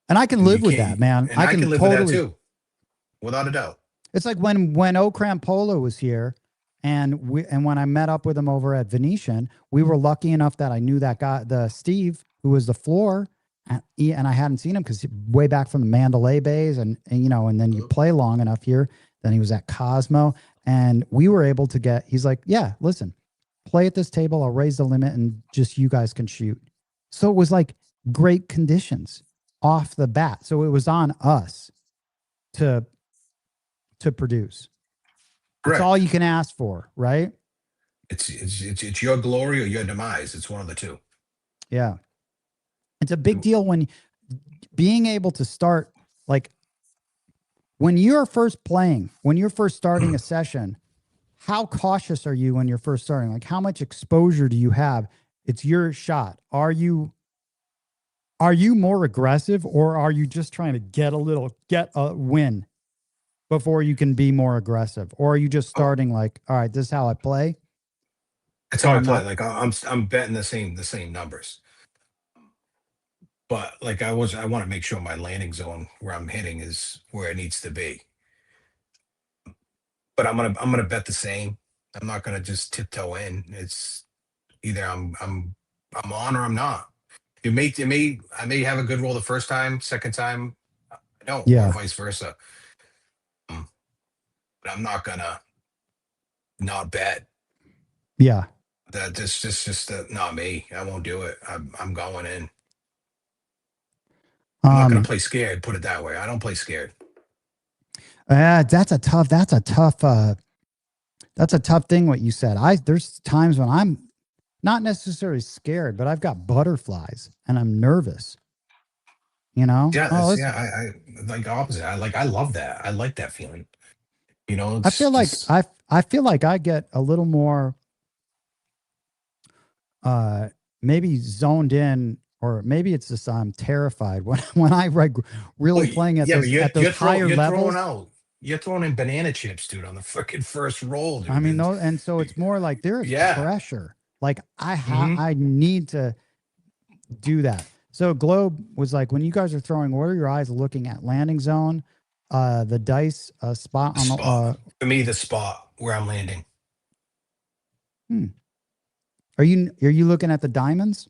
And I can live with that, man.
And I can live with that too, without a doubt.
It's like when Okram Polo was here, and when I met up with him over at Venetian, we were lucky enough that I knew that guy, the Steve, who was the floor, and I hadn't seen him because way back from the Mandalay Bays, and then you play long enough here. Then he was at Cosmo, and we were able to get. He's like, yeah, listen, play at this table. I'll raise the limit, and just you guys can shoot. So it was like great conditions off the bat. So it was on us to produce.
Correct.
It's all you can ask for, right?
It's your glory or your demise. It's one of the two.
Yeah. It's a big deal when being able to start, like when you're first playing, when you're first starting a session, how cautious are you when you're first starting? Like how much exposure do you have? It's your shot. Are you more aggressive, or are you just trying to get a win before you can be more aggressive? Or are you just starting like, all right, this is how I play?
That's how I play. Like I'm betting the same numbers. But like I want to make sure my landing zone where I'm hitting is where it needs to be. But I'm gonna bet the same. I'm not gonna just tiptoe in. It's either I'm on or I'm not. I may have a good roll the first time, second time I don't, or
Yeah.
vice versa. But I'm not gonna not bet.
Yeah.
That's just not me. I won't do it. I'm going in. I'm not gonna play scared. Put it that way. I don't play scared.
That's a tough thing what you said. There's times when I'm not necessarily scared, but I've got butterflies and I'm nervous. You know?
Yeah, I like opposite. I love that. I like that feeling. You know,
I feel like I feel like I get a little more maybe zoned in, or maybe it's just I'm terrified when I really playing at those higher levels.
You're throwing in banana chips, dude, on the freaking first roll, dude.
I mean, and so it's more like there's pressure. Like I need to do that. So Globe was like, when you guys are throwing, what are your eyes looking at? Landing zone, the dice spot on the
for me, the spot where I'm landing.
Are you looking at the diamonds?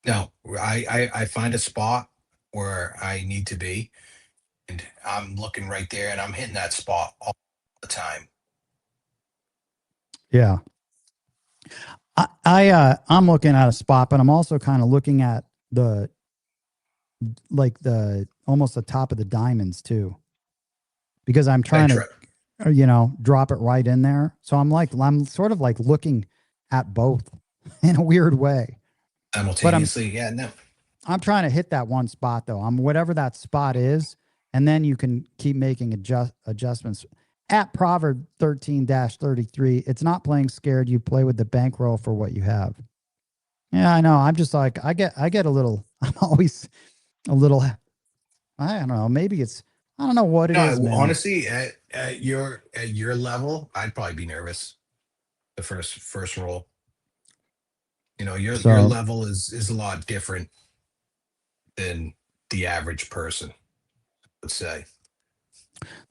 No, I find a spot where I need to be, and I'm looking right there, and I'm hitting that spot all the time.
Yeah. I'm looking at a spot, but I'm also kind of looking at the almost the top of the diamonds too, because I'm trying to drop it right in there. So I'm sort of like looking at both in a weird way.
Simultaneously,
I'm trying to hit that one spot though. I'm whatever that spot is, and then you can keep making adjustments. At Proverb 13-33, it's not playing scared. You play with the bankroll for what you have. Yeah, I know. I'm just like, I get a little, I'm always a little, I don't know. Maybe I don't know what it is, man.
Honestly, at your level, I'd probably be nervous the first roll. You know, your level is a lot different than the average person, let's say.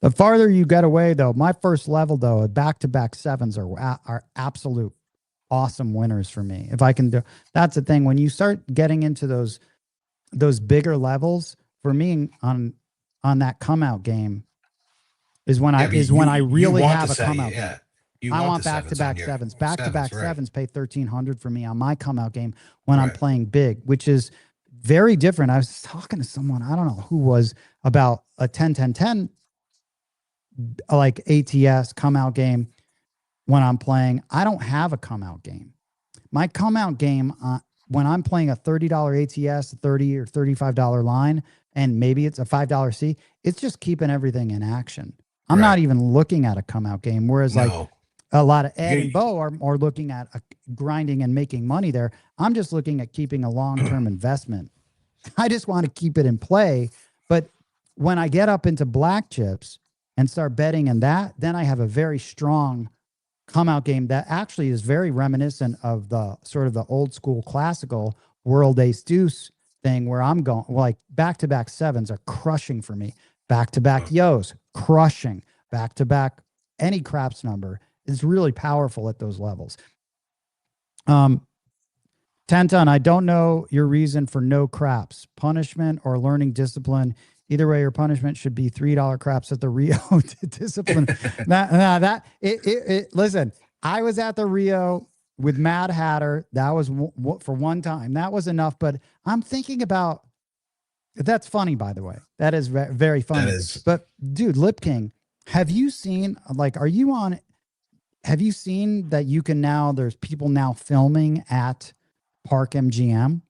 The farther you get away, though, my first level, though, back-to-back sevens are absolute awesome winners for me. If I can do, that's the thing. When you start getting into those bigger levels, for me on that come out game is when I really have a come out.
Yeah.
I want back-to-back sevens. Back-to-back sevens pay 1,300 for me on my come out game when I'm playing big, which is very different. I was talking to someone, I don't know who was, about a 10-10-10 like ATS come out game. When I'm playing, I don't have a come out game. My come out game, when I'm playing a $30 ATS, $30 or $35 line, and maybe it's a $5 C, it's just keeping everything in action. I'm not even looking at a come out game. Whereas like a lot of Ed and Bo are looking at grinding and making money there. I'm just looking at keeping a long-term investment. I just want to keep it in play. But when I get up into black chips and start betting in that, then I have a very strong come out game that actually is very reminiscent of the sort of the old school classical world ace deuce thing, where I'm going like back-to-back sevens are crushing for me. Back-to-back yos, crushing. Back-to-back any craps number is really powerful at those levels. Tenton, I don't know your reason for no craps, punishment or learning discipline. Either way, your punishment should be $3 craps at the Rio discipline. Listen, I was at the Rio with Mad Hatter. That was for one time. That was enough. But I'm thinking about, that's funny, by the way. That is very funny. But dude, Lip King, have you seen, like, have you seen that you can now, there's people now filming at Park MGM?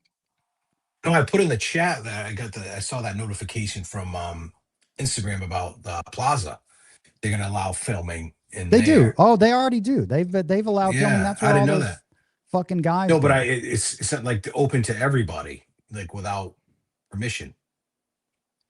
No, I put in the chat that I saw that notification from Instagram about the Plaza. They're going to allow filming in there.
They do. Oh, they already do. They've allowed filming. That's where
I didn't know that.
fucking guys.
No, but
do.
it's not like open to everybody, like without permission.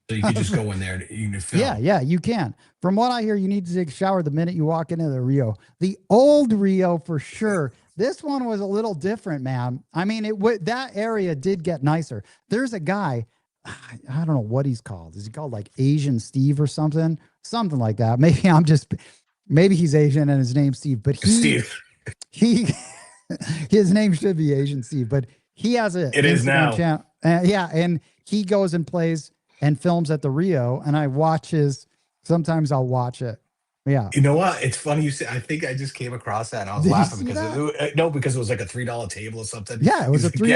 So you could just go in there and you can film.
Yeah, you can. From what I hear, you need to take a shower the minute you walk into the Rio. The old Rio for sure. This one was a little different, man. I mean, that area did get nicer. There's a guy, I don't know what he's called. Is he called like Asian Steve or something? Something like that. Maybe he's Asian and his name's Steve, but
Steve,
he his name should be Asian Steve, but he has a
it is now.
channel. Yeah, and he goes and plays and films at the Rio, and I watch sometimes I'll watch it. Yeah.
You know what? It's funny you say. I think I just came across that and I was
Did you
laughing
see
because because it was like a $3 table or something.
Yeah, it was a $3.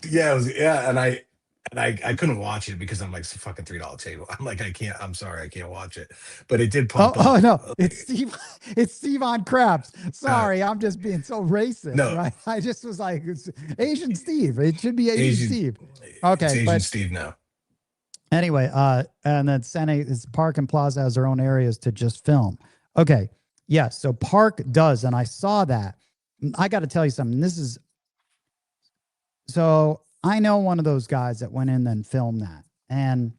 Yeah, it was. Yeah, and I couldn't watch it because I'm like, it's a fucking $3 table. I'm like, I can't. I'm sorry, I can't watch it. But it did pop up.
Oh no, it's Steve. It's Steve on Craps. Sorry, I'm just being so racist.
No.
Right? I just was like, it's Asian Steve. It should be Asian Steve. Okay,
it's Asian Steve now.
Anyway, and then is Park and Plaza has their own areas to just film. Okay, yes. So Park does, and I saw that. I got to tell you something. So I know one of those guys that went in and filmed that, and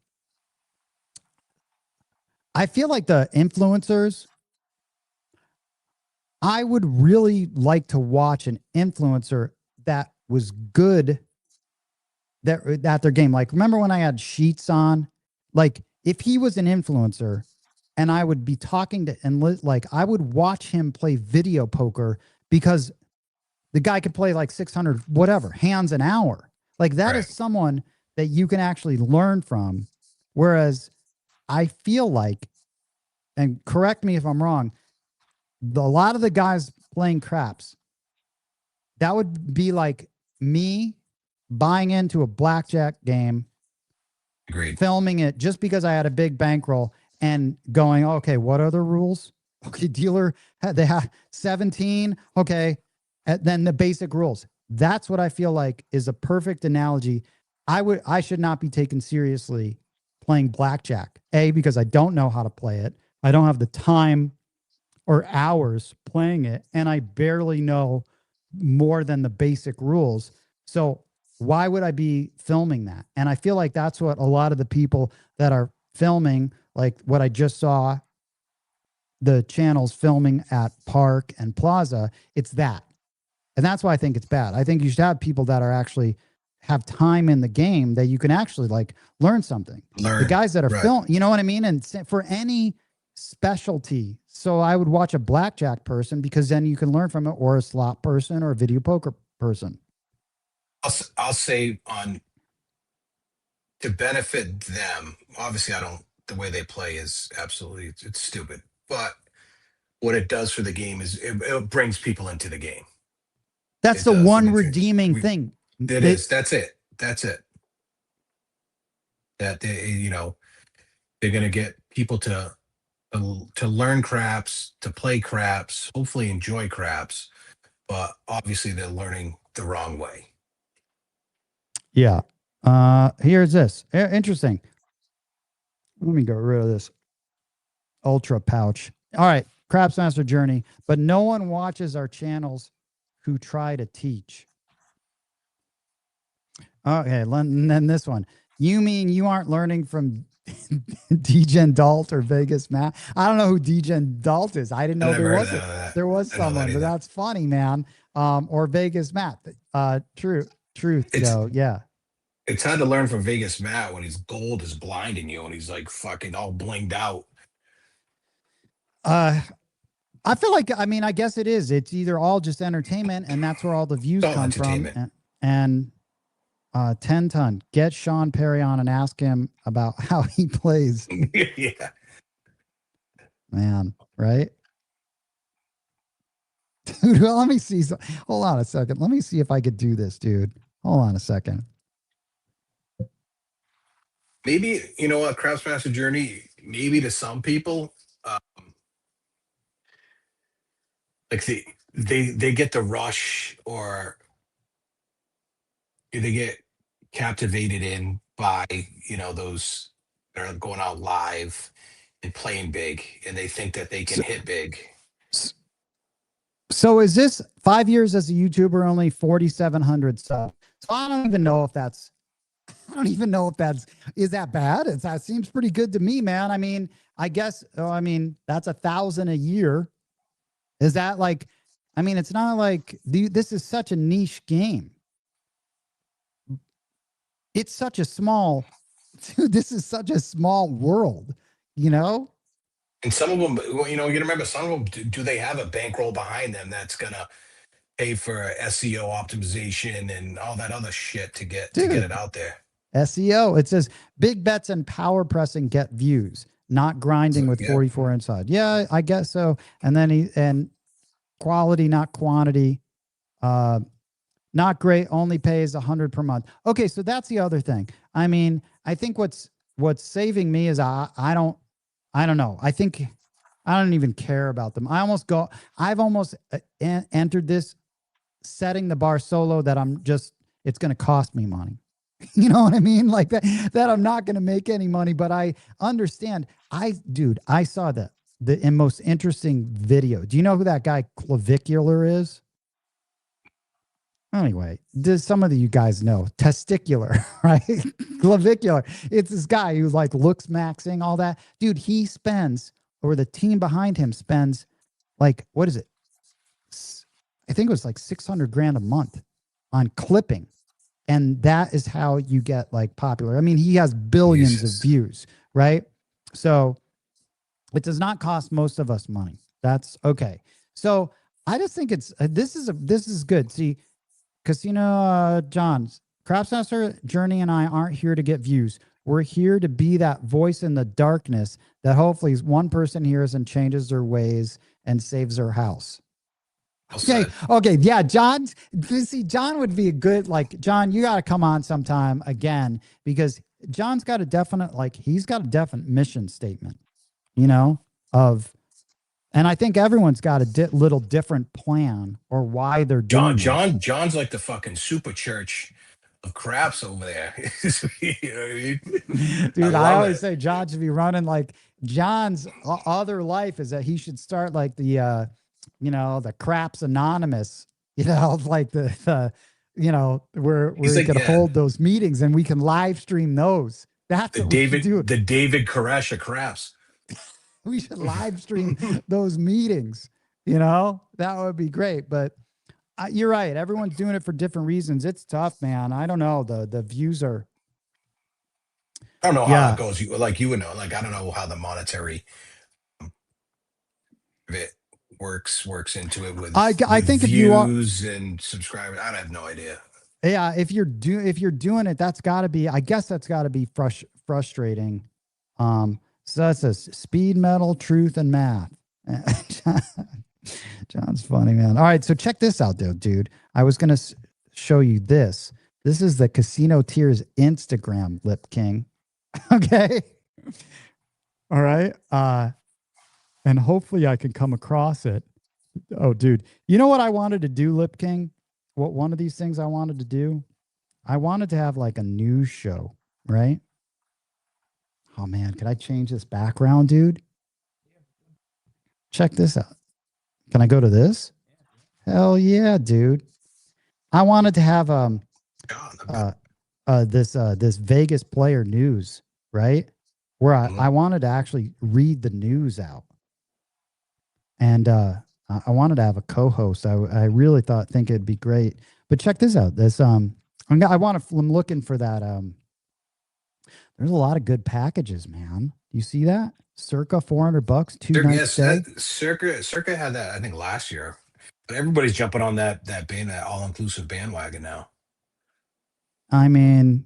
I feel like the influencers. I would really like to watch an influencer that was good at their game. Like, remember when I had Sheets on? Like, if he was an influencer and I would be talking to, and like, I would watch him play video poker because the guy could play like 600, whatever, hands an hour. Like, that is someone that you can actually learn from. Whereas I feel like, and correct me if I'm wrong, a lot of the guys playing craps, that would be like me buying into a blackjack game,
Agreed.
filming it just because I had a big bankroll and going, okay, what are the rules? Okay, dealer, they have 17. Okay, and then the basic rules. That's what I feel like is a perfect analogy. I should not be taken seriously playing blackjack. A, because I don't know how to play it. I don't have the time or hours playing it, and I barely know more than the basic rules. So why would I be filming that? And I feel like that's what a lot of the people that are filming, like what I just saw, the channels filming at Park and Plaza, it's that. And that's why I think it's bad. I think you should have people that are actually have time in the game that you can actually like learn something. The guys that are film, you know what I mean? And for any specialty. So I would watch a blackjack person because then you can learn from it, or a slot person or a video poker person.
I'll say to benefit them. Obviously, the way they play is absolutely, it's stupid. But what it does for the game is it brings people into the game.
That's the one redeeming thing.
That's it. That they're going to get people to learn craps, to play craps, hopefully enjoy craps, but obviously they're learning the wrong way.
Yeah. Here's this. Interesting. Let me get rid of this ultra pouch. All right. Craps Master Journey. But no one watches our channels who try to teach. Okay. And then this one. You mean you aren't learning from Degen Dalt or Vegas Matt? I don't know who Degen Dalt is. I didn't know there was someone, but that's funny, man. Or Vegas Matt. Truth, Joe. Yeah.
It's hard to learn from Vegas Matt when his gold is blinding you and he's like fucking all blinged out.
I feel like, I mean, I guess it is. It's either all just entertainment, and that's where all the views come from. And 10 ton, get Sean Perry on and ask him about how he plays.
Yeah.
Man, right? Dude, well, let me see. Hold on a second. Let me see if I could do this, dude. Hold on a second.
Maybe, you know what, Craps Master Journey, maybe to some people, like they get the rush, or they get captivated in by, those that are going out live and playing big, and they think that they can hit big.
So is this 5 years as a YouTuber, only 4,700 subs? So I don't even know if that's is that bad? That seems pretty good to me, man. I mean, I guess, that's 1,000 a year. Is that like, I mean, it's not like this is such a niche game. It's such a small, dude, this is such a small world, you know?
And some of them, you know, you remember some of them, do they have a bankroll behind them that's going to pay for SEO optimization and all that other shit to get it out there?
SEO. It says big bets and power pressing get views, not grinding with 44 inside. Yeah, I guess so. And then and quality, not quantity. Not great. Only pays 100 per month. Okay, so that's the other thing. I mean, I think what's saving me is I don't know. I think I don't even care about them. I've almost entered this setting the bar so low that it's going to cost me money. You know what I mean? Like that I'm not going to make any money, but I understand. I saw the most interesting video. Do you know who that guy Clavicular is? Anyway, does some of you guys know testicular, right? Clavicular. It's this guy who like looks maxing all that. Dude, he spends, or the team behind him spends like, what is it? I think it was like 600 grand a month on clipping. And that is how you get like popular. I mean, he has billions of views, right? So it does not cost most of us money. That's okay. So I just think this is good. See, Casino John's Crapsmaster, Journey, and I aren't here to get views. We're here to be that voice in the darkness that hopefully one person hears and changes their ways and saves their house. Okay, yeah, John. See, John would be a good, like, John, you got to come on sometime again, because John's got a definite, he's got a definite mission statement, you know, and I think everyone's got a little different plan or why they're doing
John's like the fucking super church of craps over there. You know what I mean?
Dude, I always say John should be running like John's other life is that he should start like the the Craps Anonymous, like the where he could hold those meetings and we can live stream those. That's what we should do.
The David Koresh of craps.
We should live stream those meetings. That would be great. But you're right. Everyone's doing it for different reasons. It's tough, man. I don't know. The views are.
I don't know how it goes. You would know. Like, I don't know how the monetary bit works into it with. I think views and subscribers. I have no idea.
Yeah, if you're doing it, that's got to be. I guess that's got to be frustrating. So that says speed metal, truth, and math. John's funny, man. All right, so check this out, though, dude. I was gonna show you this. This is the Casino Tears Instagram, Lip King. Okay. All right. And hopefully I can come across it. Oh, dude. You know what I wanted to do, Lip King? What one of these things I wanted to do? I wanted to have like a news show, right? Oh man, could I change this background, dude? Check this out. Can I go to this? Hell yeah, dude. I wanted to have this Vegas player news, right? Where I wanted to actually read the news out. And I wanted to have a co-host. I really think it'd be great. But check this out. I'm looking for that. There's a lot of good packages, man. You see that? Circa $400, 2 nights stay.
Circa had that, I think, last year. But everybody's jumping on that all-inclusive bandwagon now.
I mean,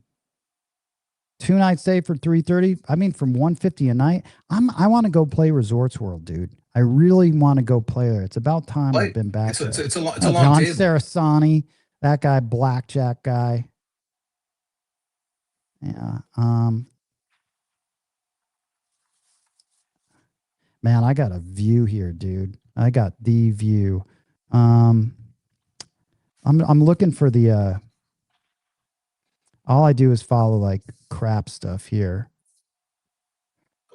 2 nights stay for $330. I mean, from $150 a night. I want to go play Resorts World, dude. I really want to go play there. It's about time I've been back there.
It's a long
John
table.
Sarasani, that guy, blackjack guy. Yeah. Man, I got a view here, dude. I got the view. I'm looking for the all I do is follow like crap stuff here.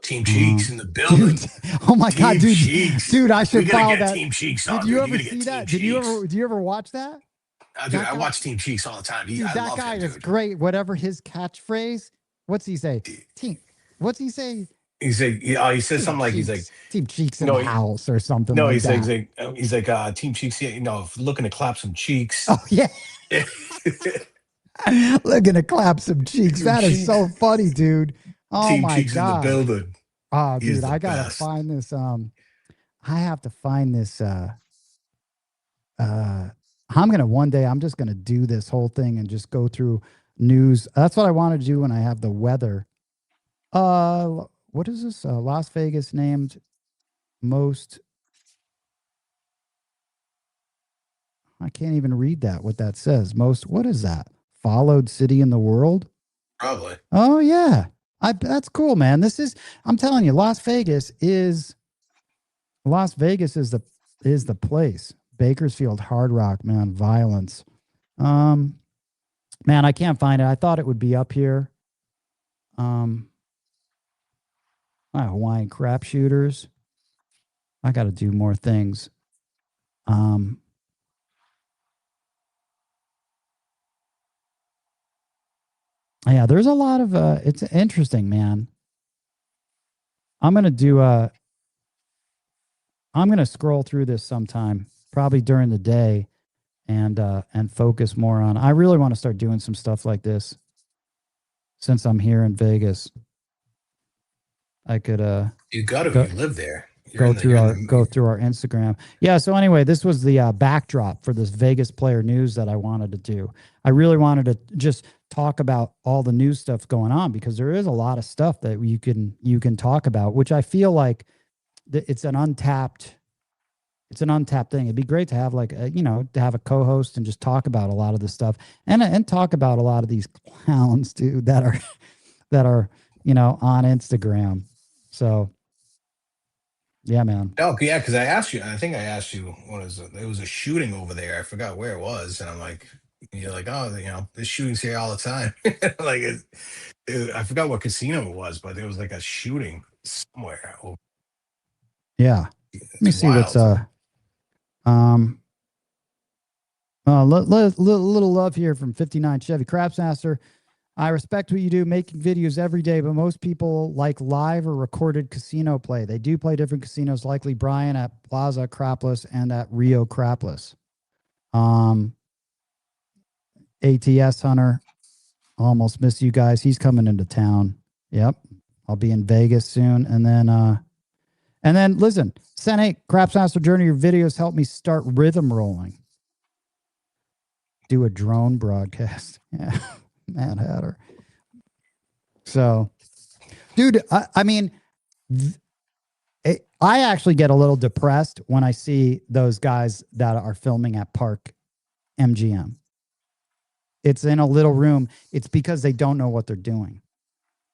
Team Cheeks in the building.
Dude, oh my God, dude.
Cheeks.
Dude, I should follow that.
Team Cheeks
Did
on,
you
dude.
ever see that?
Do
Do you ever watch that?
Dude, I watch Team Cheeks all the time.
Dude,
I
that
love
guy
him,
is
dude.
great. Whatever his catchphrase, what's he say? Team. What's he say?
He says something like, he's like,
Team Cheeks in the house or something
no,
like that.
he's like, Team Cheeks, looking to clap some cheeks.
Oh, yeah. Looking to clap some cheeks. That is so funny, dude. Oh,
Team
my
Cheeks
God.
in the building.
Oh, dude, I got to find this. I have to find this. One day I'm just going to do this whole thing and just go through news. That's what I want to do when I have the weather. What is this? Las Vegas named most. I can't even read that, what that says. Most, what is that? Followed city in the world?
Probably.
Oh, yeah. That's cool, man. I'm telling you, Las Vegas is the place. Bakersfield, Hard Rock, man, violence. Man, I can't find it. I thought it would be up here. Hawaiian crap shooters. I got to do more things. Yeah, there's a lot of it's interesting, man. I'm going to scroll through this sometime, probably during the day, and focus more on. I really want to start doing some stuff like this since I'm here in Vegas. I could
you live there.
Go through our Instagram. Yeah, so anyway, this was the backdrop for this Vegas player news that I wanted to do. I really wanted to just talk about all the news stuff going on, because there is a lot of stuff that you can talk about, which I feel like it's an untapped thing. It'd be great to have to have a co-host and just talk about a lot of this stuff and talk about a lot of these clowns too that are on Instagram. So yeah, man.
Oh, yeah, because I think I asked you, it was a shooting over there. I forgot where it was. And I'm like, you're like, oh, this shooting's here all the time. I forgot what casino it was, but there was like a shooting somewhere.
Yeah. Let me see what's little love here from 59 Chevy Crapsmaster. I respect what you do, making videos every day, but most people like live or recorded casino play. They do play different casinos, likely Brian at Plaza Crapless and at Rio Crapless. ATS Hunter, almost miss you guys. He's coming into town. Yep. I'll be in Vegas soon. And then listen, Senate Crapsmaster Journey, your videos help me start rhythm rolling. Do a drone broadcast. Yeah. Mad Hatter. So, dude, I mean, I actually get a little depressed when I see those guys that are filming at Park MGM. It's in a little room. It's because they don't know what they're doing.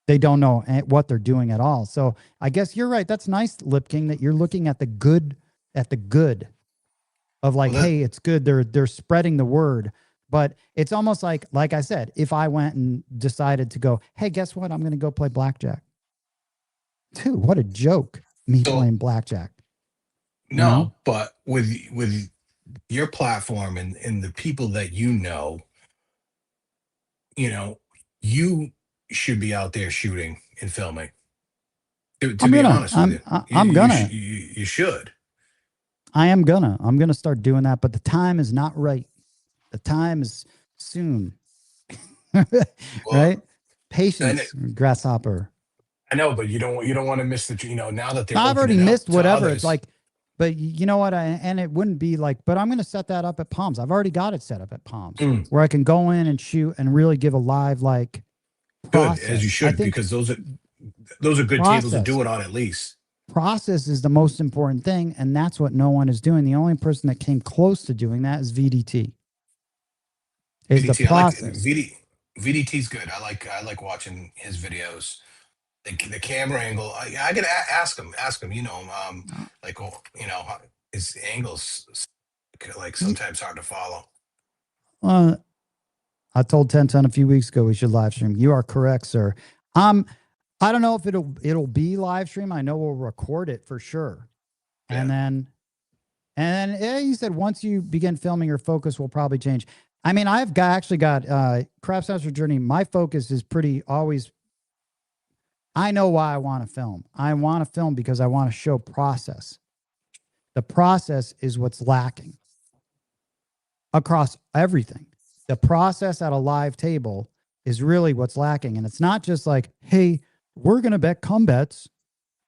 They don't know what they're doing at all. So I guess you're right. That's nice, Lip King, that you're looking at the good of hey, it's good. They're spreading the word. But it's almost like I said, if I went and decided to go, hey, guess what? I'm going to go play blackjack. Dude, what a joke. Me playing blackjack.
No, but with your platform and the people that you should be out there shooting and filming. To be honest with you. You should.
I'm going to start doing that, but the time is not right. The time is soon. Right? Patience, grasshopper.
I know, but you don't want to miss now that they're
I've already missed whatever.
Others.
It's like, but you know what? And it wouldn't be like, but I'm going to set that up at Palms. I've already got it set up at Palms where I can go in and shoot and really give a live process.
Good, as you should, because those are good tables to do it on at least.
Process is the most important thing, and that's what no one is doing. The only person that came close to doing that is VDT. The process.
VDT's good. I like watching his videos. The camera angle. I could ask him. His angles sometimes hard to follow.
I told 1010 a few weeks ago we should live stream. You are correct, sir. I don't know if it'll be live stream. I know we'll record it for sure.
Yeah.
And then you said once you begin filming, your focus will probably change. I mean, actually got Craft Master Journey. My focus is pretty always. I know why I want to film. I want to film because I want to show process. The process is what's lacking across everything. The process at a live table is really what's lacking. And it's not just like, hey, we're going to bet come bets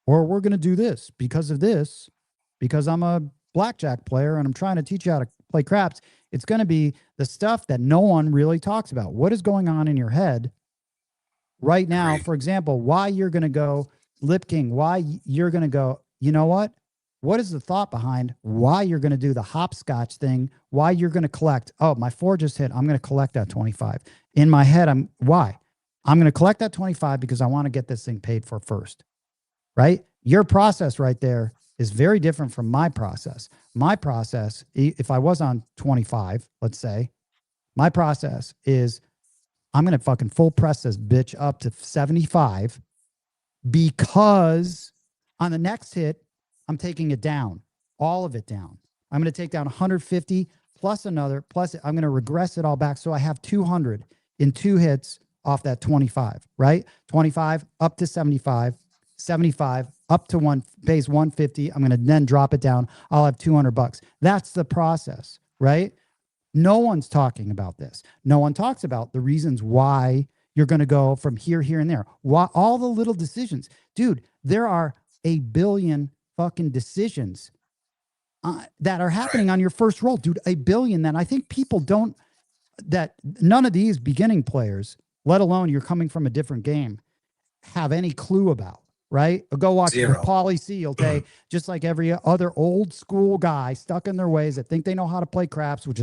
or we're going to do this because I'm a blackjack player and I'm trying to teach you how to play craps. It's going to be the stuff that no one really talks about. What is going on in your head right now? For example, why you're going to go Lip King, why you're going to go, you know what? What is the thought behind why you're going to do the hopscotch thing? Why you're going to collect? Oh, my 4 just hit. I'm going to collect that 25. In my head, why? I'm going to collect that 25 because I want to get this thing paid for first, right? Your process right there is very different from my process. My process, if I was on 25, let's say, my process is I'm going to fucking full press this bitch up to 75 because on the next hit, I'm taking it down, all of it down. I'm going to take down 150 plus another, plus I'm going to regress it all back. So I have 200 in 2 hits off that 25, right? 25 up to 75, 75 up to base 150. I'm going to then drop it down. I'll have $200. That's the process, right? No one's talking about this. No one talks about the reasons why you're going to go from here, here, and there. Why all the little decisions, dude, there are a billion fucking decisions that are happening on your first roll, dude, a billion that I think people don't, that none of these beginning players, let alone you're coming from a different game, have any clue about, right? Go watch Paulie C. Day, just like every other old school guy stuck in their ways that think they know how to play craps, which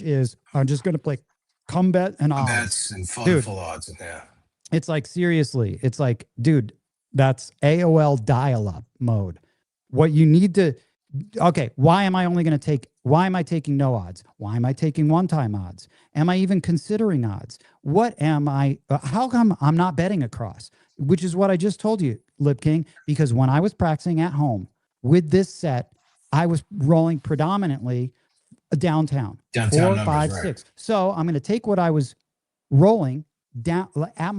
is I'm just going to play come bet and odds.
And full odds. Yeah.
It's like, seriously, it's like, dude, that's AOL dial-up mode. What you need to, okay, why am I taking no odds? Why am I taking one-time odds? Am I even considering odds? How come I'm not betting across? Which is what I just told you, Lip King, because when I was practicing at home with this set, I was rolling predominantly downtown 4,
numbers,
5, 6. So I'm going to take what I was rolling down at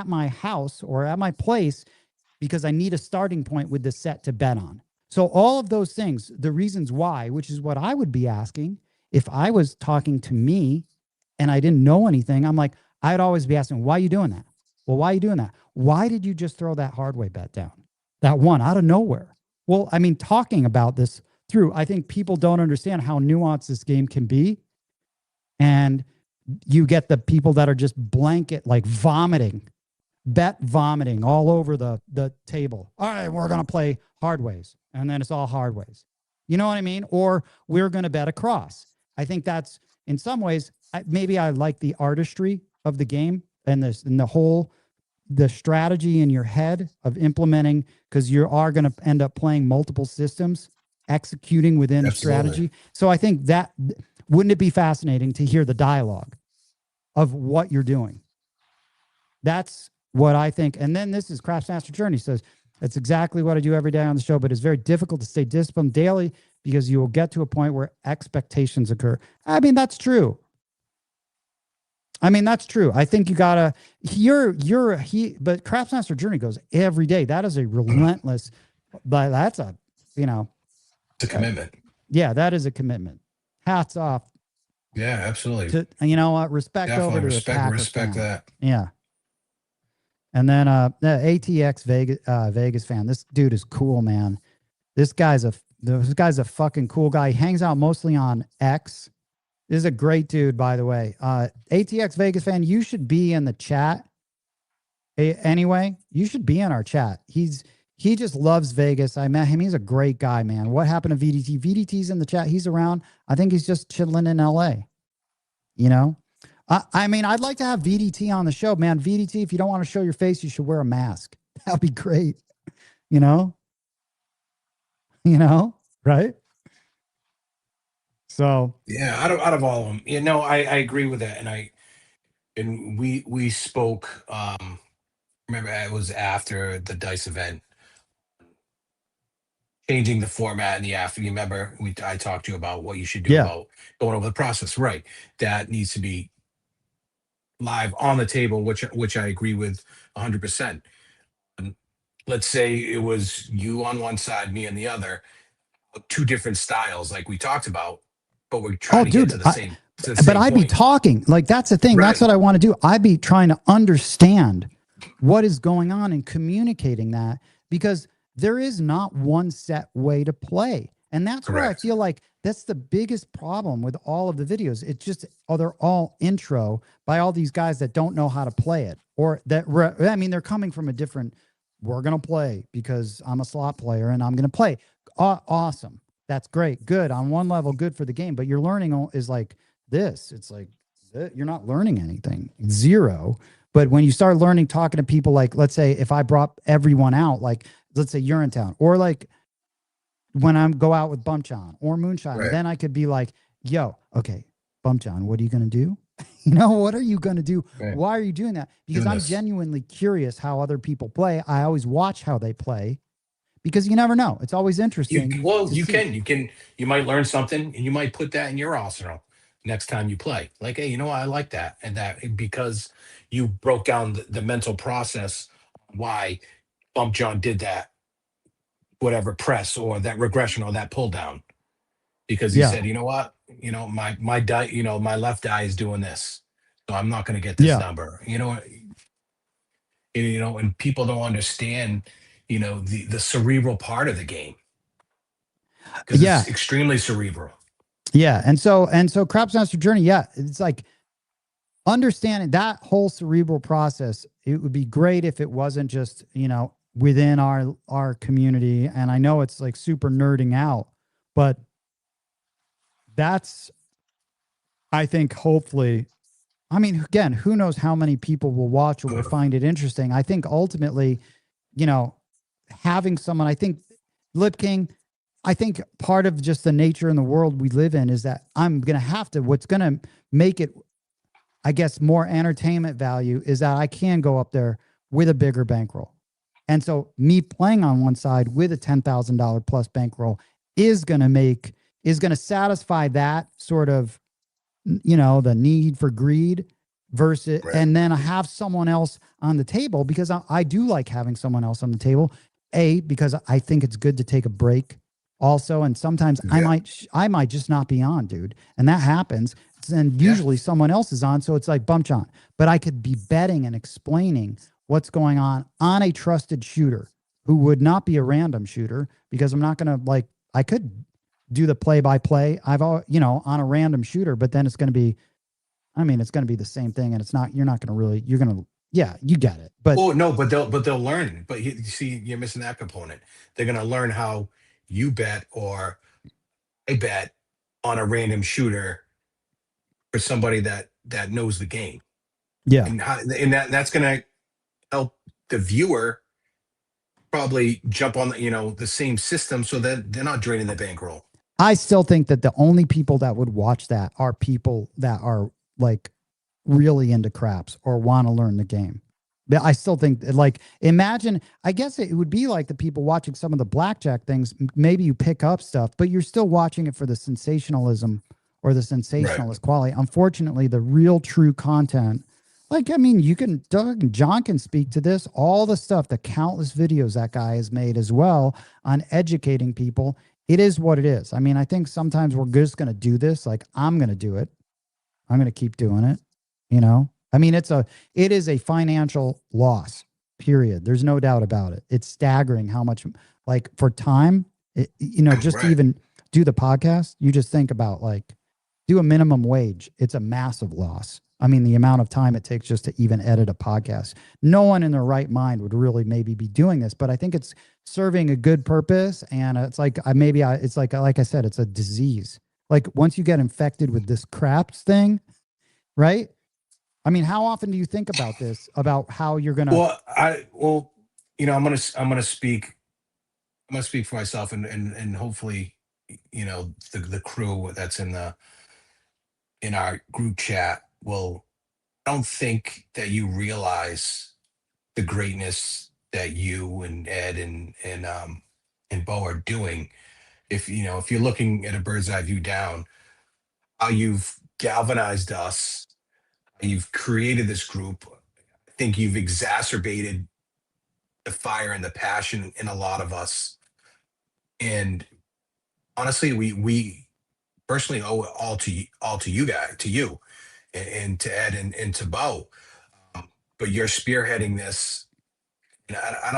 my house or at my place because I need a starting point with the set to bet on. So all of those things, the reasons why, which is what I would be asking if I was talking to me and I didn't know anything. I'm like, I'd always be asking, why are you doing that? Well, why are you doing that? Why did you just throw that hard way bet down? That one out of nowhere. Well, I mean, talking about this through, I think people don't understand how nuanced this game can be. And you get the people that are just blanket, like bet vomiting all over the table. All right, we're going to play hard ways. And then it's all hard ways. You know what I mean? Or we're going to bet across. I think that's, in some ways, maybe I like the artistry of the game and the strategy in your head of implementing, because you are going to end up playing multiple systems, executing within strategy. So I think that, wouldn't it be fascinating to hear the dialogue of what you're doing? That's what I think. And then this is Craft Master Journey says, that's exactly what I do every day on the show, but it's very difficult to stay disciplined daily because you will get to a point where expectations occur. I mean, that's true. I think you gotta, but Craft Master Journey goes every day. That is a relentless, but that's a,
it's a commitment.
Yeah, that is a commitment. Hats off.
Yeah, absolutely.
Respect
Definitely
over to the Packer
respect
fan.
that.
Yeah. And then the ATX Vegas fan. This dude is cool, man. This guy's a fucking cool guy. He hangs out mostly on X. This is a great dude, by the way. ATX Vegas fan, you should be in the chat. Anyway, you should be in our chat. He just loves Vegas. I met him. He's a great guy, man. What happened to VDT? VDT's in the chat. He's around. I think he's just chilling in LA. I mean, I'd like to have VDT on the show, man. VDT, if you don't want to show your face, you should wear a mask. That'd be great. Right? So
yeah, out of all of them, I agree with that, and we spoke remember it was after the dice event, changing the format in the after. You remember I talked to you about what you should do
Yeah.
about going over the process, right? That needs to be live on the table, which I agree with 100%. Let's say it was you on one side, me on the other, two different styles, like we talked about, but we're trying
Oh,
to get
dude.
to the same
But I'd be
point.
talking. Like, that's the thing. That's
Right.
what I want to do. I'd be trying to understand what is going on and communicating that, because there is not one set way to play. And that's where I
Correct.
feel like that's the biggest problem with all of the videos. It's just, oh, they're all intro by all these guys that don't know how to play it, or that, I mean, they're coming from a different, we're going to play because I'm a slot player and I'm going to play. Awesome. That's great. Good. On one level, good for the game, but your learning is like this. It's like, you're not learning anything. Zero. But when you start learning, talking to people, like, let's say if I brought everyone out, like, let's say you're in town, or like when I'm go out with Bump John or Moonshine,
Right.
then I could be like, yo, okay, Bump John, what are you going to do? What are you going to do?
Right.
Why are you doing that? Because
Doing
I'm
this.
genuinely curious how other people play. I always watch how they play, because you never know. It's always interesting.
You might learn something and you might put that in your arsenal next time you play. Like, hey, you know what? I like that. And that because you broke down the mental process why Bump John did that, whatever press or that regression or that pull down. Because he
Yeah.
said, you know what? My die, my left eye is doing this. So I'm not gonna get this
Yeah.
number. And people don't understand, the cerebral part of the game. Because
Yeah.
it's extremely cerebral.
Yeah. And so Craps Master Journey, yeah, it's like understanding that whole cerebral process. It would be great if it wasn't just, within our community. And I know it's like super nerding out, but that's, I think, hopefully, I mean, again, who knows how many people will watch or will find it interesting. I think ultimately, having someone, I think Lip King, I think part of just the nature in the world we live in is that I'm going to have to, what's going to make it, I guess, more entertainment value is that I can go up there with a bigger bankroll. And so me playing on one side with a $10,000 plus bankroll is going to satisfy that sort of, the need for greed versus,
Right.
and then I have someone else on the table, because I do like having someone else on the table, because I think it's good to take a break also. And sometimes I might just not be on, dude. And that happens. And usually someone else is on. So it's like Bump John, but I could be betting and explaining what's going on a trusted shooter who would not be a random shooter, because I'm not going to, I could do the play by play. I've all, on a random shooter, but then it's going to be, it's going to be the same thing. And you're not going to really, you're going to, yeah, you get it. But
no, but they'll learn. But you see, you're missing that component. They're gonna learn how you bet or I bet on a random shooter for somebody that knows the game.
yeah,
And that's gonna help the viewer probably jump on the same system so that they're not draining the bankroll.
I still think that the only people that would watch that are people that are like really into craps or want to learn the game. But I still think imagine, I guess it would be like the people watching some of the blackjack things. Maybe you pick up stuff, but you're still watching it for the sensationalism or the sensationalist quality. Unfortunately, the real true content, Doug and John can speak to this, all the stuff, the countless videos that guy has made as well on educating people. It is what it is. I think sometimes we're just going to do this. Like, I'm going to do it. I'm going to keep doing it. It is a financial loss, period. There's no doubt about it. It's staggering how much, for time, just to even do the podcast, you just think about do a minimum wage. It's a massive loss. The amount of time it takes just to even edit a podcast. No one in their right mind would really maybe be doing this, but I think it's serving a good purpose. And it's like I said, it's a disease. Like, once you get infected with this craps thing, right? How often do you think about this, about how you're gonna?
I'm gonna speak for myself and hopefully, the crew that's in our group chat will. I don't think that you realize the greatness that you and Ed and Bo are doing. If if you're looking at a bird's eye view down, how you've galvanized us, you've created this group. I think you've exacerbated the fire and the passion in a lot of us. And honestly, we personally owe it all to you guys, to you, and to Ed and to Bo. But you're spearheading this, and I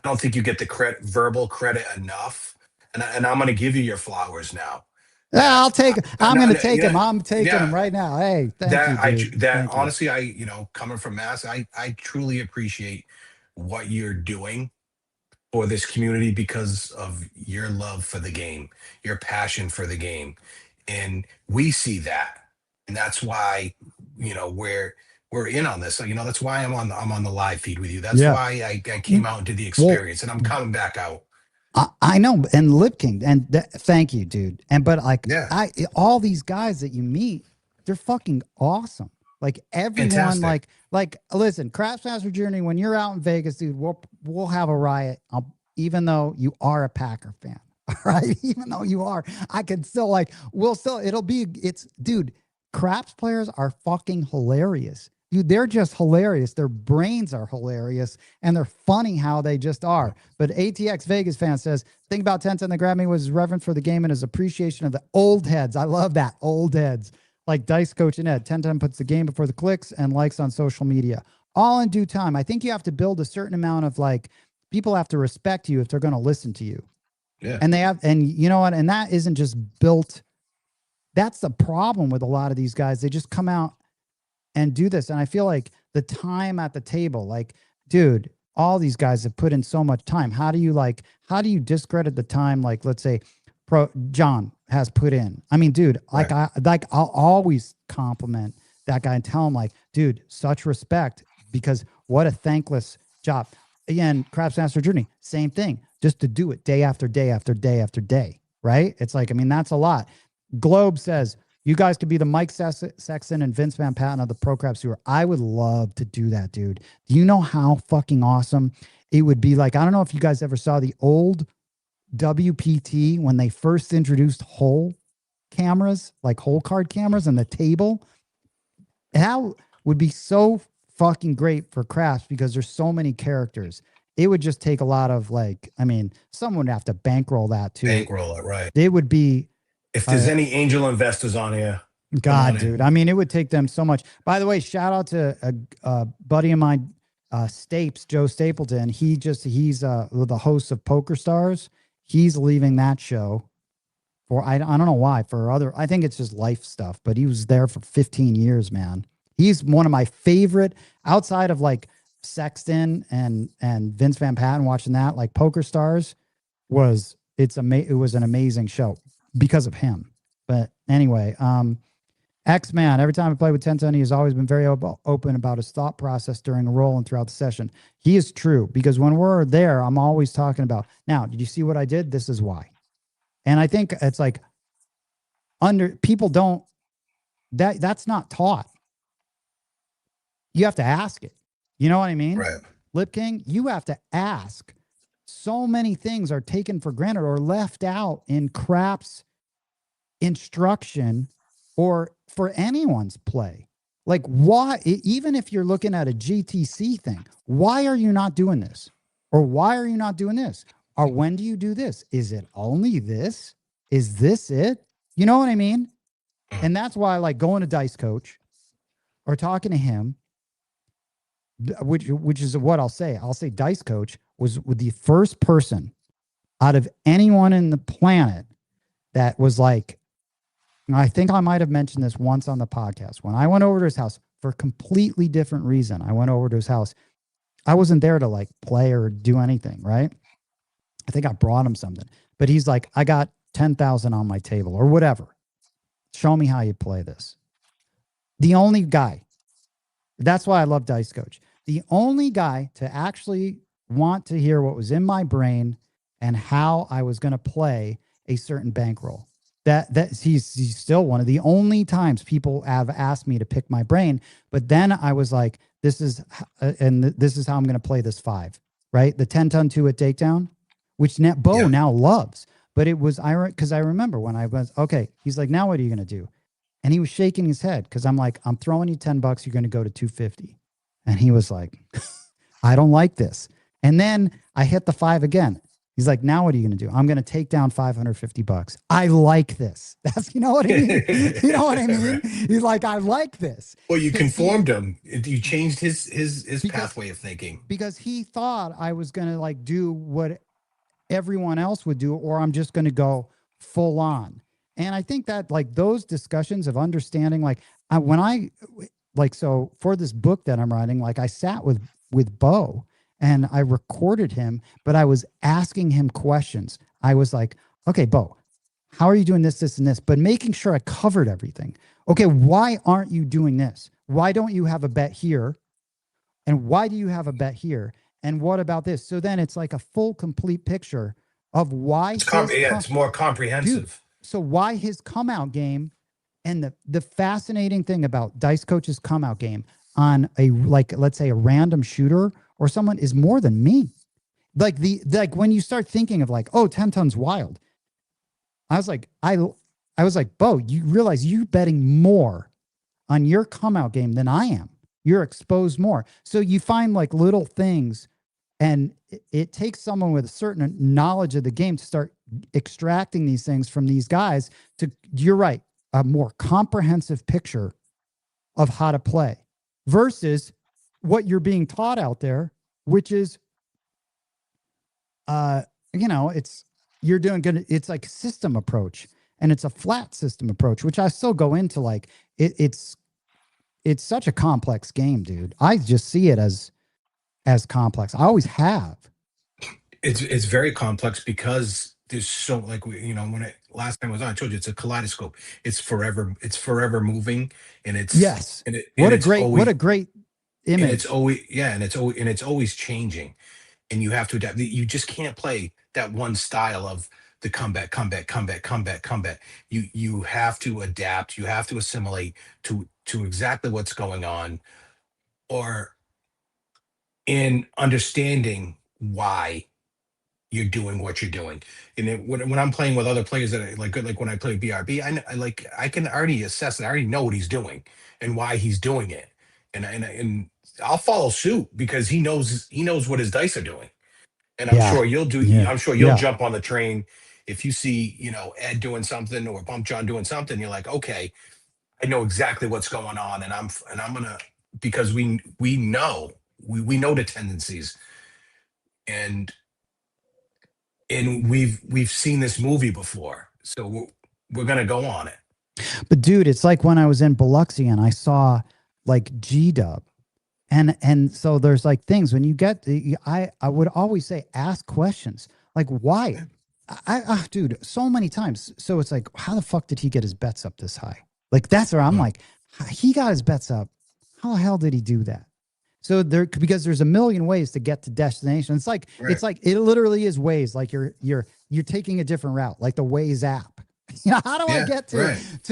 don't think you get the verbal credit enough. And I'm going to give you your flowers now.
Yeah, I'll take. I'm going to take him.
Yeah,
I'm taking him right now. Hey, thank you, dude. Thank you.
Honestly, coming from Mass, I truly appreciate what you're doing for this community because of your love for the game, your passion for the game. And we see that. And that's why, we're in on this. So, that's why I'm on the live feed with you. That's why I came out and did the experience, and I'm coming back out.
I know, and Lip King, and thank you, dude. But all these guys that you meet, they're fucking awesome. Like everyone,
Fantastic.
like listen, Craftsmaster Journey. When you're out in Vegas, dude, we'll have a riot. Even though you are a Packer fan, all right. Even though you are, I can still dude. Craps players are fucking hilarious. Dude, they're just hilarious. Their brains are hilarious, and they're funny how they just are. But ATX Vegas fan says, thing about 1010 that grabbed me was his reverence for the game and his appreciation of the old heads. I love that. Old heads. Like Dice Coach and Ed. 1010 puts the game before the clicks and likes on social media. All in due time. I think you have to build a certain amount of people have to respect you if they're going to listen to you.
Yeah.
And you know what? And that isn't just built. That's the problem with a lot of these guys. They just come out and do this. And I feel like the time at the table, dude, all these guys have put in so much time. How do you discredit the time? Like, let's say John has put in. I mean, dude,
Right.
I'll always compliment that guy and tell him dude, such respect, because what a thankless job. Again, Craftsmaster Journey, same thing, just to do it day after day after day after day. Right. It's that's a lot. Globe says, you guys could be the Mike Sexton and Vince Van Patten of the Pro Craps Tour. I would love to do that, dude. Do you know how fucking awesome it would be? I don't know if you guys ever saw the old WPT when they first introduced hole cameras, hole card cameras on the table. That would be so fucking great for crafts because there's so many characters. It would just take a lot of someone would have to bankroll that too.
Bankroll it, right.
It would be.
If there's any angel investors on here,
God, dude. It would take them so much. By the way, shout out to a buddy of mine, Stapes, Joe Stapleton. He's the host of Poker Stars. He's leaving that show for, I don't know why, I think it's just life stuff, but he was there for 15 years, man. He's one of my favorite outside of Sexton and Vince Van Patten. Watching that, Poker Stars it was an amazing show because of him. But anyway, X-Man, every time I play with 1010, he has always been very open about his thought process during a roll and throughout the session. He is true, because when we're there, I'm always talking about, now, did you see what I did? This is why. And I think it's people don't, that's not taught. You have to ask it. You know what I mean?
Right.
Lip King, you have to ask. So many things are taken for granted or left out in craps instruction or for anyone's play. Why, even if you're looking at a GTC thing, why are you not doing this? Or why are you not doing this? Or when do you do this? Is it only this? Is this it? You know what I mean? And that's why I like going to Dice Coach or talking to him, which is what I'll say. I'll say Dice Coach was the first person out of anyone in the planet that was I think I might have mentioned this once on the podcast. When I went over to his house for a completely different reason, I went over to his house. I wasn't there to play or do anything, right? I think I brought him something, but he's like, I got 10,000 on my table or whatever. Show me how you play this. The only guy, that's why I love Dice Coach. The only guy to actually want to hear what was in my brain and how I was going to play a certain bankroll. he's still one of the only times people have asked me to pick my brain. But then I was like, this is how I'm going to play this 5, right? The 10-ton 2-hit takedown, which Bo now loves. But it was because I remember when I was okay. He's like, now what are you going to do? And he was shaking his head because I'm like, I'm throwing you $10. You're going to go to 250. And he was like, I don't like this. And then I hit the 5 again. He's like, now what are you going to do? I'm going to take down $550. I like this. That's, you know what I mean? You know what I mean?
Right.
He's like, I like this.
Well, you conformed him. You changed his pathway of thinking.
Because he thought I was going to like do what everyone else would do, or I'm just going to go full on. And I think that like those discussions of understanding, like so for this book that I'm writing, like I sat with Bo and I recorded him, but I was asking him questions. I was like, okay, Bo, how are you doing this, this, and this? But making sure I covered everything. Okay, why aren't you doing this? Why don't you have a bet here? And why do you have a bet here? And what about this? So then it's like a full, complete picture of why.
It's more comprehensive.
Dude, so why his come out game, and the fascinating thing about Dice Coach's come out game on let's say a random shooter or someone is more than me. Like when you start thinking of like, oh, 10 tons wild. I was like, I was like, Bo, you realize you're betting more on your come out game than I am. You're exposed more. So you find like little things, and it takes someone with a certain knowledge of the game to start extracting these things from these guys you're right, a more comprehensive picture of how to play versus what you're being taught out there, which is, you're doing good. It's like a system approach, and it's a flat system approach, which I still go into. Like it's such a complex game, dude. I just see it as complex. I always have.
It's very complex because there's so when last time I was on, I told you it's a kaleidoscope. It's forever moving, and it's what a great image.
And
it's always changing, and you have to adapt. You just can't play that one style of the comeback. You have to adapt. You have to assimilate to exactly what's going on, or in understanding why you're doing what you're doing. And when I'm playing with other players that like when I play BRB, I can already assess it. I already know what he's doing and why he's doing it, and I'll follow suit because he knows what his dice are doing. And I'm sure you'll do.
Yeah.
I'm sure you'll jump on the train if you see Ed doing something or Bump John doing something. You're like, okay, I know exactly what's going on, and I'm gonna, because we know the tendencies, and we've seen this movie before, so we're gonna go on it.
But dude, it's like when I was in Biloxi and I saw like G-Dub, and so there's like things when you get I would always say ask questions like why. Dude, so many times. So it's like, how the fuck did he get his bets up this high? Like that's where I'm like, he got his bets up. How the hell did he do that? So because there's a million ways to get to destination. It's like it literally is ways. Like you're taking a different route, like the Waze app. How do I get to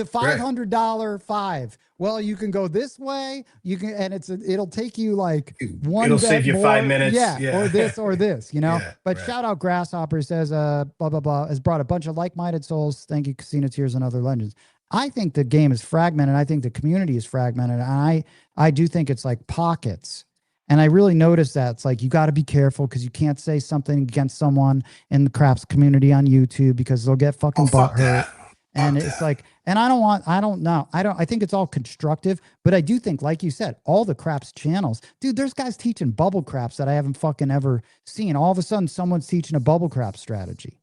$500 5? Well, you can go this way. You can, and it'll take you like one.
It'll save you 5 minutes.
Or this or this. But
right.
Shout out Grasshopper says blah blah blah has brought a bunch of like-minded souls. Thank you, Casino Tears and other legends. I think the game is fragmented. I think the community is fragmented. And I do think it's like pockets. And I really noticed that it's like, you got to be careful because you can't say something against someone in the craps community on YouTube because they'll get fucking butthurt. And it's like, and I think it's all constructive, but I do think, like you said, all the craps channels, dude, there's guys teaching bubble craps that I haven't fucking ever seen. All of a sudden someone's teaching a bubble crap strategy.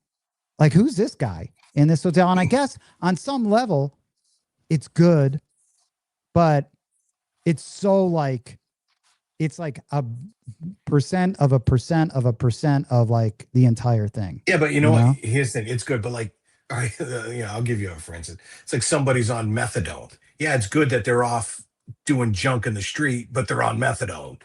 Like, who's this guy in this hotel? And I guess on some level it's good, but it's so like, it's like a percent of a percent of a percent of like the entire thing.
Yeah, but you know what? Here's the thing. It's good, but like, all right, I'll give you a for instance. It's like somebody's on methadone. Yeah, it's good that they're off doing junk in the street, but they're on methadone,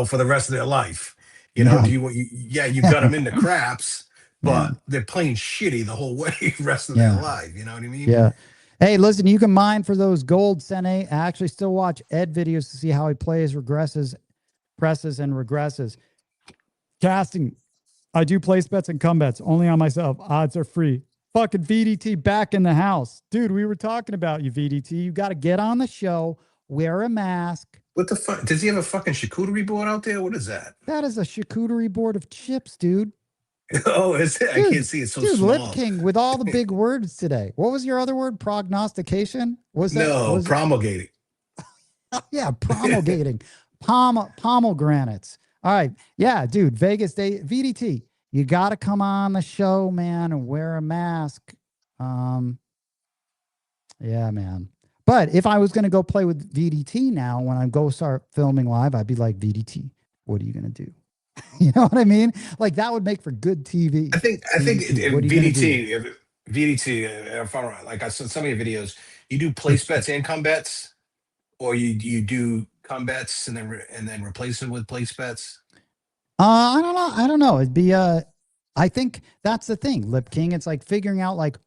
for the rest of their life. You got them into craps, but they're playing shitty the whole way rest of their life. You know what I mean?
Yeah. Hey, listen, you can mine for those gold, Sene. I actually still watch Ed videos to see how he plays, regresses, presses, and regresses. Casting. I do place bets and come bets only on myself. Odds are free. Fucking VDT back in the house. Dude, we were talking about you, VDT. You got to get on the show, wear a mask.
What the fuck? Does he have a fucking charcuterie board out there? What is that?
That is a charcuterie board of chips, dude.
Oh, is it?
Dude,
I can't see it so
dude,
small.
Lip King with all the big words today. What was your other word? Prognostication? Was that?
No, promulgating.
Yeah, promulgating. Pomegranates. All right. Yeah, dude, Vegas Day, VDT. You got to come on the show, man, and wear a mask. Yeah, man. But if I was going to go play with VDT now, when I go start filming live, I'd be like, VDT, what are you going to do? You know what I mean? Like that would make for good TV.
I think VDT, if I'm right, like I saw some of your videos, you do place bets and come bets, or you do come bets and then replace them with place bets.
I don't know. I don't know. It'd be I think that's the thing, Lip King. It's like figuring out like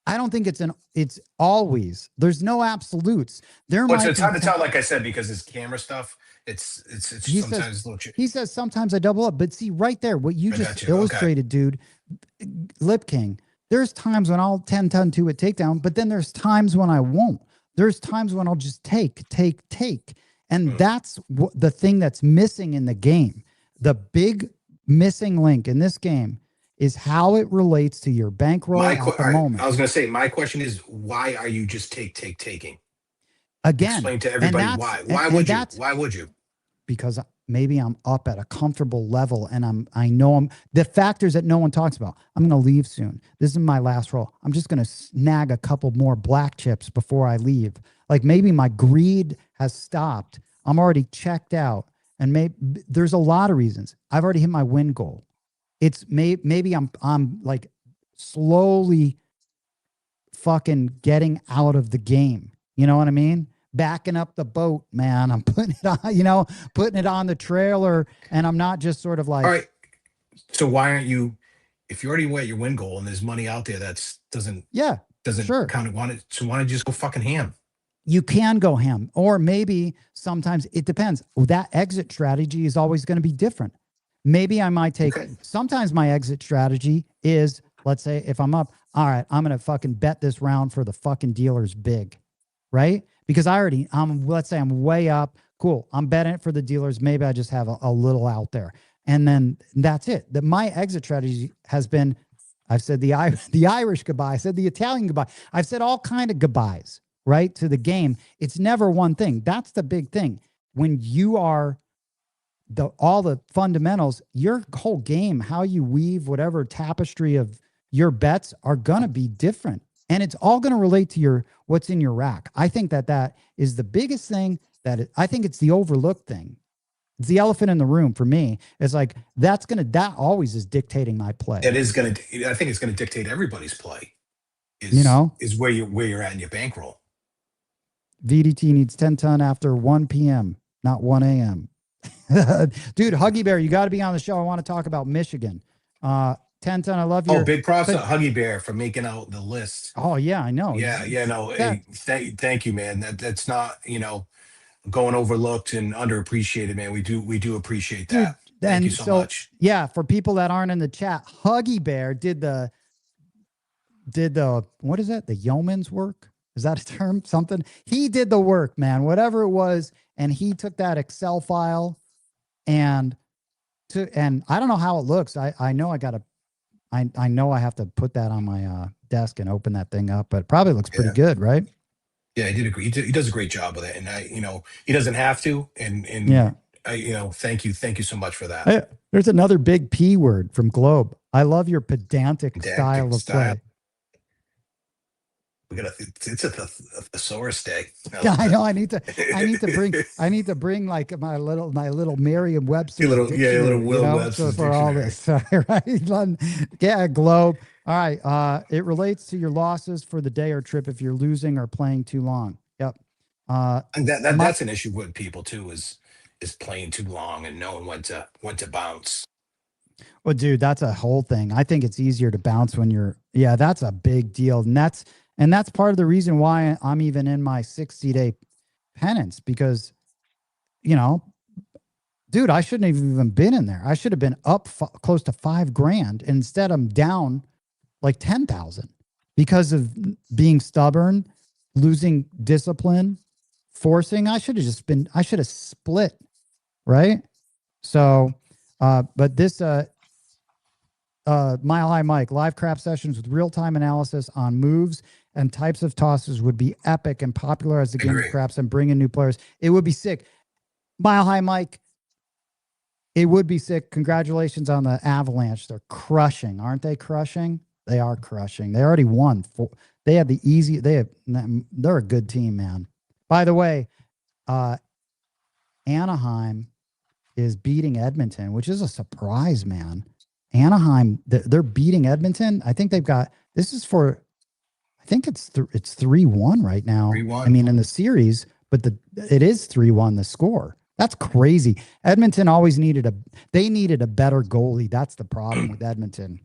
I don't think it's always. There's no absolutes.
It's hard to tell, like I said, because it's camera stuff. It's sometimes a little tricky.
He says sometimes I double up, but see right there, what you just illustrated, dude, Lip King. There's times when I'll 10-ton to a takedown, but then there's times when I won't. There's times when I'll just take. And that's the thing that's missing in the game. The big missing link in this game is how it relates to your bankroll at the moment.
I was going to say, my question is, why are you just taking?
Again,
explain to everybody why. Why would you?
Because maybe I'm up at a comfortable level and I know I'm the factors that no one talks about. I'm going to leave soon. This is my last roll. I'm just going to snag a couple more black chips before I leave. Like maybe my greed has stopped. I'm already checked out. And maybe there's a lot of reasons. I've already hit my win goal. It's maybe I'm like slowly fucking getting out of the game. You know what I mean? Backing up the boat, man. I'm putting it on, putting it on the trailer, and I'm not just sort of like.
All right. So why aren't you? If you already went your win goal and there's money out there doesn't kind of want it. So why don't you just go fucking ham?
You can go ham, or maybe sometimes it depends. That exit strategy is always going to be different. Maybe I might take. Sometimes my exit strategy is, let's say, if I'm up, all right, I'm going to fucking bet this round for the fucking dealers big, right? Because let's say I'm way up. Cool. I'm betting it for the dealers. Maybe I just have a little out there. And then that's it. My exit strategy has been, I've said the Irish goodbye. I said the Italian goodbye. I've said all kind of goodbyes, right? To the game. It's never one thing. That's the big thing. When you are all the fundamentals, your whole game, how you weave whatever tapestry of your bets are going to be different. And it's all going to relate to what's in your rack. I think that is the biggest thing I think it's the overlooked thing. It's the elephant in the room for me. It's like, that always is dictating my play.
I think it's going to dictate everybody's play. Is where you're at in your bankroll.
VDT needs 10-ton after 1 p.m., not 1 a.m. Dude, Huggy Bear, you got to be on the show. I want to talk about Michigan. 10-ton, I love you.
Oh, big props to Huggy Bear for making out the list.
Oh, yeah, I know.
Hey, thank you, man. That's not, going overlooked and underappreciated, man. We do appreciate that. Dude, thank you so much.
Yeah, for people that aren't in the chat, Huggy Bear did the what is that? The yeoman's work? Is that a term? Something? He did the work, man, whatever it was. And he took that Excel file and I don't know how it looks. I know I know I have to put that on my desk and open that thing up, but it probably looks pretty good, right?
Yeah, he does a great job with it, and he doesn't have to, and thank you so much for that.
Hey, there's another big P word from Globe. I love your pedantic style of play.
It's a thesaurus day.
Yeah, I know. I need to bring like my little Merriam-Webster.
Little Will Webster
for all this, right? Yeah, Globe. All right. It relates to your losses for the day or trip if you're losing or playing too long. Yep.
And that's an issue with people too, is playing too long and knowing when to bounce.
Well, dude, that's a whole thing. I think it's easier to bounce when you're, yeah, that's a big deal. And that's part of the reason why I'm even in my 60-day penance, because, you know, dude, I shouldn't have even been in there. I should have been up close to $5,000. And instead, I'm down like 10,000 because of being stubborn, losing discipline, forcing. I should have split. Right. So, but this, Mile High Mike, live crap sessions with real-time analysis on moves and types of tosses would be epic and popularize the game of craps and bring in new players. It would be sick. Mile High Mike, it would be sick. Congratulations on the Avalanche. They're crushing, aren't they? Crushing. They are crushing. They already won. They have the easy. They're a good team, man. By the way, Anaheim is beating Edmonton, which is a surprise, man. Anaheim, they're beating Edmonton. I think they've got, this is for, I think it's 3-1 right now.
3-1.
I mean, in the series, but it is 3-1 the score. That's crazy. Edmonton always needed a better goalie. That's the problem with Edmonton.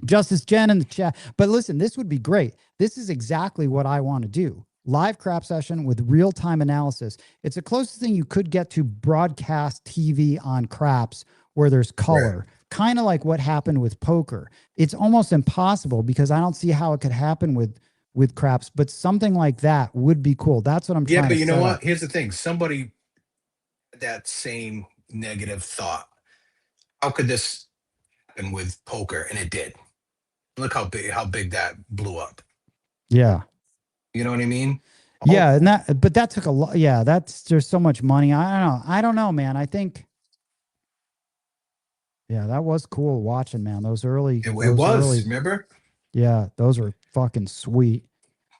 Justice Jen in the chat. But listen, this would be great. This is exactly what I want to do. Live crap session with real-time analysis. It's the closest thing you could get to broadcast TV on craps where there's color. Right. Kind of like what happened with poker. It's almost impossible because I don't see how it could happen with craps, but something like that would be cool. That's what I'm trying to say.
Yeah, but you know what? Here's the thing. Somebody had that same negative thought. How could this happen with poker? And it did. Look how big that blew up.
Yeah.
You know what I mean?
Yeah, and that took a lot. Yeah, there's so much money. I don't know, man. I think, yeah, that was cool watching, man. Those early,
remember?
Yeah, those were fucking sweet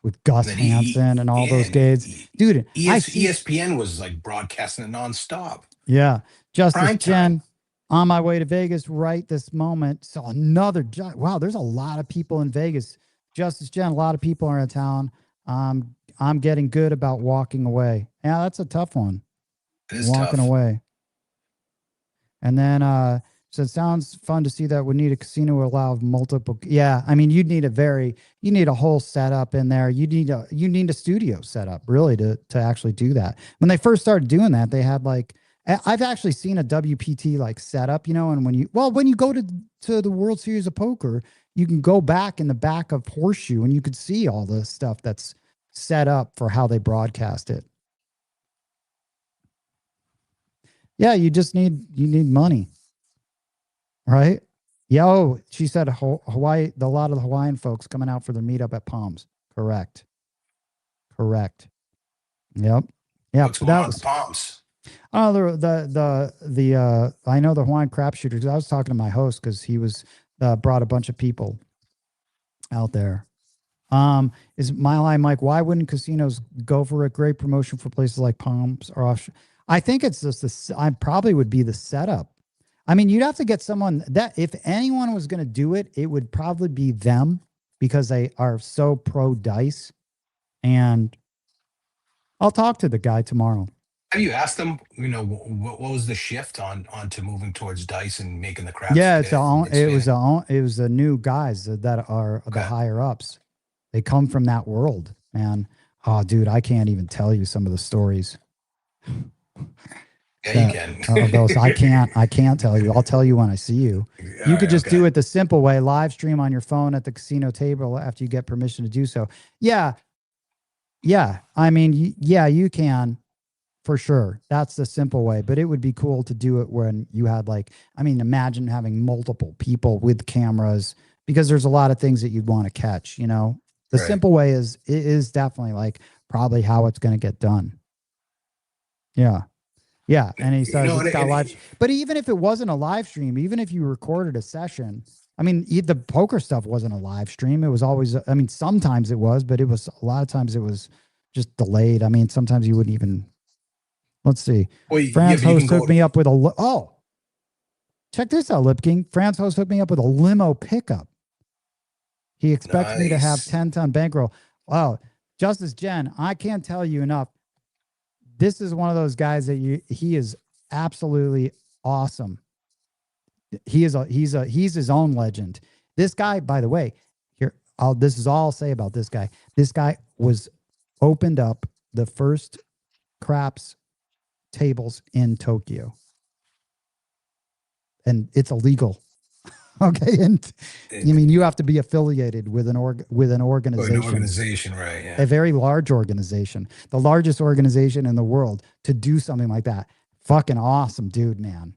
with Gus Hansen and all those guys, dude.
ESPN was like broadcasting it nonstop.
Yeah, Justice Jen, on my way to Vegas right this moment. So another wow. There's a lot of people in Vegas. Justice Jen, a lot of people are in town. I'm getting good about walking away. Yeah, that's a tough one.
It is
walking
tough.
away. And then so it sounds fun to see that would need a casino to allow multiple. Yeah, I mean, you need a whole setup in there. You need a studio setup really to actually do that. When they first started doing that, they had like, I've actually seen a WPT like setup, you know, and when you go to the World Series of Poker, you can go back in the back of Horseshoe and you could see all the stuff that's set up for how they broadcast it. Yeah, you need money. Right? Yo, she said Hawaii, a lot of the Hawaiian folks coming out for their meetup at Palms. Correct. Yep. Yeah.
What's going on with Palms?
Oh, I know the Hawaiian crap shooters. I was talking to my host because he was brought a bunch of people out there. Is Mile High Mike, why wouldn't casinos go for a great promotion for places like Palms or offshore? I think it's just I probably would be the setup. I mean, you'd have to get someone that if anyone was going to do it, it would probably be them because they are so pro dice. And I'll talk to the guy tomorrow.
Have you asked them, you know, what was the shift onto moving towards dice and making the craps?
Yeah, it was the new guys that are the higher ups. They come from that world, man. Oh, dude, I can't even tell you some of the stories.
Yeah, you can.
Those I can't tell you. I'll tell you when I see you. You could just do it the simple way, live stream on your phone at the casino table after you get permission to do so. Yeah. I mean, yeah, you can for sure. That's the simple way, but it would be cool to do it when you had imagine having multiple people with cameras because there's a lot of things that you'd want to catch, you know. The simple way is definitely like probably how it's going to get done. Yeah. Yeah, and he says it's got live. But even if it wasn't a live stream, even if you recorded a session, I mean, the poker stuff wasn't a live stream. It was always, I mean, sometimes it was, but it was a lot of times it was just delayed. I mean, sometimes you wouldn't even. Let's see. Well, Fran's host hooked me up with check this out, Lip King. Fran's host hooked me up with a limo pickup. He expects me to have 10-ton bankroll. Wow, Justice Jen, I can't tell you enough. This is one of those guys that he is absolutely awesome. He's his own legend. This guy, by the way, this is all I'll say about this guy. This guy opened up the first craps tables in Tokyo, and it's illegal. Okay, and I mean you have to be affiliated with an organization.
An organization, right? Yeah.
A very large organization, the largest organization in the world, to do something like that. Fucking awesome, dude, man.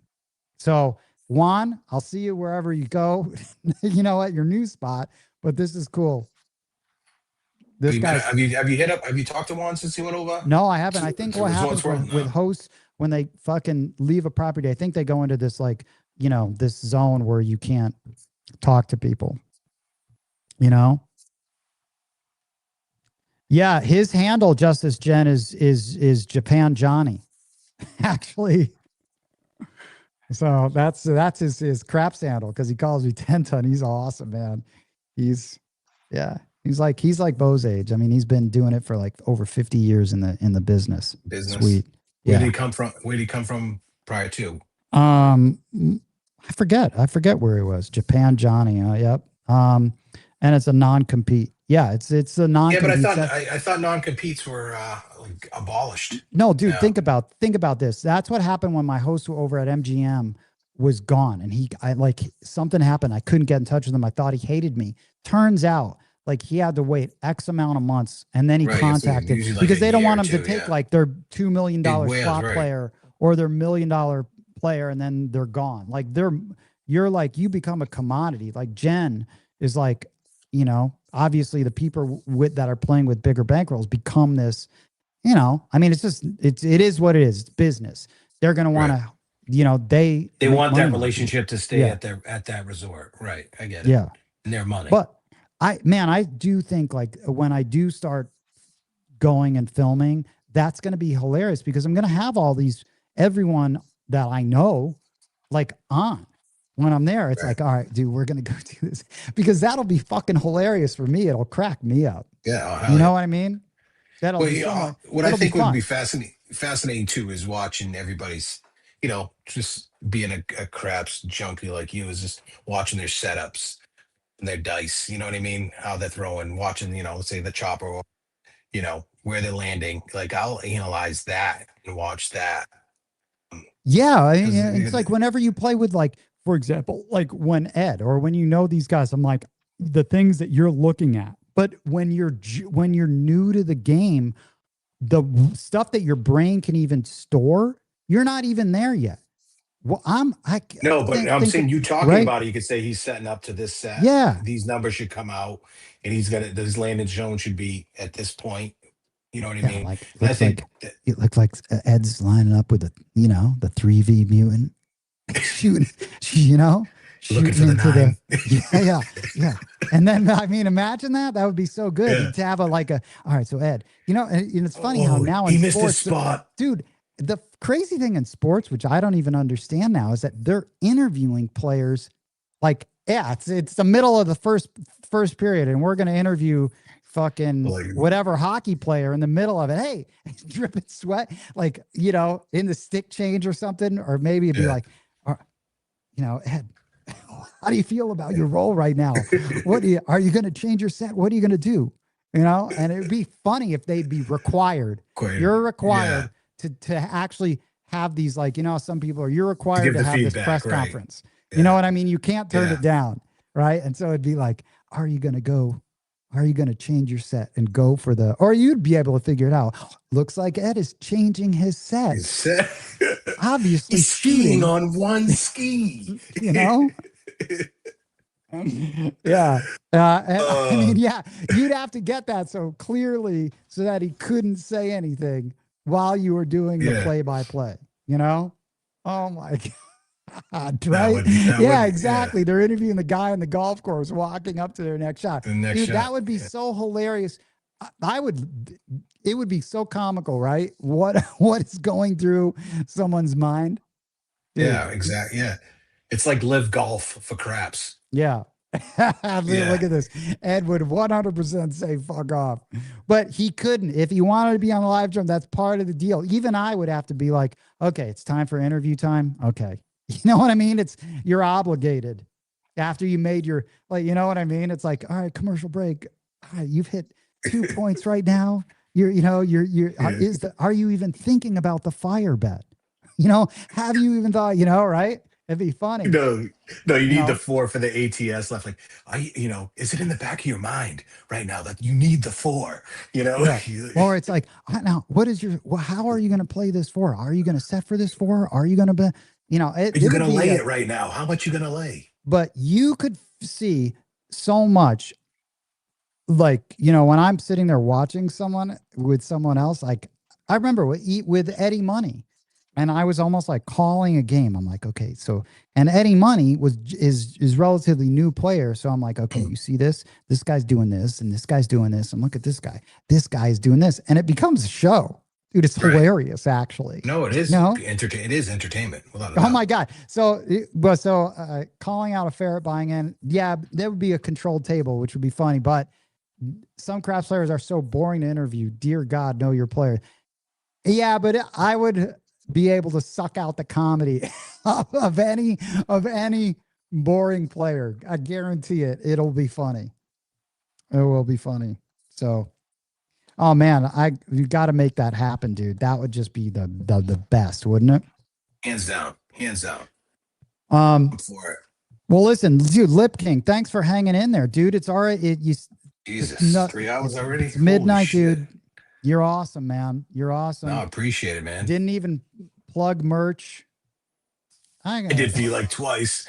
So Juan, I'll see you wherever you go. You know, at your new spot. But this is cool. This guy.
Have you talked to Juan since he went over?
No, I haven't. I think what happens with hosts when they fucking leave a property, I think they go into this like, you know, this zone where you can't talk to people, you know? Yeah. His handle, Justice Jen, is Japan Johnny, actually. So that's his craps handle, because he calls me 10 ton. He's awesome, man. He's like Bo's age. I mean, he's been doing it for like over 50 years in the business. Sweet.
Where did he come from? Where did he come from prior to?
I forget where he was. Japan Johnny. Yep. And it's a non-compete. Yeah, it's a non-compete.
Yeah, but I thought non-competes were like abolished.
No, dude, think about this. That's what happened when my host over at MGM was gone, and something happened. I couldn't get in touch with him. I thought he hated me. Turns out, like, he had to wait X amount of months, and then he contacted, because they don't want him to take like their $2 million slot player or their $1 million player, and then they're gone. Like you become a commodity. Like Jen is like, you know, obviously the people that are playing with bigger bankrolls become this, you know, I mean, it is what it is. It's business. They're going to want to, you know, they
want that relationship to stay at that resort. Right. I get it.
Yeah.
And their money.
But I do think, like, when I do start going and filming, that's going to be hilarious, because I'm going to have everyone that I know, like, on when I'm there. It's like, all right, dude, we're going to go do this, because that'll be fucking hilarious for me. It'll crack me up.
Yeah.
You know what I mean? That'll be
what I think would be fascinating too is watching everybody's, you know, just being a craps junkie like you, is just watching their setups and their dice. You know what I mean? How they're throwing, watching, you know, let's say the chopper, or, you know, where they're landing. Like, I'll analyze that and watch that.
Yeah, it's like whenever you play with, like, for example, like when Ed, or when you know these guys, I'm like, the things that you're looking at. But when you're new to the game, the stuff that your brain can even store, you're not even there yet. Well, I'm
saying you talking about it, you could say he's setting up to this set.
Yeah,
these numbers should come out, and his landing zone should be at this point. You know what I mean?
Like, it looks like Ed's lining up with the 3V mutant shooting, you know,
looking for the 9.
Yeah. And then, I mean, imagine that would be so good to have all right. So Ed, you know, and it's funny how now in
missed
sports,
his spot,
dude. The crazy thing in sports, which I don't even understand now, is that they're interviewing players. Like, it's the middle of the first period, and we're going to interview fucking whatever hockey player in the middle of it. Hey, dripping sweat, like, you know, in the stick change or something, or maybe it'd be like, you know, Ed, how do you feel about your role right now? Are you going to change your set? What are you going to do? You know, and it'd be funny if they'd be required. You're required to actually have these, like, you know, some people you're required to have this press conference. Yeah. You know what I mean? You can't turn it down. Right. And so it'd be like, are you going to change your set and go for or you'd be able to figure it out. Looks like Ed is changing his set. Obviously
he's skiing on one ski,
you know? Yeah. I mean, you'd have to get that so clearly so that he couldn't say anything while you were doing the play-by-play, you know? Oh my God. Right? Exactly. They're interviewing the guy on the golf course walking up to their next shot. That would be so hilarious. It would be so comical, right? What is going through someone's mind?
Dude. Yeah, exactly. Yeah. It's like live golf for craps.
Yeah. Look at this. Ed would 100% say fuck off, but he couldn't. If he wanted to be on the live stream, that's part of the deal. Even I would have to be like, okay, it's time for interview time. Okay. You know what I mean? You're obligated after you made your, like, you know what I mean? It's like, all right, commercial break. All right, you've hit 2 points right now. Are you even thinking about the fire bet? Have you even thought, right? It'd be funny.
No, you need the 4 for the ATS left. Like, is it in the back of your mind right now that you need the 4?
Yeah. Or it's like, now, how are you going to play this 4? Are you going to set for this 4? Are you going to be,
are you going to lay it right now? How much you going to lay?
But you could see so much, like, when I'm sitting there watching someone with someone else, like I remember with Eddie Money, and I was almost like calling a game. I'm like, okay, so, and Eddie Money is relatively new player. So I'm like, okay, you see this guy's doing this and this guy's doing this. And look at this guy's doing this. And it becomes a show, dude. It's hilarious, actually.
No, it is.
No?
It is entertainment.
Oh my God. So calling out a ferret buying in. Yeah, there would be a controlled table, which would be funny, but some craps players are so boring to interview. Dear God, know your player. Yeah, but I would be able to suck out the comedy of any boring player. I guarantee it. It'll be funny. It will be funny. So, oh man, you got to make that happen, dude. That would just be the best, wouldn't it?
Hands down.
I'm
for it.
Well, listen, dude, Lip King, thanks for hanging in there, dude. It's all right.
Jesus, 3 hours already.
It's midnight, dude. You're awesome, man. You're awesome.
No, I appreciate it, man.
Didn't even plug merch.
I did feel like twice.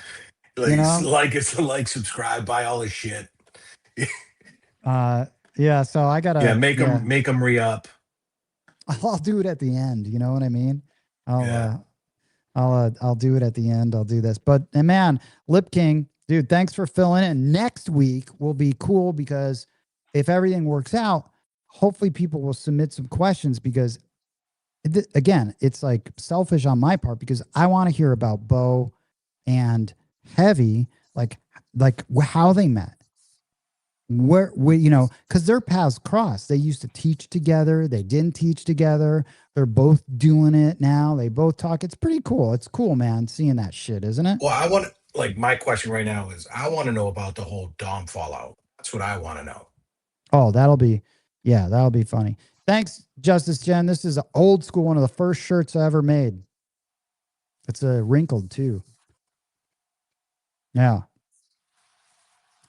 Like, subscribe, buy all this shit.
Yeah. So I gotta.
Make them re-up.
I'll do it at the end. You know what I mean? I'll do it at the end. I'll do this, but man, Lip King, dude, thanks for filling in. Next week will be cool because if everything works out, hopefully people will submit some questions because again, it's like selfish on my part because I want to hear about Bo and Heavy, like how they met, because their paths crossed. They used to teach together. They didn't teach together. They're both doing it now. They both talk. It's pretty cool. It's cool, man, seeing that shit, isn't it?
Well, my question right now is I want to know about the whole Dom fallout. That's what I want to know.
Oh, that'll be funny. Thanks, Justice Jen. This is an old school, one of the first shirts I ever made. It's wrinkled too. Yeah.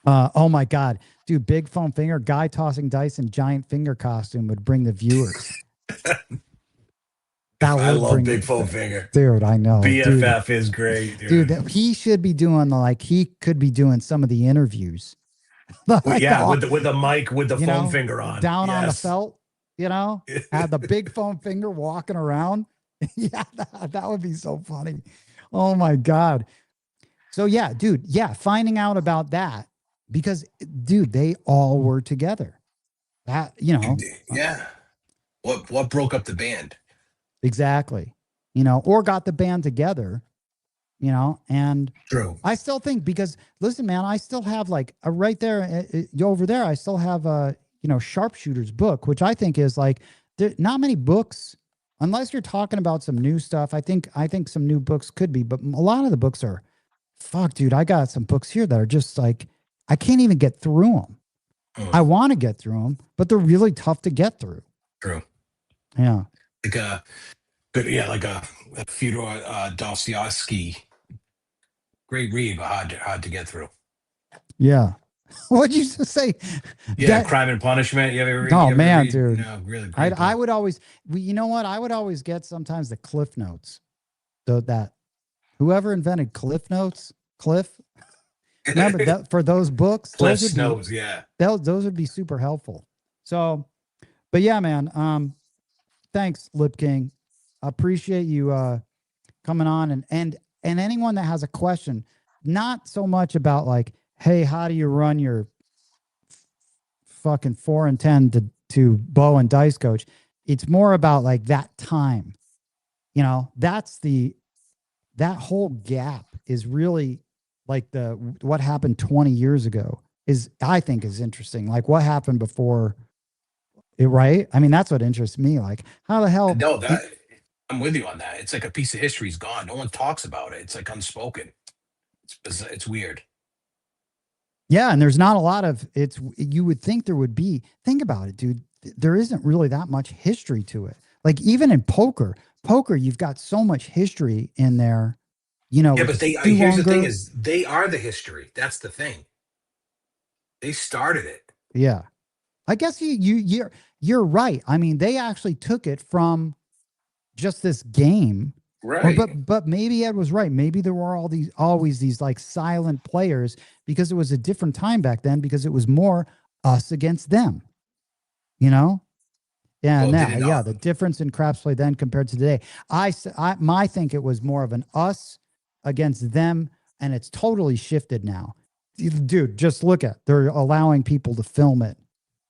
Oh my God, dude, big foam finger, guy tossing dice in giant finger costume would bring the viewers.
I love big foam finger.
Dude, I know.
BFF is great.
Dude, he should be doing he could be doing some of the interviews.
With the mic with the foam finger on.
Down on the felt, had the big foam finger walking around. Yeah, that would be so funny. Oh my God. So yeah, dude, finding out about that because dude, they all were together. That,
Yeah. What broke up the band?
Exactly. Or got the band together, and
true.
I still think because listen, man, I still have right there over there. I still have Sharpshooter's book, which I think is not many books, unless you're talking about some new stuff. I think some new books could be, but a lot of the books are fuck, dude. I got some books here that are just I can't even get through them. I want to get through them, but they're really tough to get through.
True.
Yeah.
Like a Fyodor Dostoevsky. Great read, but hard to get through.
Yeah. What'd you say?
Yeah, Crime and Punishment. You ever read?
Oh man, dude.
No, really great.
I would always, you know what? I would always get sometimes the Cliff Notes. That whoever invented Cliff Notes, remember that for those books?
Cliff Notes, yeah.
Those would be super helpful. So, but yeah, man. Thanks, Lip King. I appreciate you coming on and anyone that has a question, not so much about hey, how do you run your fucking 4 and 10 to bow and dice coach? It's more about that time. That whole gap is really what happened 20 years ago I think is interesting. What happened before it, right? I mean, that's what interests me. How the hell?
No, I'm with you on that. It's like a piece of history's gone. No one talks about it. It's like unspoken. It's weird.
Yeah, and there's not a lot of it's. You would think there would be. Think about it, dude. There isn't really that much history to it. Like even in poker, you've got so much history in there. You know,
Yeah,
with
but
the
here's the thing:
Unger.
is they are the history. That's the thing. They started it.
Yeah, I guess you're right. I mean, they actually took it from just this game. Or,
Right.
but maybe Ed was right. Maybe there were always these like silent players because it was a different time back then because it was more us against them. You know? Yeah,
Well, did
now,
it
yeah,
not?
the difference in craps play then compared to today. I think it was more of an us against them, and it's totally shifted now. Dude, just look at they're allowing people to film it.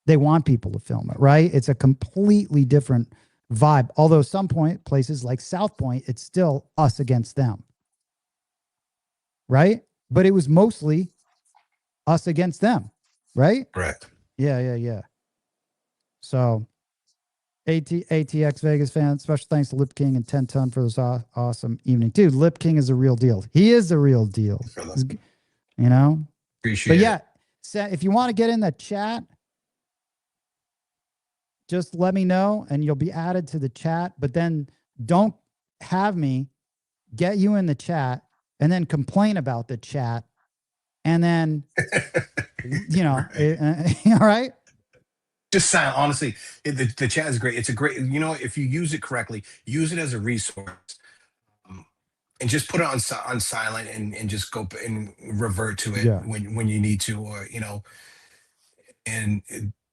They want people to film it, right? It's a completely different vibe. Although some places like South Point, it's still us against them, right? But it was mostly us against them, right?
Correct.
Yeah. So ATX Vegas fans, special thanks to Lip King and 10 Ton for this awesome evening. Dude, Lip King is a real deal. He is the real deal. You know?
Appreciate
but yeah,
it.
if you want to get in the chat, just let me know and you'll be added to the chat. But then don't have me get you in the chat and then complain about the chat. And then, you know, all right.
Just silent. Honestly, the chat is great. It's a great, if you use it correctly, use it as a resource, and just put it on silent and just go and revert to it when you need to, or and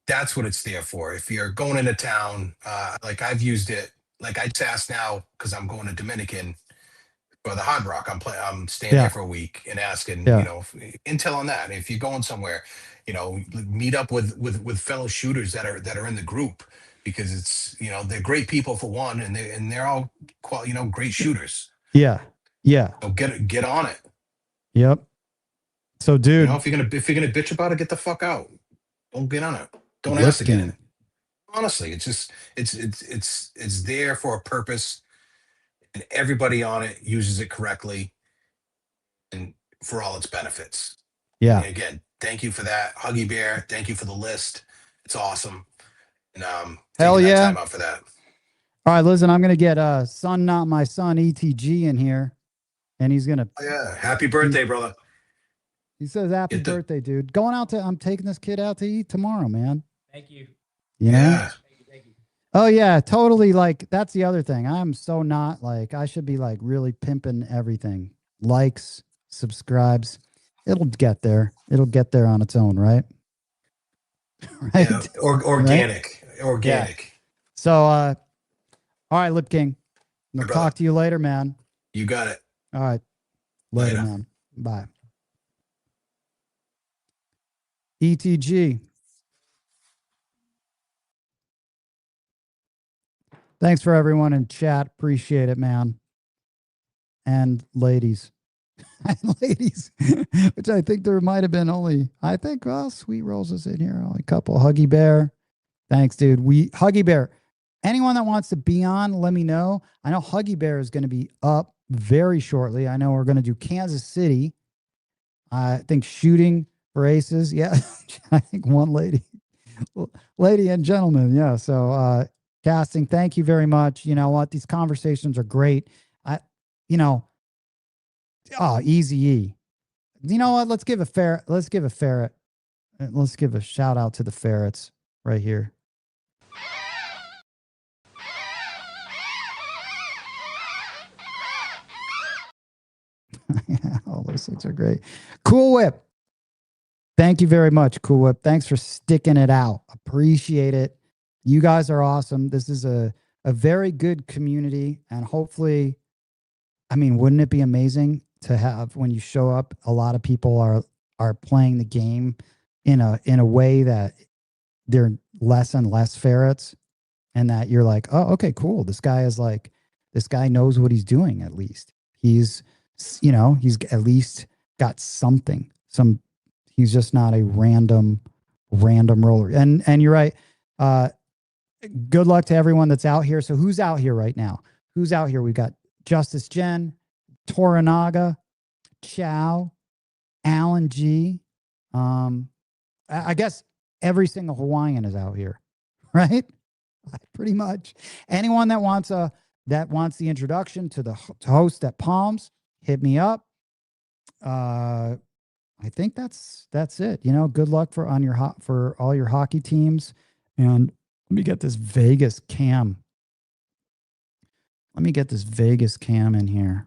that's what it's there for. If you're going into town, like I've used it, like I just ask now because I'm going to Dominican for the Hard Rock. I'm staying there for a week and asking, intel on that. If you're going somewhere, meet up with fellow shooters that are in the group, because it's they're great people for one, and they're all great shooters.
Yeah.
So get on it.
Yep. So, dude,
if you're gonna bitch about it, get the fuck out. Don't get on it. Don't ask to get in. Honestly, it's just it's there for a purpose, and everybody on it uses it correctly and for all its benefits.
Yeah.
And again, thank you for that, Huggy Bear. Thank you for the list. It's awesome. And
hell
taking
yeah,
that time out for that.
All right, listen, I'm gonna get son, not my son, ETG in here, and he's gonna.
Oh, yeah, happy birthday, brother.
He says happy birthday, dude. I'm taking this kid out to eat tomorrow, man.
Thank you.
You know? Thank you. Oh yeah, totally. Like that's the other thing. I'm so not like I should be like really pimping everything. Likes, subscribes. It'll get there. It'll get there on its own, right?
Right. Yeah, organic. Right? Organic.
Yeah. So all right, Lip King. I'll talk to you later, man.
You got it.
All right. Later. Man. Bye. ETG. Thanks for everyone in chat. Appreciate it, man. And ladies. And ladies, which I think there might have been only, Sweet Rolls is in here. Only a couple. Huggy Bear. Thanks, dude. Huggy Bear. Anyone that wants to be on, let me know. I know Huggy Bear is going to be up very shortly. I know we're going to do Kansas City. I think shooting for aces. Yeah. I think one lady and gentlemen. Yeah. So, casting, thank you very much. You know what? These conversations are great. Easy E. You know what? Let's give a ferret. Let's give a shout out to the ferrets right here. Yeah, all those things are great. Cool Whip. Thank you very much, Cool Whip. Thanks for sticking it out. Appreciate it. You guys are awesome. This is a very good community, and hopefully, I mean, wouldn't it be amazing to have when you show up, a lot of people are playing the game in a way that they're less and less ferrets, and that you're like, oh, okay, cool. This guy knows what he's doing. At least he's at least got something. He's just not a random roller. And you're right. Good luck to everyone that's out here. So who's out here right now? Who's out here? We've got Justice Jen, Toranaga, Chow, Alan G. I guess every single Hawaiian is out here, right? Pretty much. Anyone that wants the introduction to to host at Palms, hit me up. I think that's it. You know, good luck for all your hockey teams. And let me get this Vegas cam. Let me get this Vegas cam in here.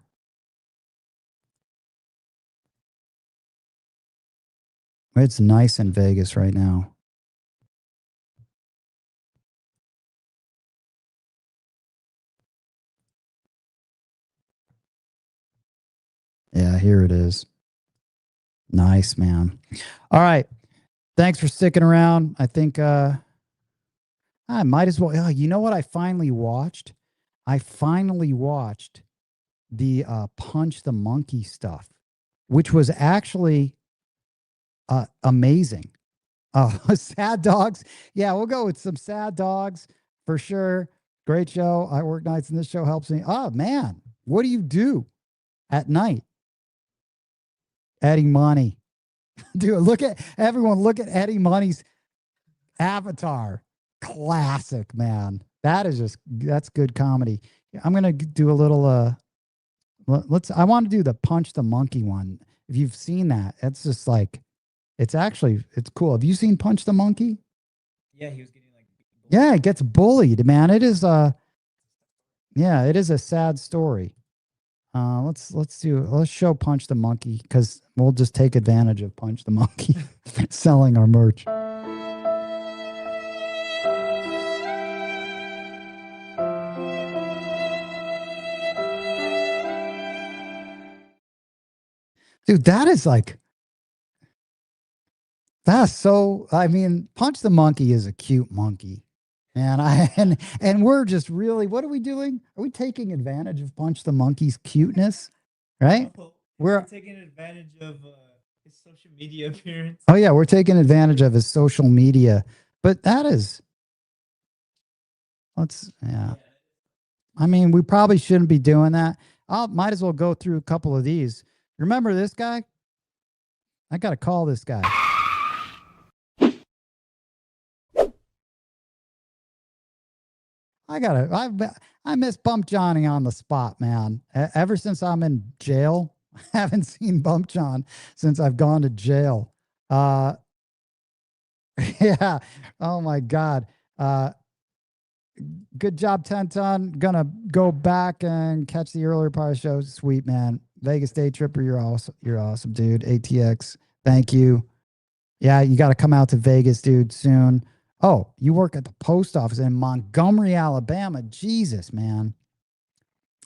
It's nice in Vegas right now. Yeah, here it is. Nice, man. All right. Thanks for sticking around. I think I might as well. Oh, you know what I finally watched? I finally watched the Punch the Monkey stuff, which was actually amazing. Sad Dogs. Yeah, we'll go with some Sad Dogs for sure. Great show. I work nights and this show helps me. Oh, man. What do you do at night? Eddie Money. Dude, look at Eddie Money's avatar. Classic, man. That's good comedy. I'm going to do a little, I want to do the Punch the Monkey one. If you've seen that, it's just like, it's cool. Have you seen Punch the Monkey?
Yeah, he was getting like bullied.
Yeah, it gets bullied, man. It is it is a sad story. Let's show Punch the Monkey, because we'll just take advantage of Punch the Monkey selling our merch. Dude, that's so, I mean, Punch the Monkey is a cute monkey. And we're just really, what are we doing? Are we taking advantage of Punch the Monkey's cuteness? Right?
We're taking advantage of his social media appearance.
Oh yeah, we're taking advantage of his social media. But yeah. I mean, we probably shouldn't be doing that. Might as well go through a couple of these. Remember this guy? I got to call this guy. I miss Bump Johnny on the spot, man. Ever since I'm in jail, I haven't seen Bump John since I've gone to jail. Yeah. Oh my God. Good job, 10 Ton. Gonna go back and catch the earlier part of the show. Sweet, man. Vegas Day Tripper, you're awesome. You're awesome, dude. ATX, thank you. Yeah, you got to come out to Vegas, dude, soon. Oh, you work at the post office in Montgomery, Alabama. Jesus, man.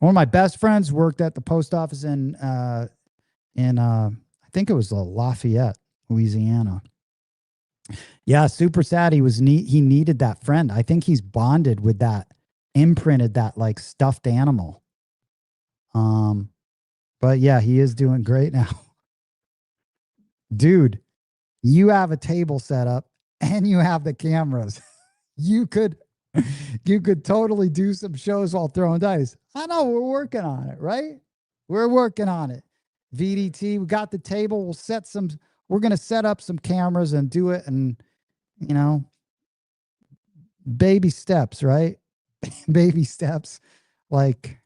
One of my best friends worked at the post office in I think it was Lafayette, Louisiana. Yeah, super sad. He needed that friend. I think he's bonded with that, imprinted that like stuffed animal. But yeah, he is doing great now. Dude, you have a table set up and you have the cameras. You could totally do some shows while throwing dice. I know, we're working on it, right? We're working on it. VDT, we got the table. We're going to set up some cameras and do it. And, you know, baby steps, right? Baby steps. Like,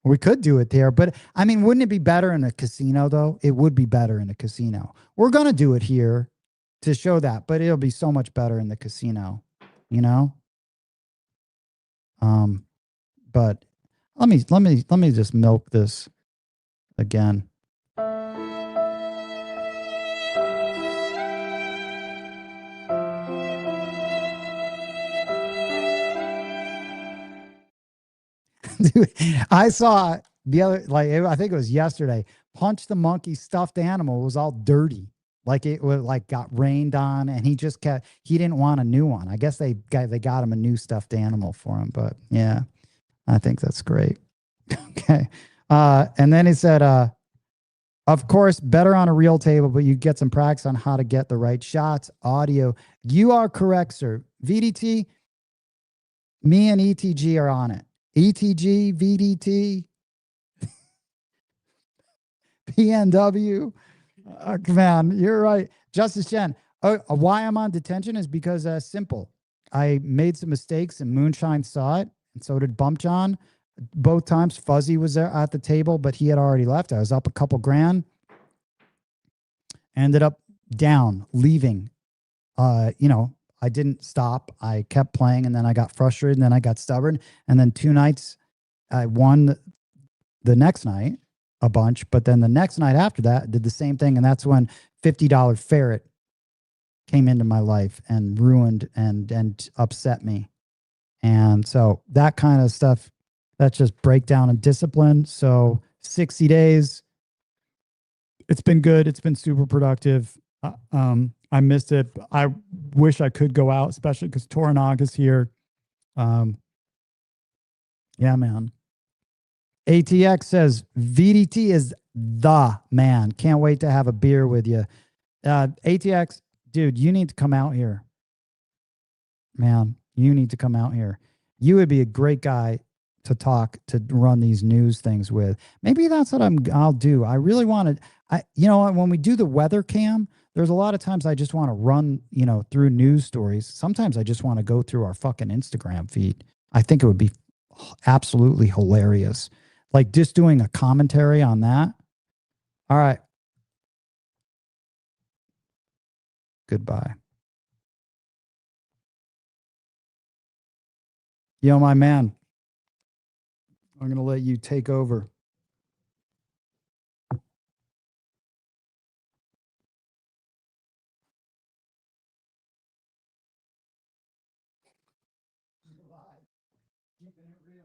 we could do it there, but I mean, wouldn't it be better in a casino though? It would be better in a casino. We're going to do it here to show that, but it'll be so much better in the casino, you know? But let me just milk this again. Dude, I saw the other, I think it was yesterday, Punch the Monkey stuffed animal was all dirty. Like it was got rained on, and he didn't want a new one. I guess they got him a new stuffed animal for him, but yeah, I think that's great. Okay. And then he said, of course, better on a real table, but you get some practice on how to get the right shots, audio. You are correct, sir. VDT, me and ETG are on it. ETG, VDT, PNW. Man, you're right. Justice Chen. Why I'm on detention is because simple. I made some mistakes and Moonshine saw it, and so did Bump John. Both times Fuzzy was there at the table, but he had already left. I was up a couple grand. Ended up down, leaving. I didn't stop. I kept playing, and then I got frustrated, and then I got stubborn. And then 2 nights, I won the next night a bunch, but then the next night after that, did the same thing. And that's when $50 Ferret came into my life and ruined and upset me. And so that kind of stuff, that's just breakdown and discipline. So 60 days, it's been good. It's been super productive. I missed it. I wish I could go out, especially because Toranaga's here. Yeah, man. ATX says VDT is the man. Can't wait to have a beer with you. ATX, dude, you need to come out here. Man, you need to come out here. You would be a great guy to talk, to run these news things with. Maybe that's what I'll do. I really want to, when we do the weather cam, there's a lot of times I just want to run, through news stories. Sometimes I just want to go through our fucking Instagram feed. I think it would be absolutely hilarious. Like just doing a commentary on that. All right. Goodbye. Yo, my man. I'm going to let you take over. Keeping it real.